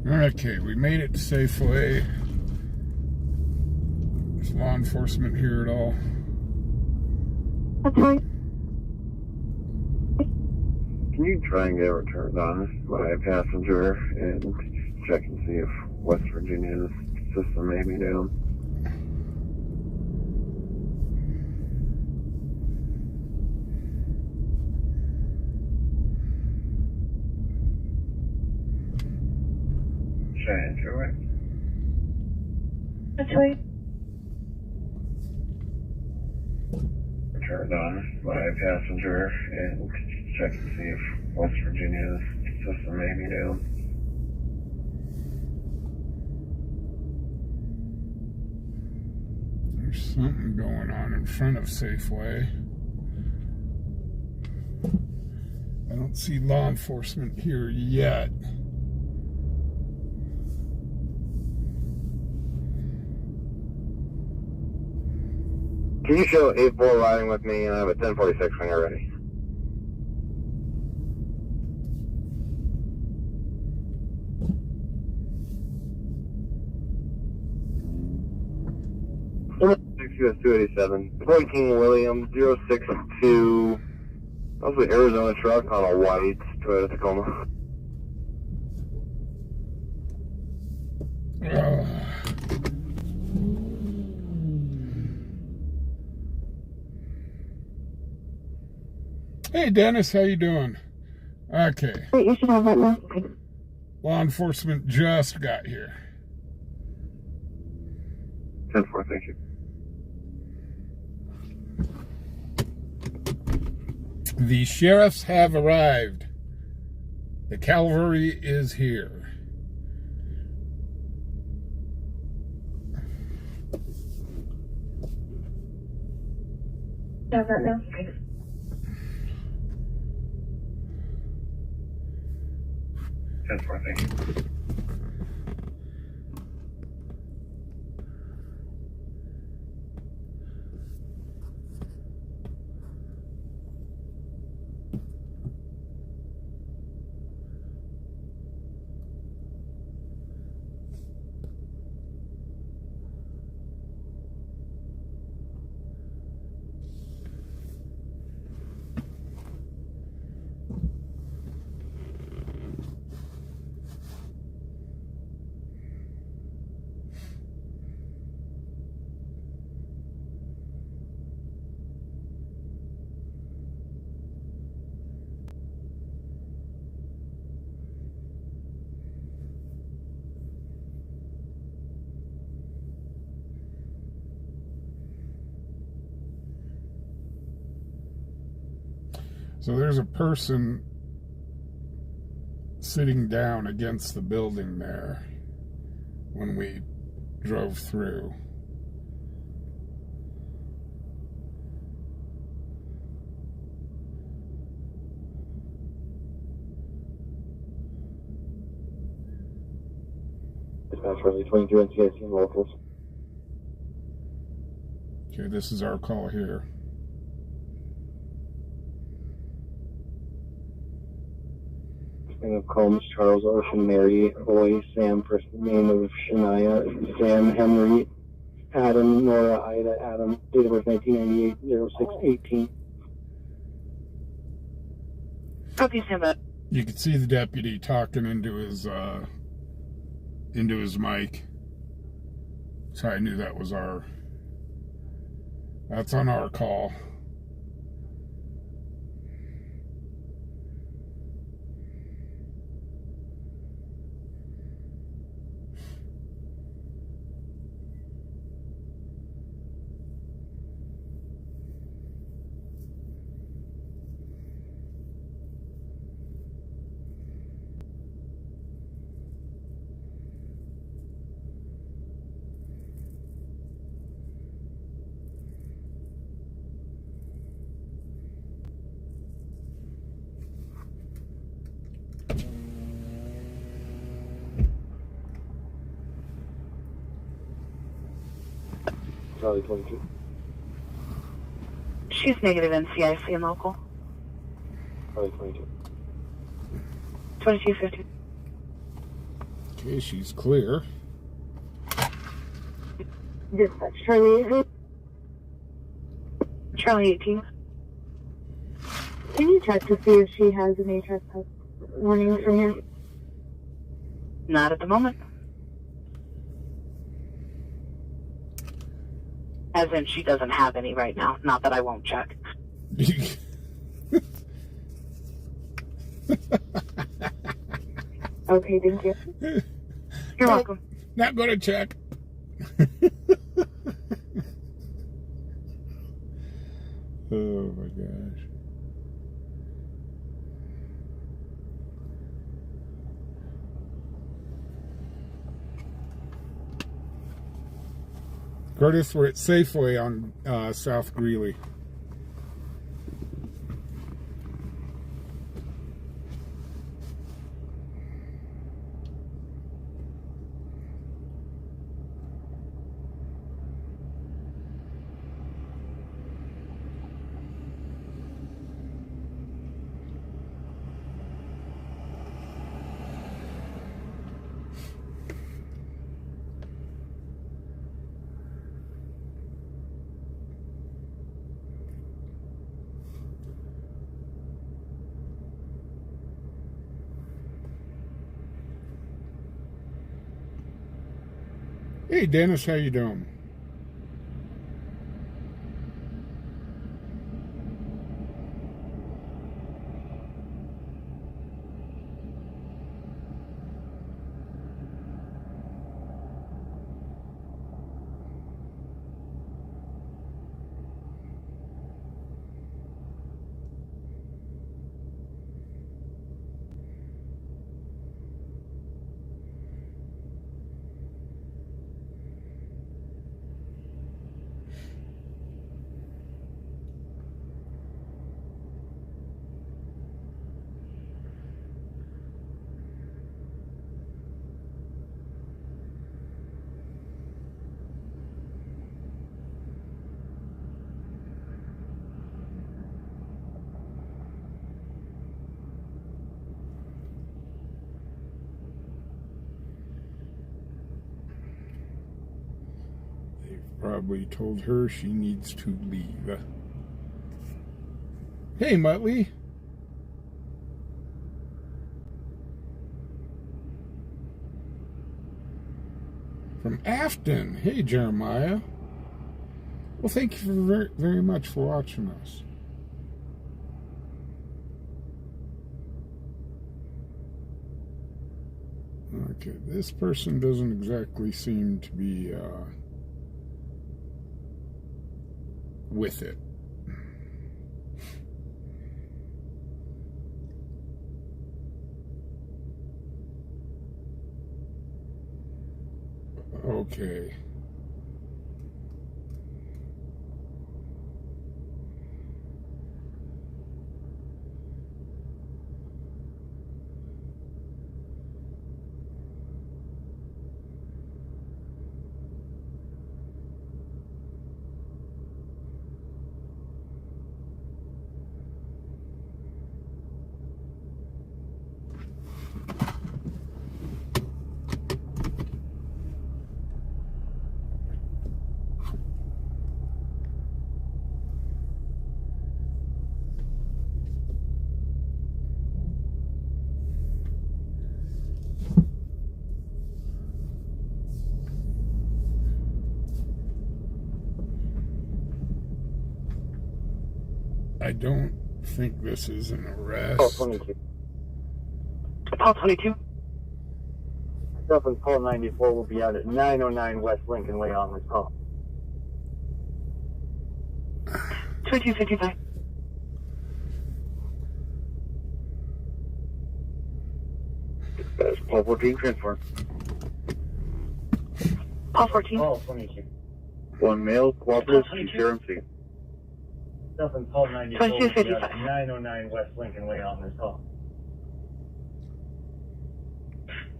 Okay, we made it to Safeway. Is law enforcement here at all? That's right. Can you try and get returned on by a passenger and check and see if West Virginia's system may be down? Cheyenne, right? That's right. Returned on by a passenger and check and see if West Virginia's system may be down. There's something going on in front of Safeway. I don't see law enforcement here yet. Can you show 8-4 riding with me? I have a 1046 when you're ready. US 287, 14 Williams, 062, that was an Arizona truck on a white Toyota Tacoma. Hey Dennis, how you doing? Okay. Wait, you should have that now. Law enforcement just got here. 10-4, thank you. The sheriffs have arrived. The cavalry is here. Have that now. 10-4, thank you. So there's a person sitting down against the building there when we drove through. Dispatch Charlie 22 NCIC locals. Okay, this is our call here. Of Combs, Charles, Ocean, Mary, Boy, Sam, first name of Shania, Sam, Henry, Adam, Nora, Ida, Adam, date of birth 1998, 0618. Copy, Sam. You could see the deputy talking into his mic. So I knew that was that's on our call. Charlie 22. She's negative NCIC and local. Charlie 22. 2250. Okay, she's clear. Dispatch Charlie. Charlie 18. Can you check to see if she has any trespass warnings from here? Not at the moment. As in, she doesn't have any right now. Not that I won't check. Okay, thank you. You're welcome. Not going to check. Oh my gosh. Curtis, we're at Safeway on South Greeley. Hey Dennis, how you doing? probably told her she needs to leave. Hey, Muttley. From Afton. Hey, Jeremiah. Well, thank you very, very much for watching us. Okay, this person doesn't exactly seem to be with it. Okay. I don't think this is an arrest. Call 22. Call 22. Stuff and call 94 will be out at 909 West Lincoln Way on this call. 2255. That's Paul 14 transfer. Call 14. Call 22. One male, cooperative, CRMC. Stuff and call 94 will be out 2255. at 909 West Lincoln Way on this call.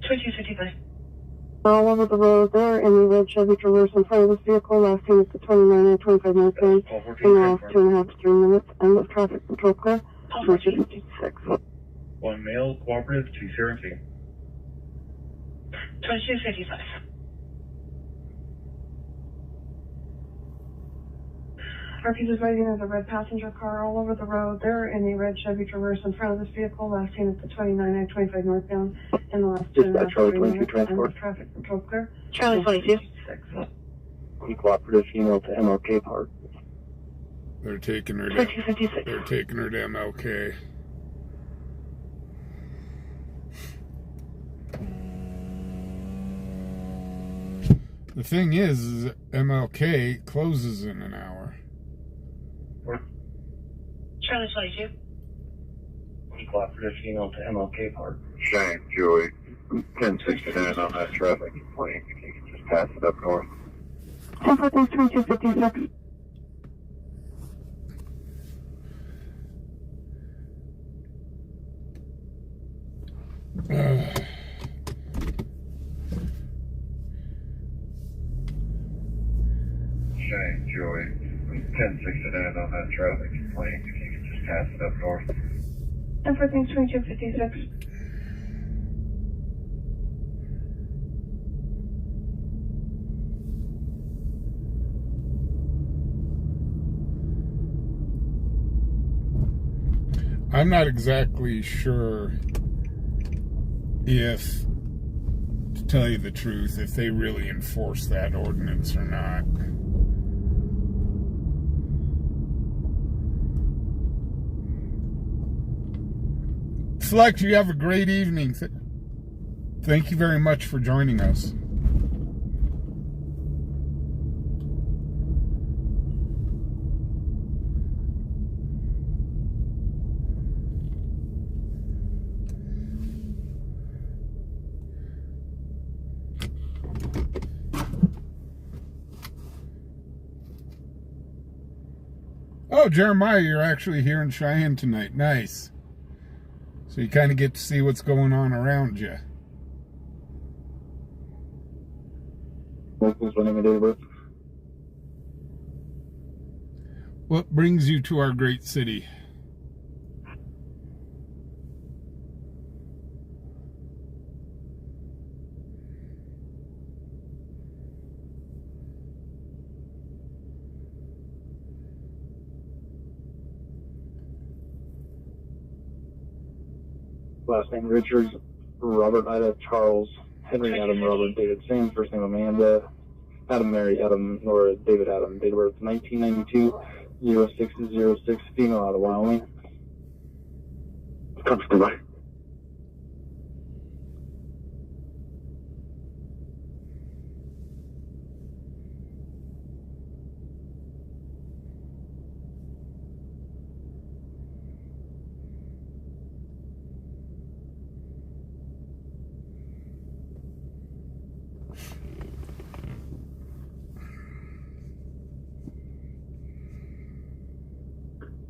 2255. All over the road there, in the red Chevy Traverse in front of this vehicle, last seen at the 29 and 25 minutes lane, Paul 14 in the last transfer. 2.5 to 3 minutes, and with traffic control clear, Call 2256. One male, cooperative, CRMC. 2255. RP's advising there's a red passenger car all over the road there in the red Chevy Traverse in front of this vehicle, last seen at the 29 and 25 northbound, in the last 2.5 to 3 minutes, and with traffic control clear. Charlie 22. Be cooperative, email to MLK Park. They're taking her to 2256. They're taking her to MLK. The thing is MLK closes in an hour. Charlie 22. Be cooperative, email to MLK Park. Cheyenne, Joey, 1069 on that traffic complaint. You can just pass it up north. 2256. Cheyenne, Joey, 1069 on that traffic complaint. You can just pass it up north. 2256. I'm not exactly sure if, to tell you the truth, if they really enforce that ordinance or not. Select, you have a great evening. Thank you very much for joining us. Oh, Jeremiah, you're actually here in Cheyenne tonight. Nice. So you kind of get to see what's going on around you. Locals running a day of birth. What brings you to our great city? Last name Richards, Robert Ida Charles, Henry Adam Robert David Sam, first name Amanda, Adam Mary Adam Nora David Adam, date of birth 1992, 0606, female out of Wyoming. Comfortable, bye.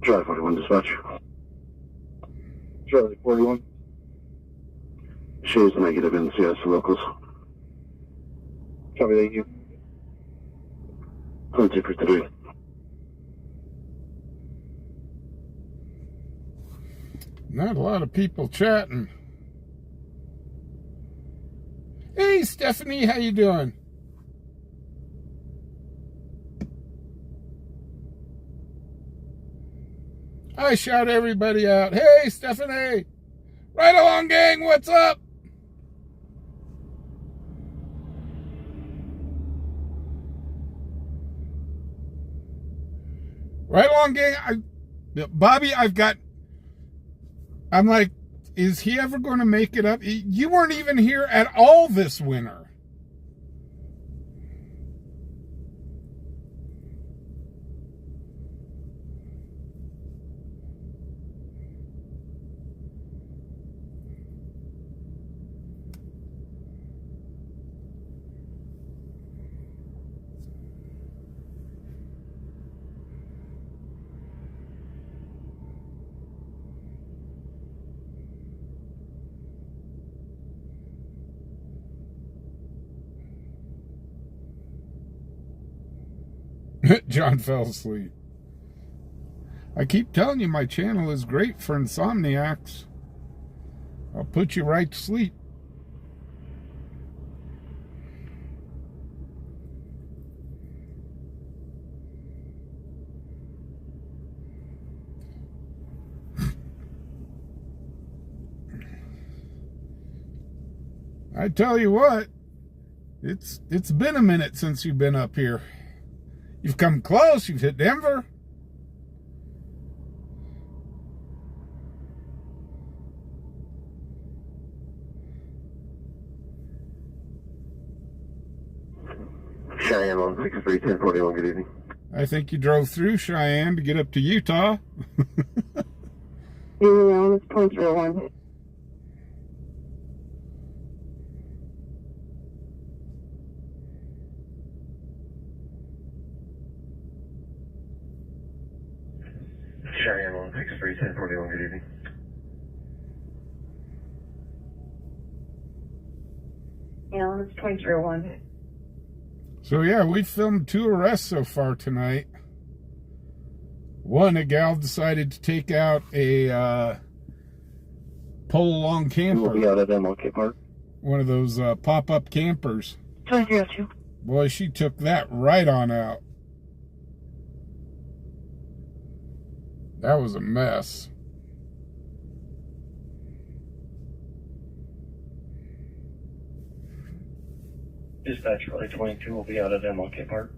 Charlie 41 dispatch. Charlie 41. Shows negative NCS locals. Copy, thank you. 2253. Not a lot of people chatting. Hey, Stephanie, how you doing? I shout everybody out. Hey, Stephanie! Right along, gang, what's up? Right along, gang. Bobby, I'm like, is he ever going to make it up? You weren't even here at all this winter. John fell asleep. I keep telling you my channel is great for insomniacs. I'll put you right to sleep. I tell you what, it's been a minute since you've been up here. You've come close, you've hit Denver. Cheyenne on 631041, good evening. I think you drove through Cheyenne to get up to Utah. Around this point 01. Cheyenne on 631041, good evening. Yeah, it's 2301. So yeah, we filmed 2 arrests so far tonight. One, a gal decided to take out a pull-along camper. We'll be out at MLK Park. One of those pop-up campers. 2302. Boy, she took that right on out. That was a mess. Dispatch Charlie 22 will be out at MLK Park.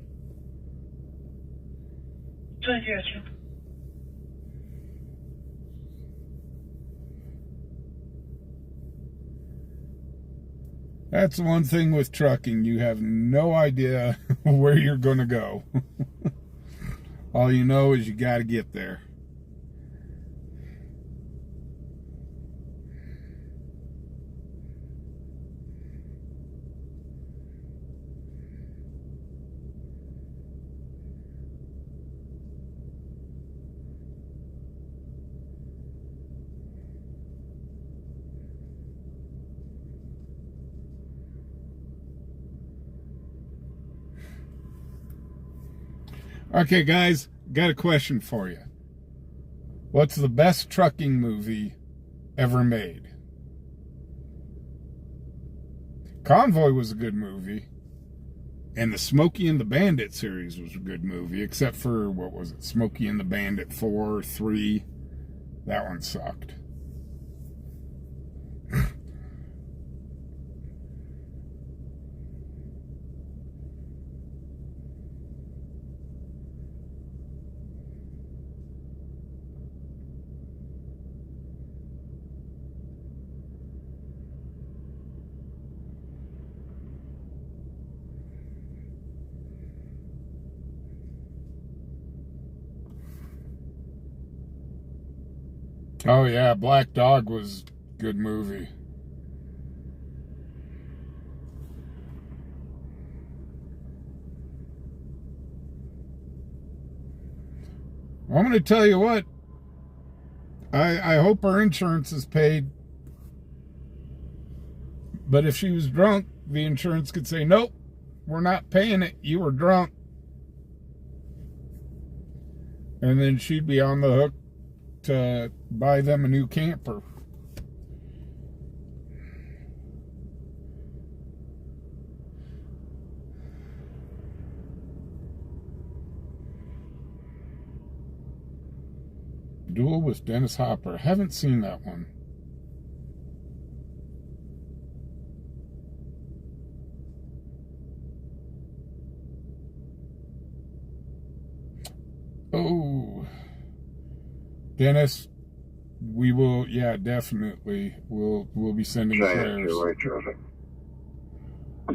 2302. That's one thing with trucking. You have no idea where you're going to go. All you know is you got to get there. Okay, guys, got a question for you. What's the best trucking movie ever made? Convoy was a good movie. And the Smokey and the Bandit series was a good movie, except for, what was it, Smokey and the Bandit 4, 3. That one sucked. Oh yeah, Black Dog was a good movie. Well, I'm going to tell you what. I hope her insurance is paid. But if she was drunk, the insurance could say, nope, we're not paying it. You were drunk. And then she'd be on the hook to buy them a new camper. Duel with Dennis Hopper. Haven't seen that one. Oh, Dennis, we will. Yeah, definitely. We'll be sending prayers.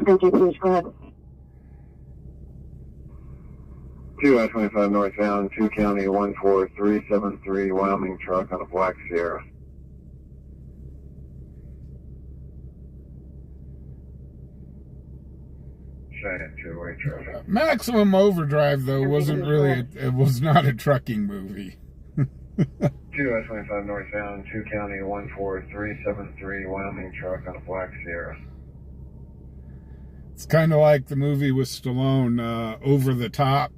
Thank you. Please go ahead. 2 I-25 northbound, 2 County 14373, Wyoming truck on a Black Sierra. Maximum Overdrive, though, wasn't really. It was not a trucking movie. 2 I-25 northbound, 2 County 14373, Wyoming truck on a Black Sierra. It's kind of like the movie with Stallone, Over the Top.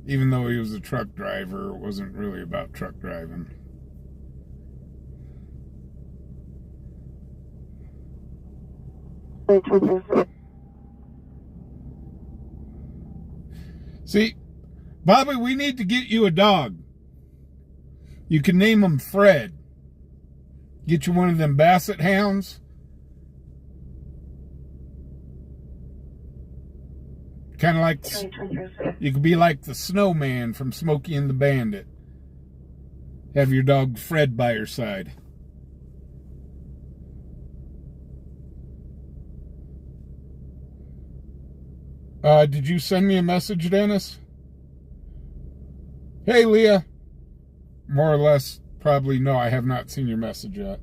Even though he was a truck driver, it wasn't really about truck driving. See, Bobby, we need to get you a dog. You can name him Fred. Get you one of them Basset Hounds. Kind of like, you could be like the snowman from Smokey and the Bandit. Have your dog Fred by your side. Did you send me a message, Dennis? Hey, Leah. More or less, probably no, I have not seen your message yet.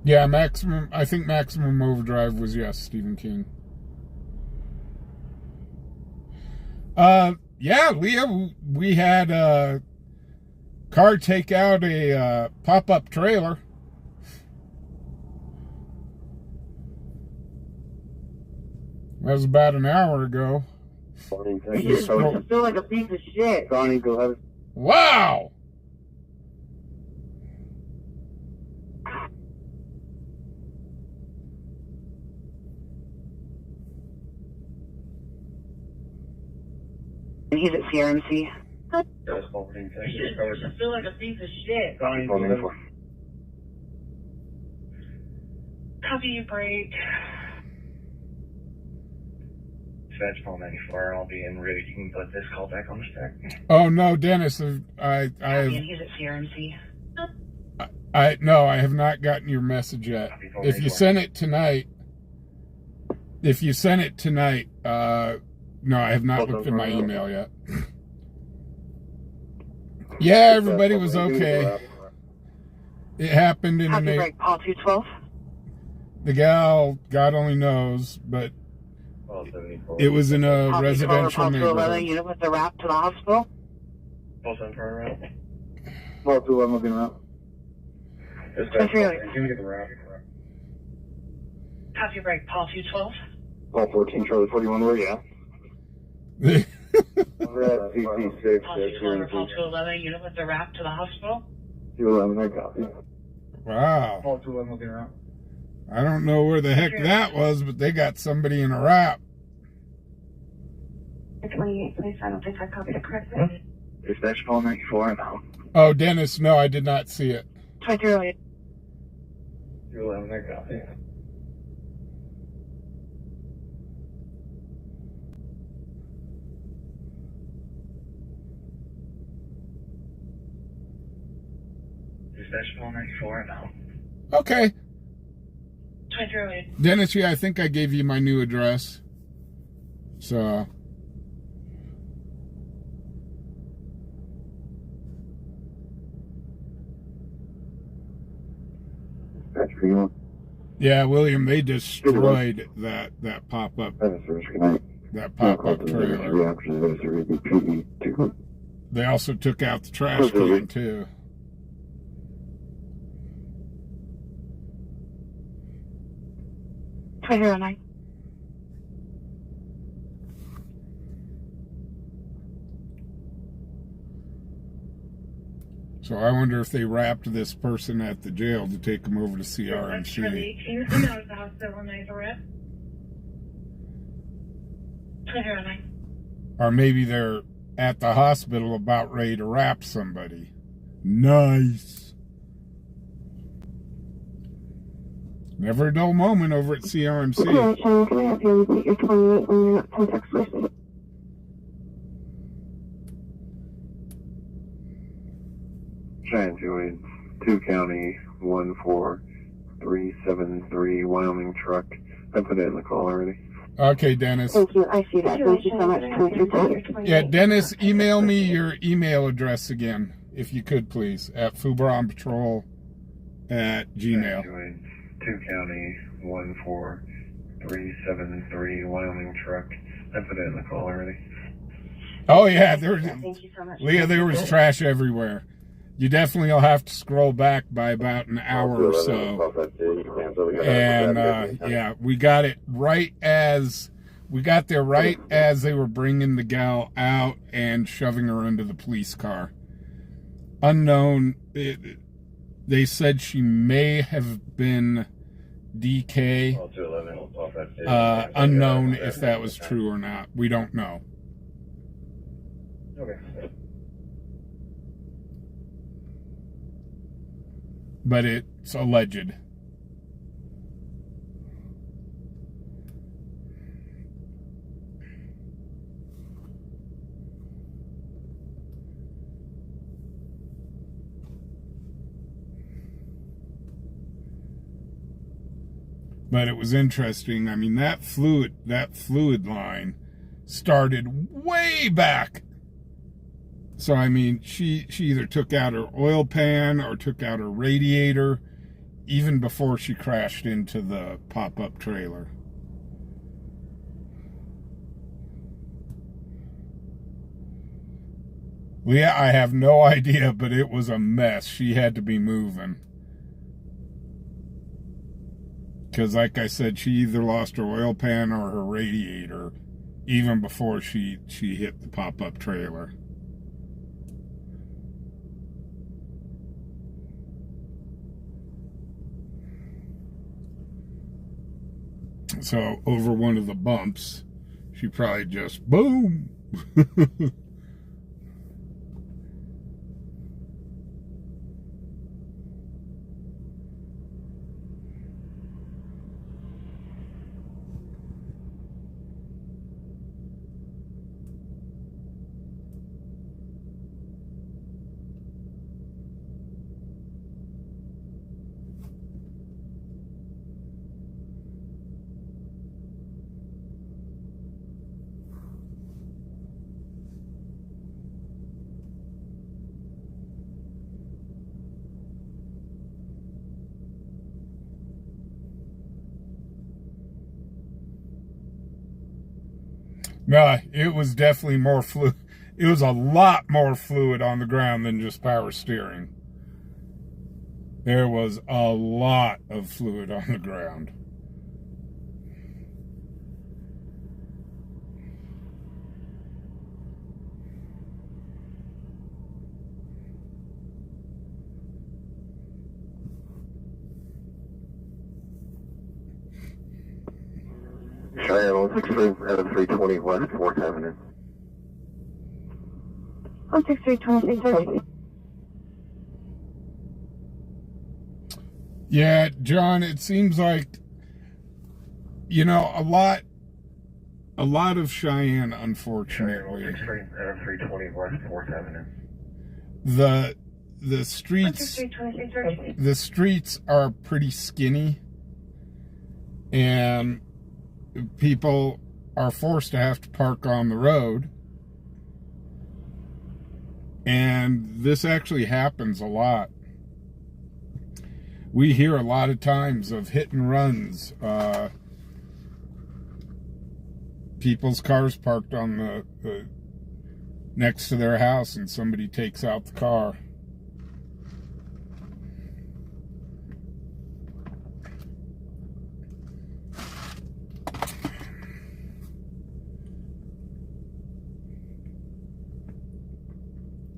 Yeah, I think Maximum Overdrive was yes, Stephen King. Yeah, Leah, we had a car take out a pop-up trailer. That was about an hour ago. I feel like a piece of shit. Connie, go ahead. Wow! He's at CRMC. I feel like a piece of shit. Copy you break. Dispatch call 94. I'll be en route. You can put this call back on the stack. Oh no, Dennis, He's at CRMC. No, I have not gotten your message yet. If you sent it tonight, no, I have not looked at my email yet. Yeah, everybody was okay. It happened in Copy, Paul 212. The gal, God only knows, but it was in a Copy, residential Paul 211, neighborhood. unit with the wrap to the hospital. Paul 211 looking around. Give me the route. Copy break, Paul 212. Paul 14, Charlie 41, where you at? We're at CC6. Paul 212, Paul 211, unit with the wrap to the hospital. 211, I copy. Wow. Paul 211 looking around. I don't know where the heck that was, but they got somebody in a wrap. 28, please. I don't think I copied it correctly. Dispatch call 94 now. Oh, Dennis, no, I did not see it. 2308. 211, I copy. Dispatch call 94 now. Okay. 2308. Dennis, yeah, I think I gave you my new address. So. Yeah, William, they destroyed that pop-up trailer. They also took out the trash can too. So I wonder if they wrapped this person at the jail to take him over to CRMC. Can you come out of the hospital when I arrest? Or maybe they're at the hospital about ready to wrap somebody. Nice. Never a dull moment over at CRMC. Okay, Sean, can I have you repeat your 28 context first? Cheyenne 2 County 14373 Wyoming truck. I put it in the call already. Okay, Dennis. Thank you. I see that. Thank you so much. Yeah, Dennis, email me your email address again, if you could, please, at fubarOnPatrol@gmail. 2 County 14373 Wyoming truck. I put it in the call already. Oh yeah, Thank you so much. Leah, there was trash everywhere. You definitely will have to scroll back by about an hour or so. And yeah, we got there right as they were bringing the gal out and shoving her into the police car. Unknown, they said she may have been DK. Unknown if that was true or not. We don't know. Okay. But it's alleged. But it was interesting. I mean, that fluid line started way back. So, I mean, she either took out her oil pan or took out her radiator even before she crashed into the pop-up trailer. Leah, I have no idea, but it was a mess. She had to be moving. Because, like I said, she either lost her oil pan or her radiator even before she hit the pop-up trailer. So, over one of the bumps, she probably just, boom! No, it was definitely more fluid. It was a lot more fluid on the ground than just power steering. There was a lot of fluid on the ground. Cheyenne 163 West 4th Avenue. 163 Yeah, John, it seems like, you know, a lot of Cheyenne, unfortunately. 320 West 4th Avenue. The streets are pretty skinny, and people are forced to have to park on the road. And this actually happens a lot. we hear a lot of times of hit and runs. People's cars parked on the next to their house and somebody takes out the car.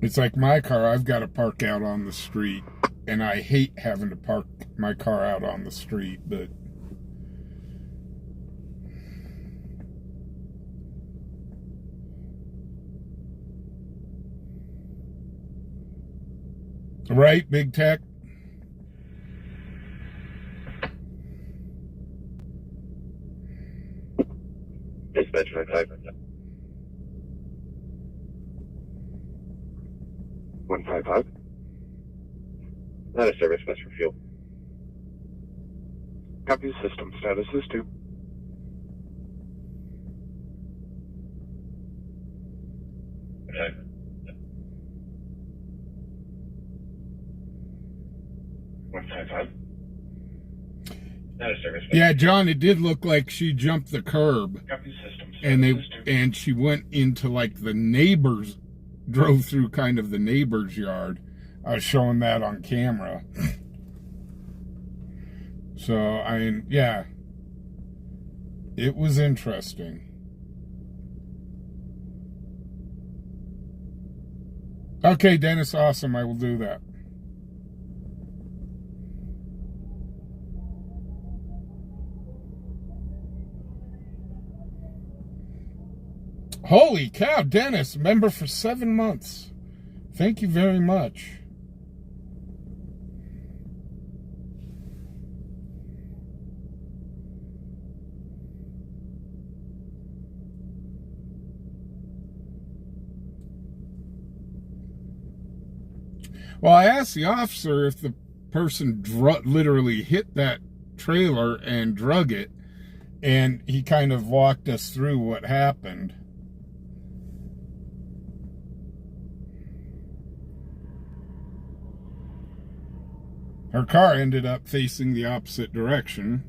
It's like my car, I've got to park out on the street, and I hate having to park my car out on the street, but right, Big Tech? Dispatch 55. 155. Not a service bus for fuel. Copy system. Status is 2. Okay. Not a service bus. Yeah, John, it did look like she jumped the curb. Copy system. And she went into like the neighbors, drove through kind of the neighbor's yard. I was showing that on camera. So, I mean, yeah. It was interesting. Okay, Dennis, awesome. I will do that. Holy cow, Dennis, member for 7 months. Thank you very much. Well, I asked the officer if the person literally hit that trailer and drug it, and he kind of walked us through what happened. Her car ended up facing the opposite direction.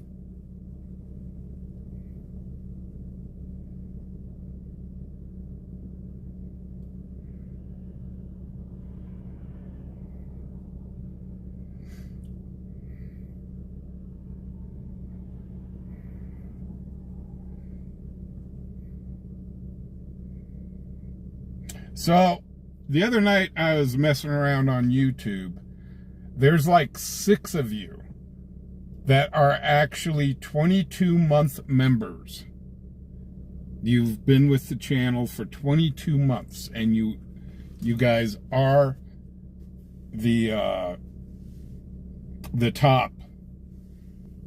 So, the other night I was messing around on YouTube. There's like 6 of you that are actually 22-month members. You've been with the channel for 22 months, and you guys are the top,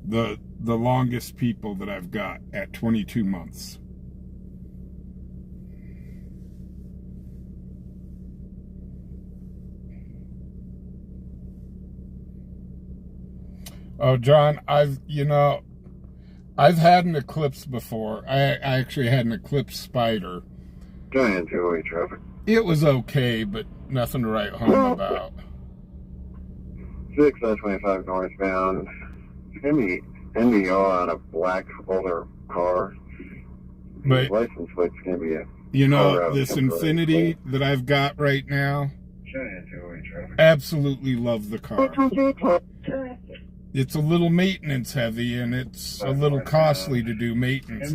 the longest people that I've got at 22 months. Oh, John, I've had an Eclipse before. I actually had an Eclipse Spider. Giant 208 traffic. It was okay, but nothing to write home about. 625 northbound. It's going to be NDR on a black older car. But license plate's going to be a... You know, this Infinity that I've got right now, Giant 208 traffic. absolutely love the car. It's a little maintenance heavy, and it's a little costly to do maintenance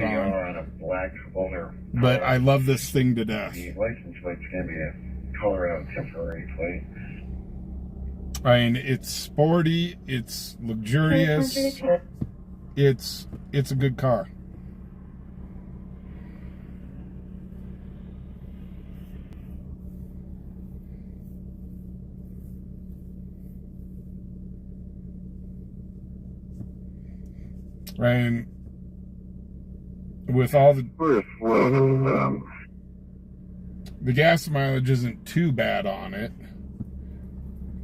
on. A black older But I love this thing to death. The license plate's going to be a Colorado temporary plate. I mean, it's sporty, it's luxurious, it's a good car. And with all the gas mileage isn't too bad on it.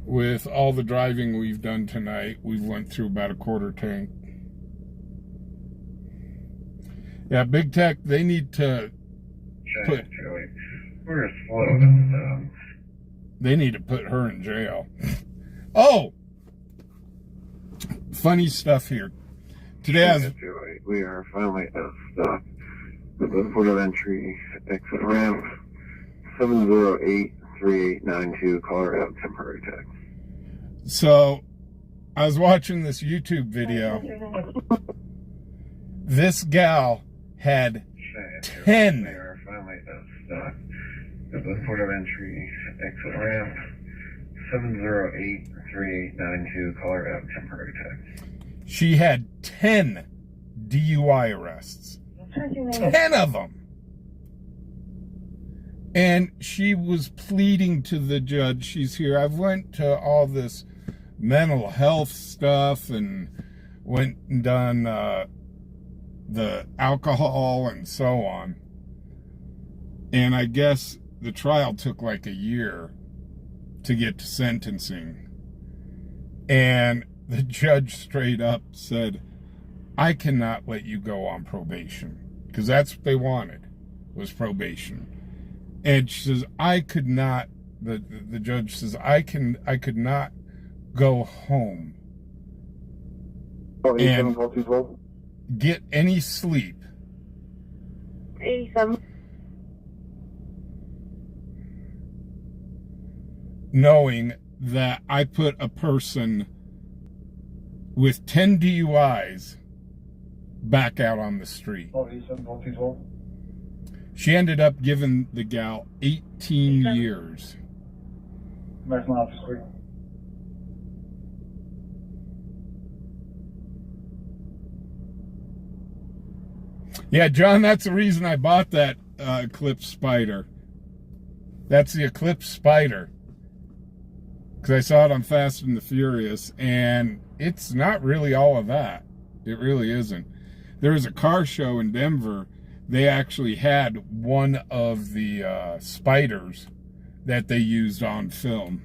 With all the driving we've done tonight, we've went through about a quarter tank. Yeah, Big Tech, they need to put... They need to put her in jail. Oh! funny stuff here. Today I was... We are finally at the port of entry, exit ramp 7083892, Colorado, temporary tag. So, I was watching this YouTube video. This gal had 10. We are finally at the port of entry, exit ramp 7083892, Colorado, temporary tag. She had 10 DUI arrests. 10 of them. And she was pleading to the judge. She's here. I've went to all this mental health stuff and went and done the alcohol and so on. And I guess the trial took like a year to get to sentencing. And the judge straight up said, I cannot let you go on probation. Because that's what they wanted, was probation. And she says, I could not, the judge says, I could not go home and get any sleep. 87. Knowing that I put a person with 10 DUIs back out on the street. She ended up giving the gal 18 years. Yeah, John, that's the reason I bought that Eclipse Spider. That's the Eclipse Spider. Because I saw it on Fast and the Furious, and it's not really all of that. It really isn't. There was a car show in Denver. They actually had one of the spiders that they used on film.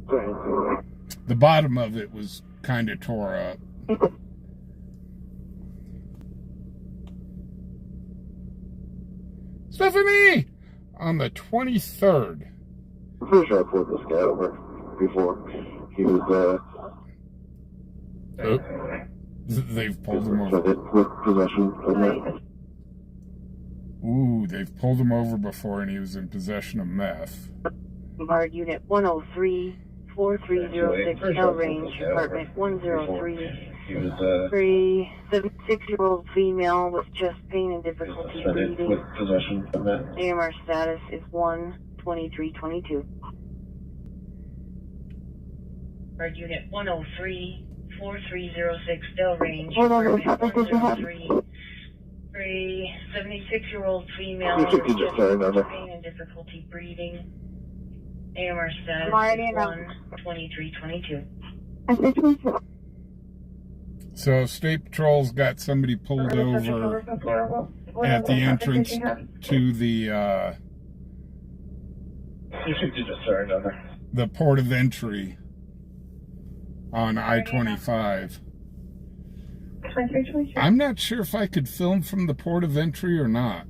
The bottom of it was kind of tore up. Stephanie! On the 23rd. I'm pretty sure I pulled this guy over before. He was, Oh. They've pulled him over. With possession of meth. Ooh, they've pulled him over before and he was in possession of meth. Guard Unit 103, 4306, L Range, Apartment 103. He was, 76-year-old female with chest pain and difficulty breathing. with possession of meth. AMR status is 12322. Guard Unit 103, 4306, Del Range, Apartment 103. 76-year-old female with chest pain and difficulty breathing. AMR status is 12322. So State Patrol's got somebody pulled over at the entrance to the port of entry on I-25. I'm not sure if I could film from the port of entry or not.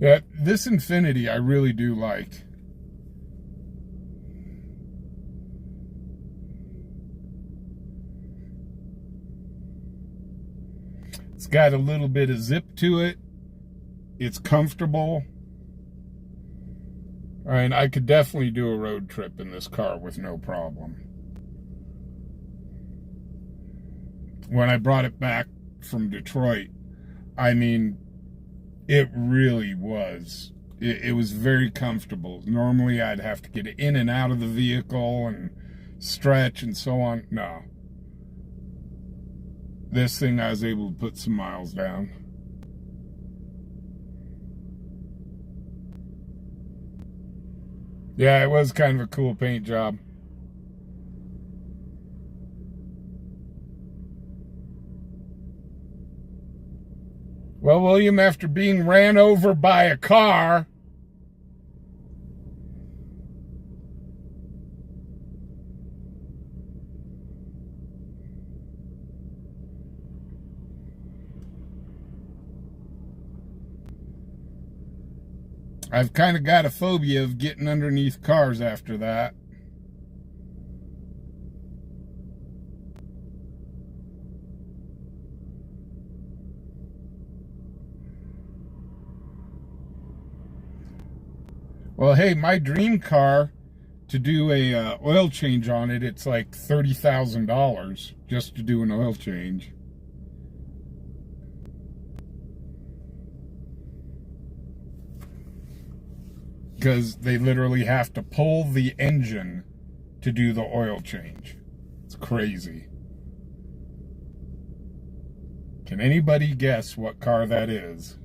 Yeah, this Infinity I really do like. It's got a little bit of zip to it. It's comfortable. And I could definitely do a road trip in this car with no problem. When I brought it back from Detroit, I mean, it really was. It was very comfortable. Normally I'd have to get in and out of the vehicle and stretch and so on. No. This thing I was able to put some miles down. Yeah, it was kind of a cool paint job. Well, William, after being ran over by a car, I've kind of got a phobia of getting underneath cars after that. Well, hey, my dream car, to do a oil change on it, it's like $30,000 just to do an oil change. Because they literally have to pull the engine to do the oil change. It's crazy. Can anybody guess what car that is?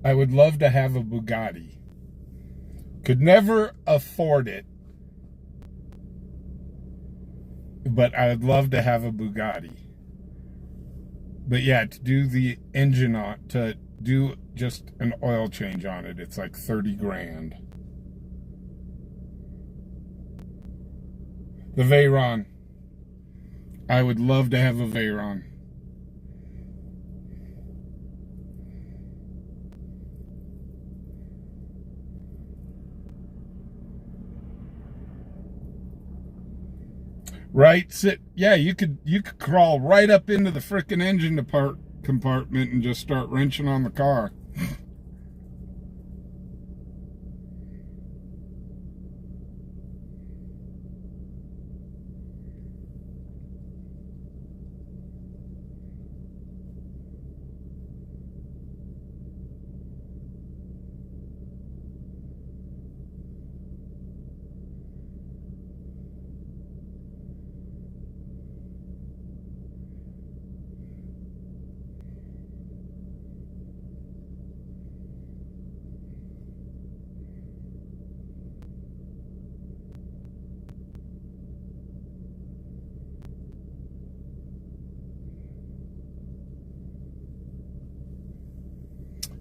I would love to have a Bugatti. Could never afford it, but I'd love to have a Bugatti. But yeah, to do the engine on, to do just an oil change on it, it's like 30 grand. The Veyron. I would love to have a Veyron. Right, yeah, you could crawl right up into the frickin' engine compartment and just start wrenching on the car.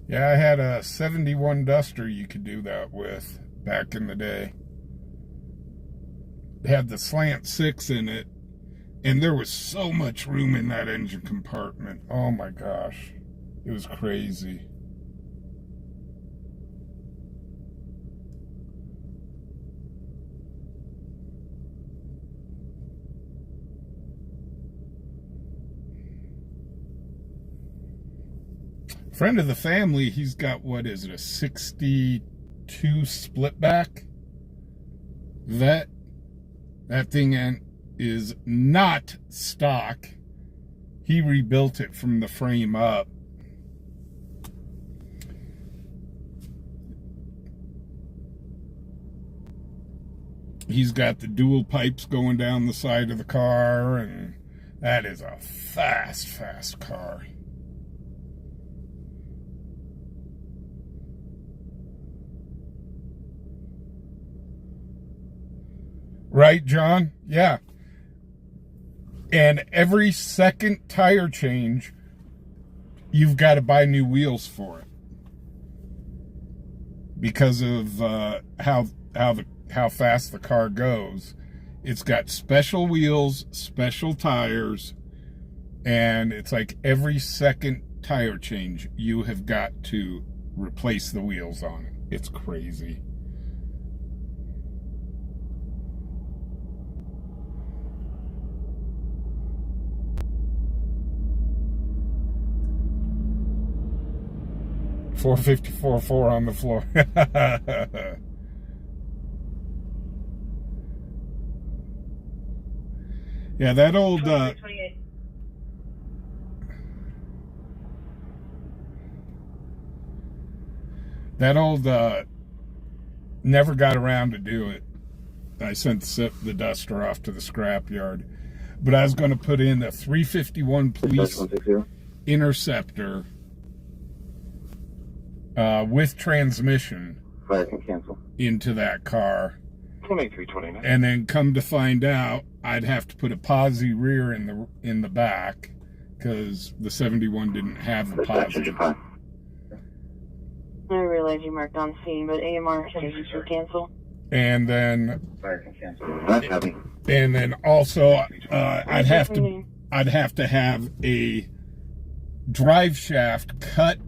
Yeah, I had a 71 Duster you could do that with back in the day. It had the slant 6 in it, and there was so much room in that engine compartment. Oh my gosh, it was crazy. Friend of the family, he's got, what is it, a 62 splitback Vet. That thing is not stock. He rebuilt it from the frame up. He's got the dual pipes going down the side of the car, and that is a fast car. Right, John? Yeah. And every second tire change, you've got to buy new wheels for it. Because of how fast the car goes. It's got special wheels, special tires, and it's like every second tire change, you have got to replace the wheels on it. It's crazy. $454.4 on the floor. Yeah, that old never got around to do it. I sent the Duster off to the scrapyard. but I was going to put in a 351 police interceptor with transmission into that car. 2329. And then come to find out, I'd have to put a posi rear in the back because the 71 didn't have the posi. I realize you marked on scene, but AMR stations will cancel. And then, That's heavy. and then also, I'd have to have a drive shaft cut.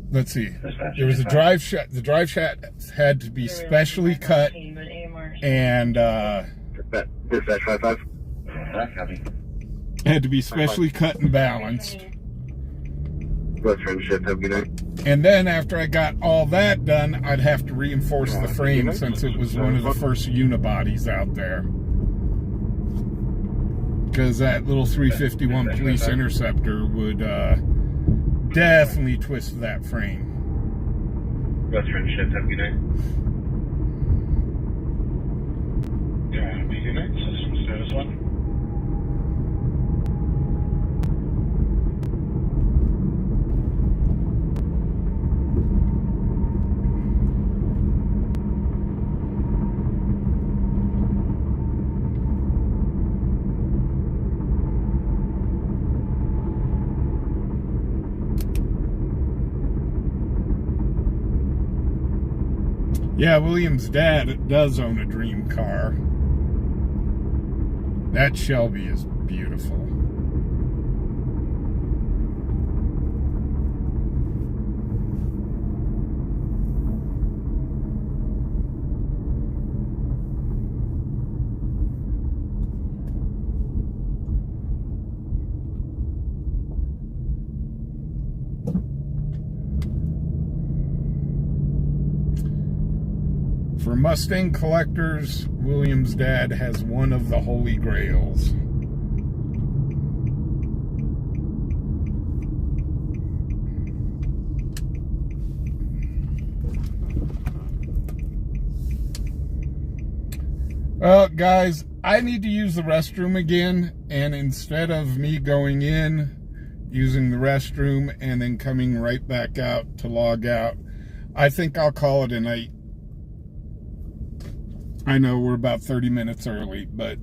Let's see. There was a drive shaft. The drive shaft had to be specially cut, and Dispatch 55. That's heavy. had to be specially cut and balanced. Western ship, have a good night. And then after I got all that done, I'd have to reinforce the frame since it was one of the first unibodies out there. Because that little 351 police interceptor would definitely twist that frame. Western ship, have a good night. Good night, system status 1. Yeah, William's dad does own a dream car. That Shelby is beautiful. For Mustang collectors, William's dad has one of the holy grails. Well, guys, I need to use the restroom again, and instead of me going in, using the restroom, and then coming right back out to log out, I think I'll call it a night. I know we're about 30 minutes early, but...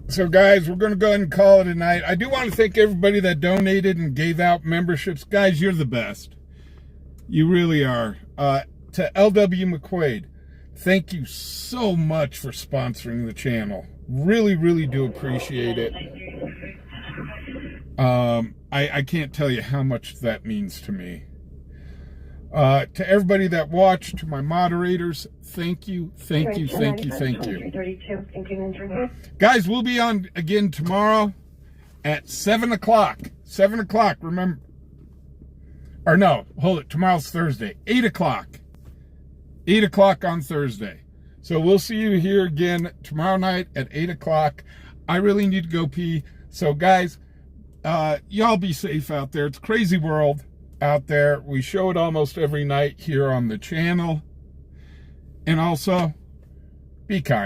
So guys, we're going to go ahead and call it a night. I do want to thank everybody that donated and gave out memberships. Guys, you're the best. You really are. To LW McQuaid, thank you so much for sponsoring the channel. Really, really do appreciate it. I can't tell you how much that means to me. To everybody that watched, to my moderators, thank you, thank you, thank you, thank you. Guys, we'll be on again tomorrow at 7 o'clock. 7 o'clock, remember. Or no, hold it, tomorrow's Thursday. 8 o'clock. 8 o'clock on Thursday. So we'll see you here again tomorrow night at 8 o'clock. I really need to go pee. So guys, y'all be safe out there. It's a crazy world out there. We show it almost every night here on the channel. And also, be kind.